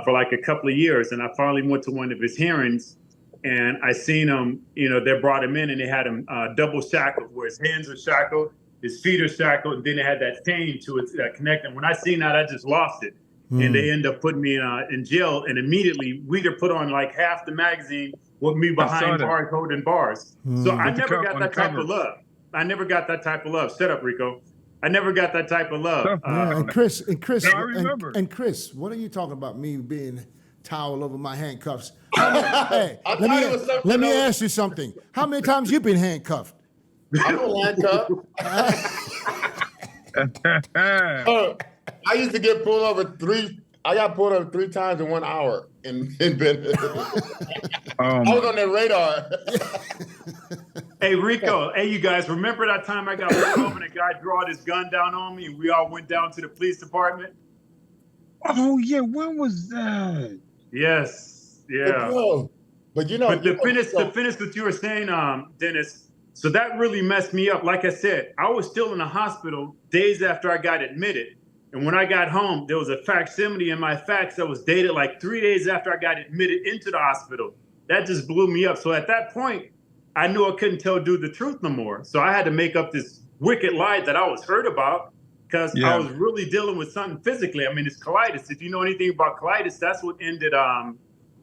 E: for like a couple of years, and I finally went to one of his hearings, and I seen him. You know, they brought him in, and they had him double shackled, where his hands are shackled, his feet are shackled, and then they had that chain to it connecting. When I seen that, I just lost it. And they end up putting me in jail, and immediately WEIDER put on like half the magazine with me behind bars, holding bars. So I never got that type of love. I never got that type of love. Shut up, Rico. I never got that type of love.
D: Yeah, and Chris,
B: I remember.
D: and Chris, what are you talking about? Me being towel over my handcuffs? Hey, let me ask you something. How many times you been handcuffed?
C: I'm a handcuff. I used to get pulled over I got pulled over 3 times in 1 hour in Benton. I was on their radar.
E: Hey, Rico. Hey, you guys, remember that time I got pulled over and a guy drawed his gun down on me and we all went down to the police department?
B: Oh yeah, when was that?
E: Yes. Yeah.
C: But you know.
E: But to finish what you were saying, Dennis, so that really messed me up. Like I said, I was still in the hospital days after I got admitted. And when I got home, there was a facsimile in my fax that was dated like 3 days after I got admitted into the hospital. That just blew me up. So at that point, I knew I couldn't tell dude the truth no more. So I had to make up this wicked lie that I was hurt about because I was really dealing with something physically. I mean, it's colitis. If you know anything about colitis, that's what ended,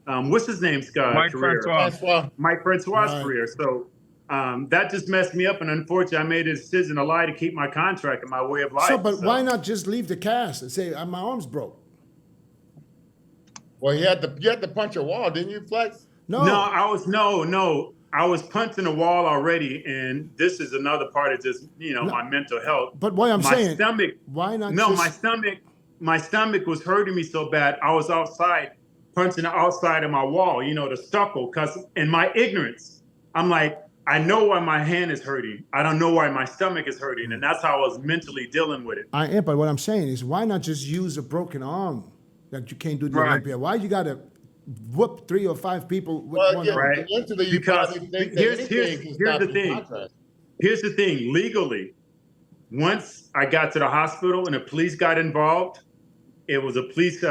E: what's his name's
B: Mike
E: career?
B: Francois.
E: Mike Francois' career. So that just messed me up, and unfortunately, I made a decision to lie to keep my contract and my way of life.
D: But why not just leave the cast and say my arm's broke?
C: Well, you had to punch a wall, didn't you, Flex?
D: No,
E: I was punching a wall already, and this is another part of just my mental health.
D: But what I'm saying,
E: stomach.
D: Why not?
E: No, my stomach was hurting me so bad. I was outside punching the outside of my wall, the stucco, because in my ignorance, I'm like, I know why my hand is hurting. I don't know why my stomach is hurting. And that's how I was mentally dealing with it.
D: I am, but what I'm saying is, why not just use a broken arm that you can't do the Olympia? Why you got to whoop 3 or 5 people with one arm?
E: Right. Because here's the thing. Here's the thing. Legally, once I got to the hospital and the police got involved, it was a police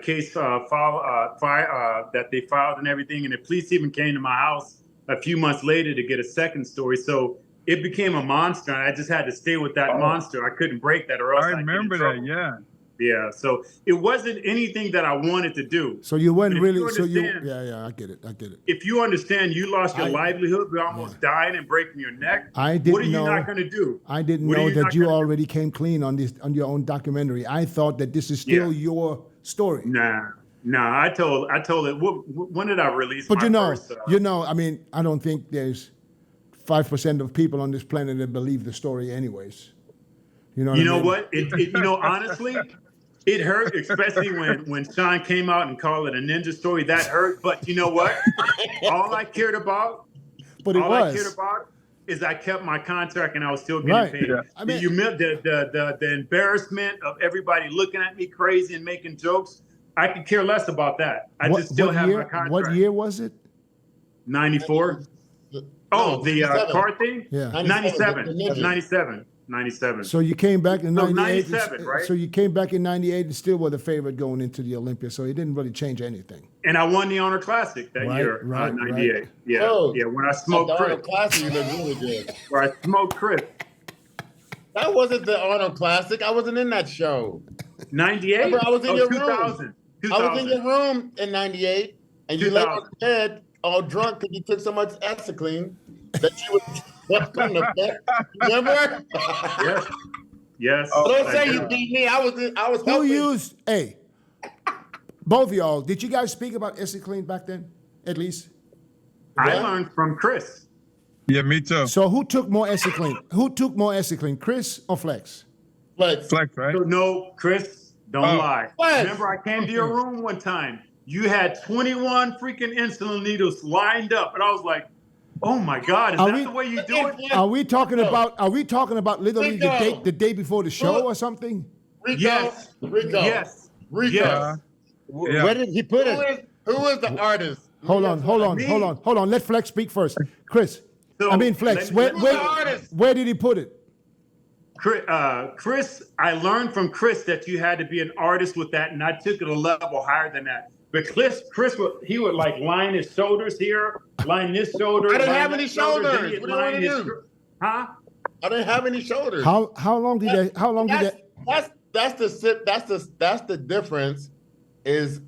E: case that they filed and everything. And the police even came to my house a few months later to get a second story. So it became a monster, and I just had to stay with that monster. I couldn't break that, or else
B: I remember that. Yeah.
E: Yeah. So it wasn't anything that I wanted to do.
D: So you weren't really.
E: Yeah,
D: I get it.
E: If you understand, you lost your livelihood, you're almost dying and breaking your neck.
D: I didn't
E: What are you
D: know,
E: not going to do?
D: I didn't know that you already came clean on your own documentary. I thought that this is still your story.
E: Nah, I told it. When did I release?
D: But
E: my first,
D: I mean, I don't think there's 5% of people on this planet that believe the story, anyways. You know what?
E: Honestly, It hurt, especially when Sean came out and called it a ninja story. That hurt. But you know what? All I cared about, I cared about is I kept my contract and I was still getting paid.
B: Yeah.
D: I mean,
E: The embarrassment of everybody looking at me crazy and making jokes, I could care less about that. I just still have my contract.
D: What year was it?
E: 94. Oh, the car thing?
D: Yeah.
E: 97.
D: So you came back in
E: So
D: 98.
E: 97, right?
D: So you came back in 98 and still were the favorite going into the Olympia. So it didn't really change anything.
E: And I won the Honor Classic that year, 98.
D: Right.
E: Yeah,
C: Oh,
E: yeah. When I smoked Chris.
C: Arnold Classic, you look really good.
E: Where I smoked Chris.
C: That wasn't the Arnold Classic. I wasn't in that show.
E: 98?
C: Remember, I was in your
E: 2000.
C: room. I was in your room in 98, and you lay on the bed all drunk because you took so much ESICLEAN that you was on the bed. Remember?
E: Yes. Yes.
C: Don't
E: I
C: say
E: do.
C: you beat me. I was
D: Who
C: helping.
D: used, hey, both of y'all, did you guys speak about ESICLEAN back then, at least?
E: I learned from Chris.
B: Yeah, me too.
D: So who took more ESICLEAN? Who took more ESICLEAN, Chris or Flex?
C: Flex.
B: Flex, right?
E: No, Chris, don't lie.
C: Flex.
E: Remember, I came to your room one time. You had 21 freaking insulin needles lined up, and I was like, "Oh my God, is
D: Are
E: that
D: we-
E: the way you do it?"
D: Are we talking about literally
C: Rico.
D: the day before the show or something?
C: Rico.
E: Yes.
C: Rico.
E: Yes.
C: Rico.
E: Yes.
B: Yeah.
A: Where did he put it?
C: Who is the artist?
D: Hold on. Let Flex speak first. Chris,
E: So,
D: Flex,
E: let me-
D: where did he put it?
E: Chris, I learned from Chris that you had to be an artist with that, and I took it a level higher than that. But Chris would like line his shoulders here, line this shoulder.
C: I didn't
E: line
C: have
E: that
C: any
E: shoulder, then
C: shoulders.
E: he'd
C: What do you
E: line
C: want to
E: his
C: do?
E: shou- Huh?
C: I didn't have any shoulders.
D: How long did that?
C: That's the difference. Is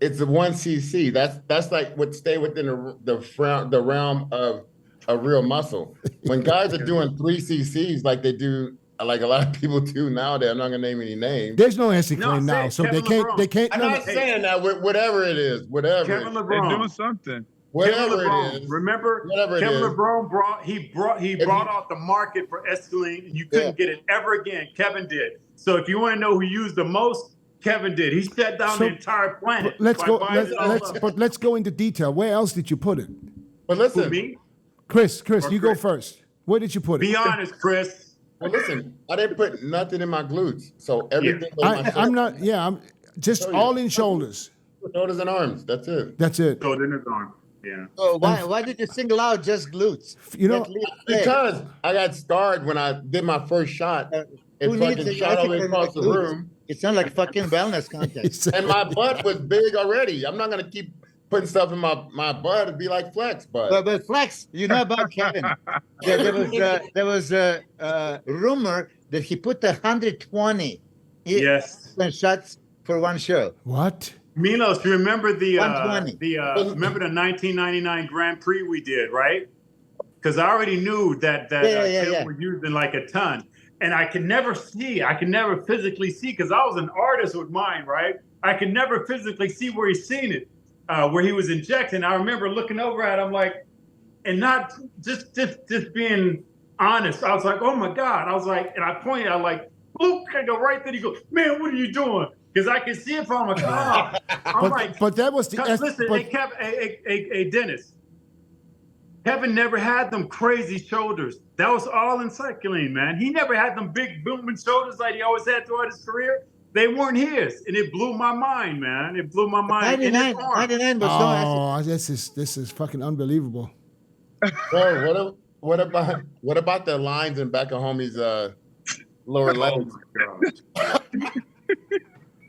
C: it's the 1 cc. That's like what stay within the realm of a real muscle. When guys are doing 3 cc's like they do, like a lot of people do nowadays, I'm not gonna name any names.
D: There's no ESICLEAN
E: No,
D: now, so
E: Kevin
D: they
E: LeBron.
D: can't.
C: I'm
D: No,
C: not saying that. Whatever it is, whatever.
E: Kevin
C: it is,
B: They're doing
E: LeBron.
B: something.
C: whatever
E: Kevin LeBron.
C: it is.
E: Remember,
C: Whatever it
E: Kevin
C: is.
E: LeBron brought out the market for ESICLEAN, and you couldn't get it ever again. Kevin did. So if you want to know who used the most, Kevin did. He shut down the entire planet.
D: let's
E: by
D: go.
E: buying it all up.
D: Let's go into detail. Where else did you put it,
C: But
E: Who,
C: listen,
E: me?
D: Chris?
E: Or
D: You go
E: Chris?
D: first. Where did you put it?
E: Be honest, Chris.
C: well, listen. I didn't put nothing in my glutes, so everything. was my
D: I'm not. Yeah, I'm just
C: Show you.
D: all in shoulders.
C: shoulders and arms. That's it.
D: That's it.
E: So then it's on. Yeah.
A: Oh, why did you single out just glutes?
D: You know,
A: At least leg.
C: Because I got scarred when I did my first shot.
A: Who
C: It
A: needs
C: fucking
A: a
C: shot all the way
A: ESICLEAN
C: across the
A: glutes?
C: room.
A: It's not like fucking wellness contest.
C: And my butt was big already. I'm not gonna keep putting stuff in my butt and be like Flex butt.
A: But Flex, you know about Kevin. There was a rumor that he put 120
E: Yes.
A: shots for one show.
D: what?
E: Milos, you remember the
A: 120.
E: remember the 1999 Grand Prix we did, right? Because I already knew that
A: Yeah.
E: were using like a ton, and I could never physically see because I was an artist with mine, right? I could never physically see where he's seen it, where he was injecting. I remember looking over at him like, and not just being honest. I was like, oh my God. I was like, and I pointed, I like, look, I go right there. He goes, man, what are you doing? Because I can see it from afar. I'm like,
D: But that was the.
E: listen,
D: but-
E: hey, Dennis. Kevin never had them crazy shoulders. That was all in ESICLEAN, man. He never had them big booming shoulders like he always had throughout his career. They weren't his, and it blew my mind, man. It blew my mind. And
A: 99
E: his arm.
A: 99 was no
D: Oh, this is fucking unbelievable.
C: Bro, what about the lines in back of homie's lower
E: Oh
C: legs?
E: my God.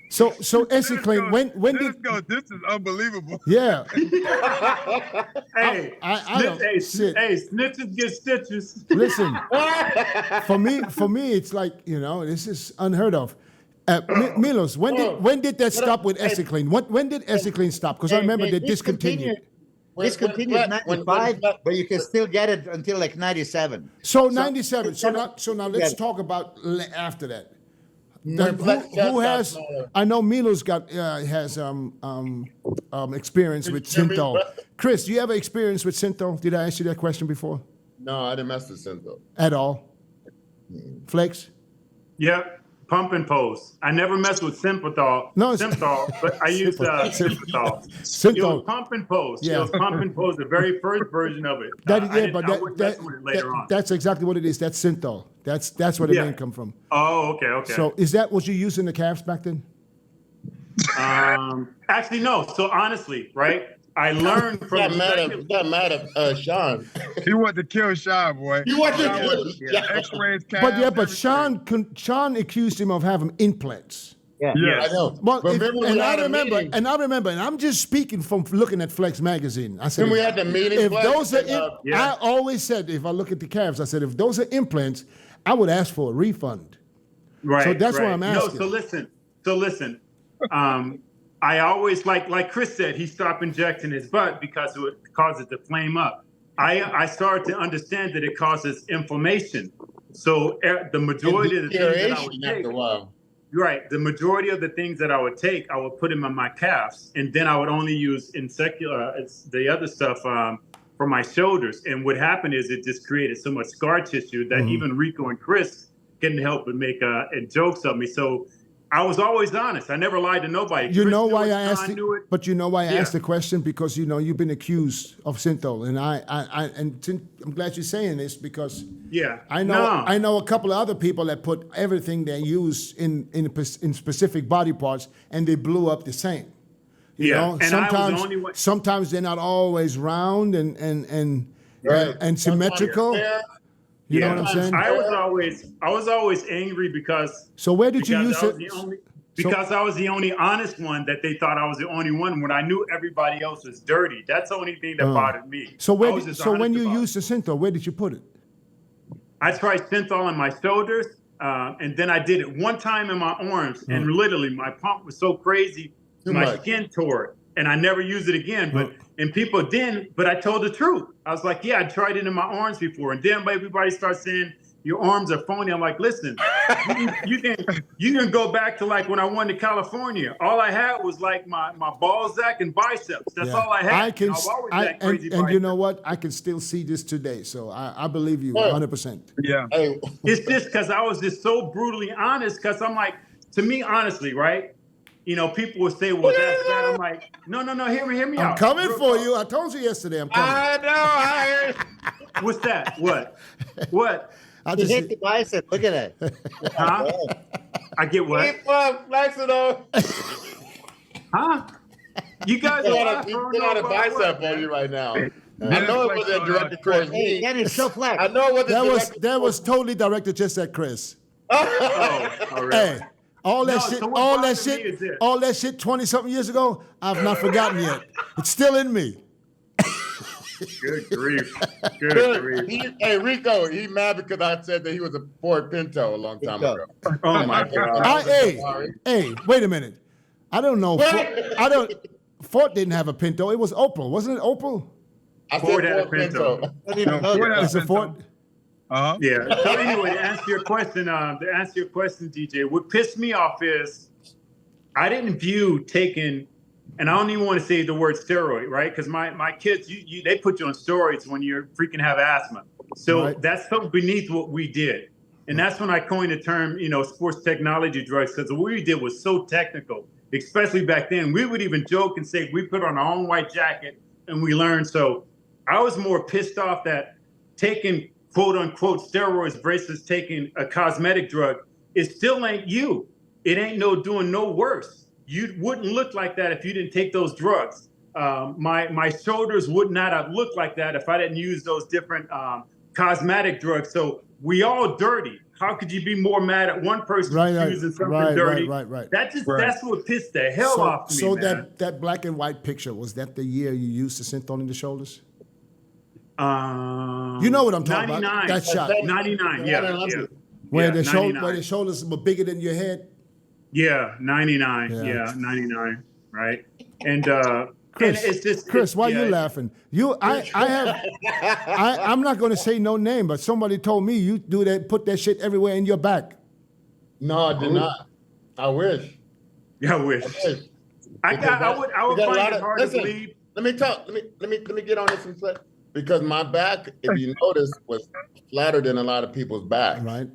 D: So ESICLEAN, when did?
B: This is unbelievable.
D: Yeah.
E: Hey,
D: I don't- shit.
E: snitches get stitches.
D: Listen, for me, it's like, you know, this is unheard of. Milos, when did that stop with ESICLEAN? When did ESICLEAN stop? Because I remember they discontinued.
A: Discontinued in 95, but you can still get it until like 97.
D: So 97. So now let's talk about after that. Who has? I know Milos has experience with SYNTHOL. Chris, do you have experience with SYNTHOL? Did I ask you that question before?
C: No, I didn't mess with SYNTHOL.
D: At all? Flex?
E: Yep. Pump and pose. I never messed with Synthol.
D: No,
E: Synthol, but I used Synthol. It was
D: Synthol.
E: pump and pose.
D: Yeah.
E: It was pump and pose, the very first version of it.
D: That,
E: I wouldn't mess
D: that,
E: with it later on.
D: that's exactly what it is. That's Synthol. That's where the name come from.
E: Oh, okay.
D: So is that what you used in the calves back then?
E: Actually, no. So honestly, right? I learned from
C: Got mad at Sean.
B: He wanted to kill Sean, boy.
C: He wanted to kill
E: Yeah.
C: Sean.
B: X-rays,
D: But Sean accused him of having implants.
A: Yeah.
C: I know.
D: Well,
C: But remember when we had a meeting?
D: and I'm just speaking from looking at Flex magazine. I said,
C: When we had the meeting,
D: if
C: Flex,
D: those are,
C: and,
D: I always said, if I look at the calves, I said, if those are implants, I would ask for a refund.
E: Right.
D: So that's why
E: right.
D: I'm asking.
E: No, so listen. I always like Chris said, he stopped injecting his butt because it would cause it to flame up. I started to understand that it causes inflammation. So the majority of the things that I would take,
C: after a while.
E: right, the majority of the things that I would take, I would put them on my calves, and then I would only use the other stuff for my shoulders. And what happened is it just created so much scar tissue that even Rico and Chris couldn't help but make jokes of me. So I was always honest. I never lied to nobody.
D: You
E: Chris
D: know
E: knew
D: why
E: it,
D: I asked
E: Sean
D: it?
E: knew it.
D: But you know why I
E: Yeah.
D: asked the question? Because you've been accused of Synthol, and I'm glad you're saying this because
E: Yeah.
D: I know a couple of other people that put everything they use in specific body parts, and they blew up the same. You
E: Yeah,
D: know,
E: and I was the
D: sometimes
E: only one-
D: sometimes they're not always round and
C: Right.
D: symmetrical.
C: Yeah.
D: You know what I'm saying?
E: I was always angry because
D: So where did you use
E: I was
D: it?
E: the only, because I was the only honest one that they thought I was the only one when I knew everybody else was dirty. That's the only thing that bothered me.
D: So
E: I was just honest
D: when you
E: about it.
D: used the Synthol, where did you put it?
E: I tried Synthol on my shoulders, and then I did it one time in my arms, and literally my pump was so crazy, my
C: much.
E: skin tore it, and I never used it again. And people didn't, but I told the truth. I was like, yeah, I tried it in my arms before, and then everybody starts saying your arms are phony. I'm like, listen, you can go back to like when I went to California. All I had was like my Balzac and biceps. That's all I had. I've always had crazy
D: and you
E: biceps.
D: know what? I can still see this today, so I believe you
C: Well,
D: 100%.
B: Yeah.
C: Hey,
E: It's just because I was just so brutally honest. Because I'm like, to me, honestly, right? You know, people would say, "Well, that's bad." I'm like, no, hear me out.
D: I'm coming
E: Real
D: for
E: talk.
D: you. I told you yesterday. I'm coming.
C: I know.
E: What's that? What?
D: I
A: He
D: just
A: hit the bicep. Look at that.
E: Huh? I get what?
C: Keep up, flexing on.
E: Huh? You guys
C: He
E: are
C: got
E: laughing.
C: a bicep on you right now. I know it wasn't directed towards
A: Hey,
C: me.
A: that is so flat.
C: I know it wasn't
D: that was totally directed just at Chris.
E: Oh, really?
D: Hey, all that
E: No,
D: shit,
E: so what
D: all that
E: bothers me is
D: shit,
E: this.
D: all that shit 20-something years ago, I've not forgotten yet. It's still in me.
E: Good grief. Good grief.
C: Hey, Rico, he mad because I said that he was a Ford Pinto a long time ago.
E: Oh my God.
D: Hey, wait a minute. I don't know. Ford didn't have a Pinto. It was Opel, wasn't it? Opel?
C: I
E: Ford
C: said
E: had a
C: Ford Pinto.
A: I didn't even know
B: Ford
A: that.
B: had
D: It's a Ford.
B: Uh-huh.
E: Yeah. So anyway, to answer your question, DJ, what pissed me off is I didn't view taking, and I don't even want to say the word steroid, right? Because my kids, they put you on steroids when you freaking have asthma. So
D: Right.
E: that's so beneath what we did. And that's when I coined the term, sports technology drugs, because what we did was so technical, especially back then. We would even joke and say we put on our own white jacket and we learned. So I was more pissed off that taking quote unquote steroids versus taking a cosmetic drug, it still ain't you. It ain't doing no worse. You wouldn't look like that if you didn't take those drugs. My shoulders would not have looked like that if I didn't use those different cosmetic drugs. So we all dirty. How could you be more mad at one person for using something dirty?
D: Right.
E: That's what pissed the hell off me,
D: So
E: man.
D: that black and white picture, was that the year you used the Synthol in the shoulders? You know what I'm talking
E: 99.
D: about. That shot.
E: 99, yeah.
D: Where
E: Yeah,
D: the shoulders were bigger than your head.
E: Yeah, 99.
D: Yeah.
E: Yeah, 99, right? And
D: Chris,
E: and it's just
D: Chris, why you laughing? I'm not going to say no name, but somebody told me you do that, put that shit everywhere in your back.
C: No, I did not. I wish.
E: Yeah, I wish. I would find it hard to believe.
C: Let me talk. Let me get on this and say, because my back, if you notice, was flatter than a lot of people's backs.
D: Right.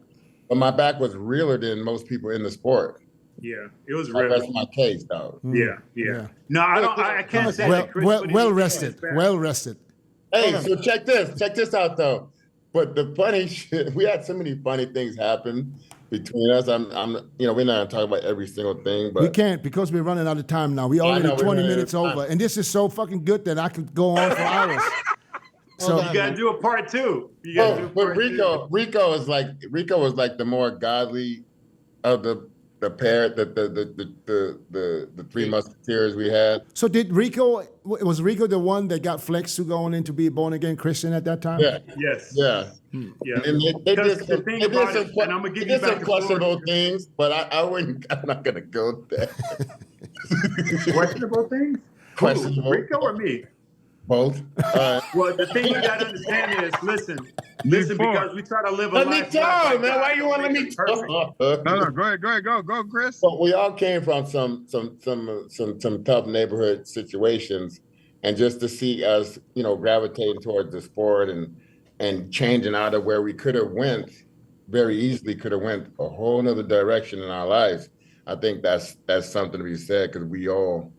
C: but my back was realer than most people in the sport.
E: Yeah, it was
C: I
E: real.
C: rest my case, though.
E: Yeah. No, I don't. I can't say
D: Well,
E: that Chris
D: well,
E: put
D: well
E: anything
D: rested.
E: on his back.
D: Well rested.
C: Hey, so check this out though. But the funny shit, we had so many funny things happen between us. I'm, we're not gonna talk about every single thing, but
D: We can't because we're running out of time now. We already
C: know, we're
D: 20
C: running out
D: minutes
C: of time.
D: over, and this is so fucking good that I could go on for hours. So
E: You gotta do a part 2. You gotta do a
C: but
E: part two.
C: Rico was like the more godly of the pair, the three musketeers we had.
D: So was Rico the one that got Flex to going in to be a born again Christian at that time?
C: Yeah,
E: Yes.
C: yeah.
E: Yeah.
C: And they
E: Because
C: did
E: the
C: some,
E: thing
C: they did
E: about
C: some,
E: it, and I'm gonna give
C: they
E: you
C: did some
E: back the
C: questionable
E: floor.
C: things, but I wouldn't. I'm not gonna go there.
E: Questionable things?
C: Questionable.
E: Who, Rico or me?
C: Both.
E: Well, the thing you gotta understand is, listen, because we try to live a
C: Let me
E: life.
C: talk, man. Why you want to let me
E: Perfect.
C: talk?
B: No, go ahead, go, Chris.
C: But we all came from some tough neighborhood situations, and just to see us, gravitating towards the sport and changing out of where we could have went very easily, could have went a whole nother direction in our lives. I think that's something to be said, because we all,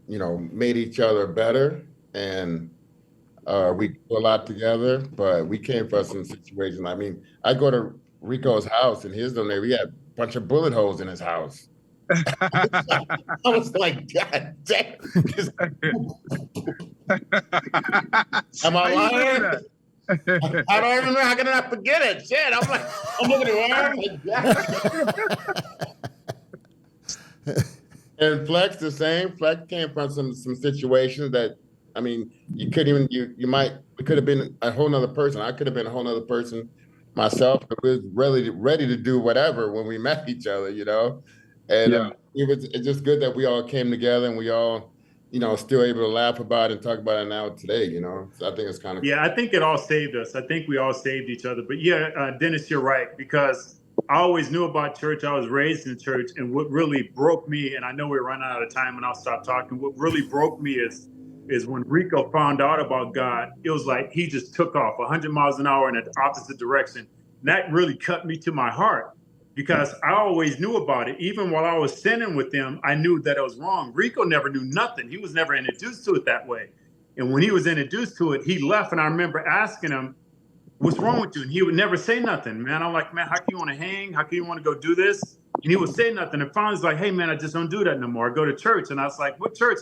C: made each other better, and we do a lot together. But we came from some situations. I mean, I go to Rico's house, and his neighbor, he had a bunch of bullet holes in his house. I was like, God damn. Am I lying? I don't remember. How can I forget it? Shit. I'm looking at And Flex the same. Flex came from some situations that, I mean, you couldn't even, we could have been a whole nother person. I could have been a whole nother person myself. I was really ready to do whatever when we met each other, And it's just good that we all came together, and we all, still able to laugh about it and talk about it now today, So I think it's kind of
E: Yeah, I think it all saved us. I think we all saved each other. But yeah, Dennis, you're right, because I always knew about church. I was raised in church, and what really broke me, and I know we're running out of time and I'll stop talking. What really broke me is when Rico found out about God. It was like he just took off 100 miles an hour in the opposite direction. And that really cut me to my heart, because I always knew about it. Even while I was sinning with them, I knew that it was wrong. Rico never knew nothing. He was never introduced to it that way. And when he was introduced to it, he left. And I remember asking him, "What's wrong with you?" And he would never say nothing, man. I'm like, "Man, how can you want to hang? How can you want to go do this?" And he would say nothing. And finally, he's like, "Hey, man, I just don't do that no more. I go to church." And I was like, "What church?"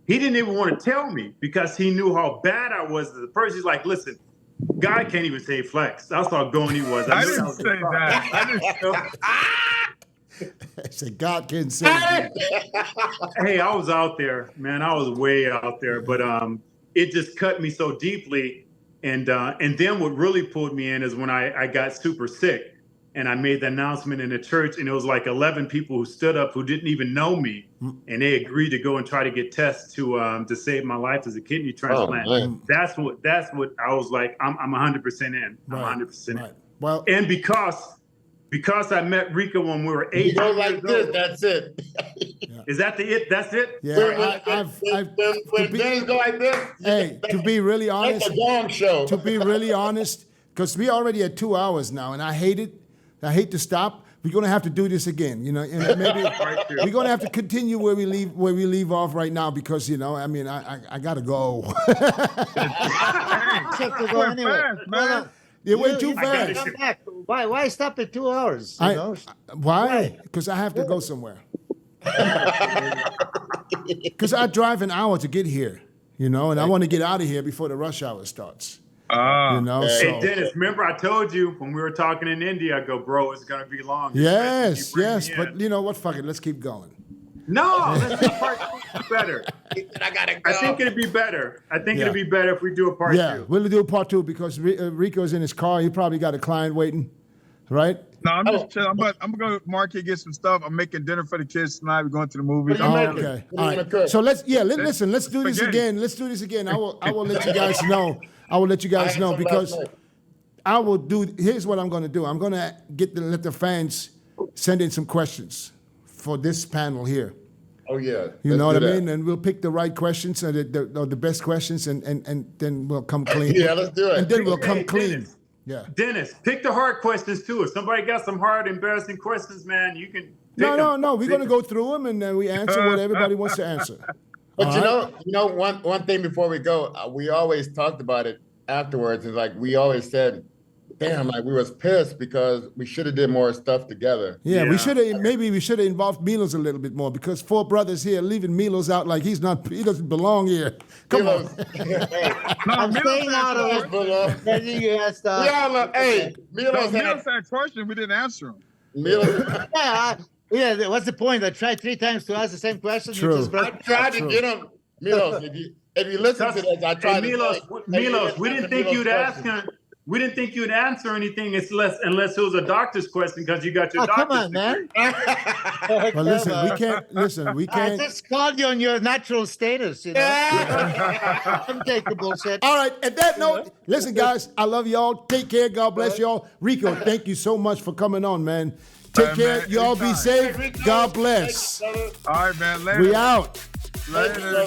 E: He didn't even want to tell me, because he knew how bad I was as a person. He's like, "Listen, God can't even say Flex." That's how going he was.
B: I didn't say that. I didn't
D: I said, God can say it.
E: Hey, I was out there, man. I was way out there, but it just cut me so deeply. And then what really pulled me in is when I got super sick, and I made the announcement in the church, and it was like 11 people who stood up who didn't even know me, and they agreed to go and try to get tests to save my life as a kidney transplant.
C: man.
E: That's what I was like. I'm 100% in. I'm 100% in.
D: Right. Well,
E: And because I met Rico when we were 8
C: You go
E: years
C: like
E: old.
C: this, that's it.
E: Is that it? That's it?
D: yeah,
C: When Dennis go like this,
D: hey, to be really
C: that's
D: honest,
C: a gong show.
D: to be really honest, because we already at 2 hours now, and I hate it. I hate to stop. We're gonna have to do this again, and maybe we're gonna have to continue where we leave off right now, because I gotta go.
A: Have to go anyway.
B: fast, man.
A: Well,
D: It went too
E: I gotta
D: fast.
A: come back. Why stop at 2 hours?
D: Why? Because I have to go somewhere. Because I drive an hour to get here, and I want to get out of here before the rush hour starts.
B: Ah.
E: Hey, Dennis, remember I told you when we were talking in India, I go, bro, it's going to be long.
D: Yes,
E: You bring
D: yes,
E: me
D: but
E: in.
D: you know what? Fuck it, let's keep going.
E: No, let's do part 2 better.
C: I gotta go.
E: I think it'd be better. It'd be better if we do a part 2.
D: Yeah, we'll do a part 2 because Rico's in his car. He probably got a client waiting, right?
B: No, I'm just chilling. I'm gonna go to the market, get some stuff. I'm making dinner for the kids tonight. We're going to the movies.
C: What are you
D: Oh,
C: making?
D: okay.
C: What
D: All
C: are you
D: right.
C: gonna cook?
D: So listen. Let's do this
B: Spaghetti.
D: again. Let's do this again. I will let you guys know. I will let you guys
C: had
D: know
C: some
D: because
C: last night.
D: I will do. Here's what I'm going to do. I'm going to let the fans send in some questions for this panel here.
C: Oh yeah.
D: You know
C: Let's
D: what
C: do
D: I
C: that.
D: mean? And we'll pick the right questions and the best questions, and then we'll come clean.
C: Yeah, let's do it.
D: And then we'll come
E: Hey,
D: clean.
E: Dennis,
D: Yeah.
E: Dennis, pick the hard questions too. If somebody got some hard, embarrassing questions, man, you can.
D: No. We're going to go through them and then we answer what everybody wants to answer.
C: But
D: All
C: you know, one thing before we go, we always talked about it afterwards. Is like we always said, damn, like we was pissed because we should have did more stuff together.
D: Yeah, we
E: Yeah.
D: should have involved Milos a little bit more because 4 brothers here leaving Milos out like he doesn't belong here. Come on.
A: I'm
B: Milos
A: staying out of it.
C: Milos.
A: I think you asked,
C: Hey, Milos
B: Milos
C: had
B: had a question. We didn't answer him.
C: Milos.
A: yeah, what's the point? I tried 3 times to ask the same question. you
D: True.
A: just
C: I
A: brought-
C: tried to get him, Milos. If you listen to this, I tried
E: Hey,
C: to.
E: Milos,
C: say,
E: Milos, we didn't think
C: Milos
E: you'd ask
C: question.
E: him. We didn't think you'd answer anything unless it was a doctor's question because you got your
A: Oh, come
E: doctor's
A: on, man.
D: Well, listen, we
A: I
D: can't.
A: just called you on your natural status, you know. I'm taking bullshit.
D: All right, at that note, listen, guys, I love y'all. Take care. God bless y'all. Rico, thank you so much for coming on, man. Take care.
B: man,
D: Y'all be
B: anytime.
D: safe. God bless.
B: All right, man. Later.
D: We out.
B: Later.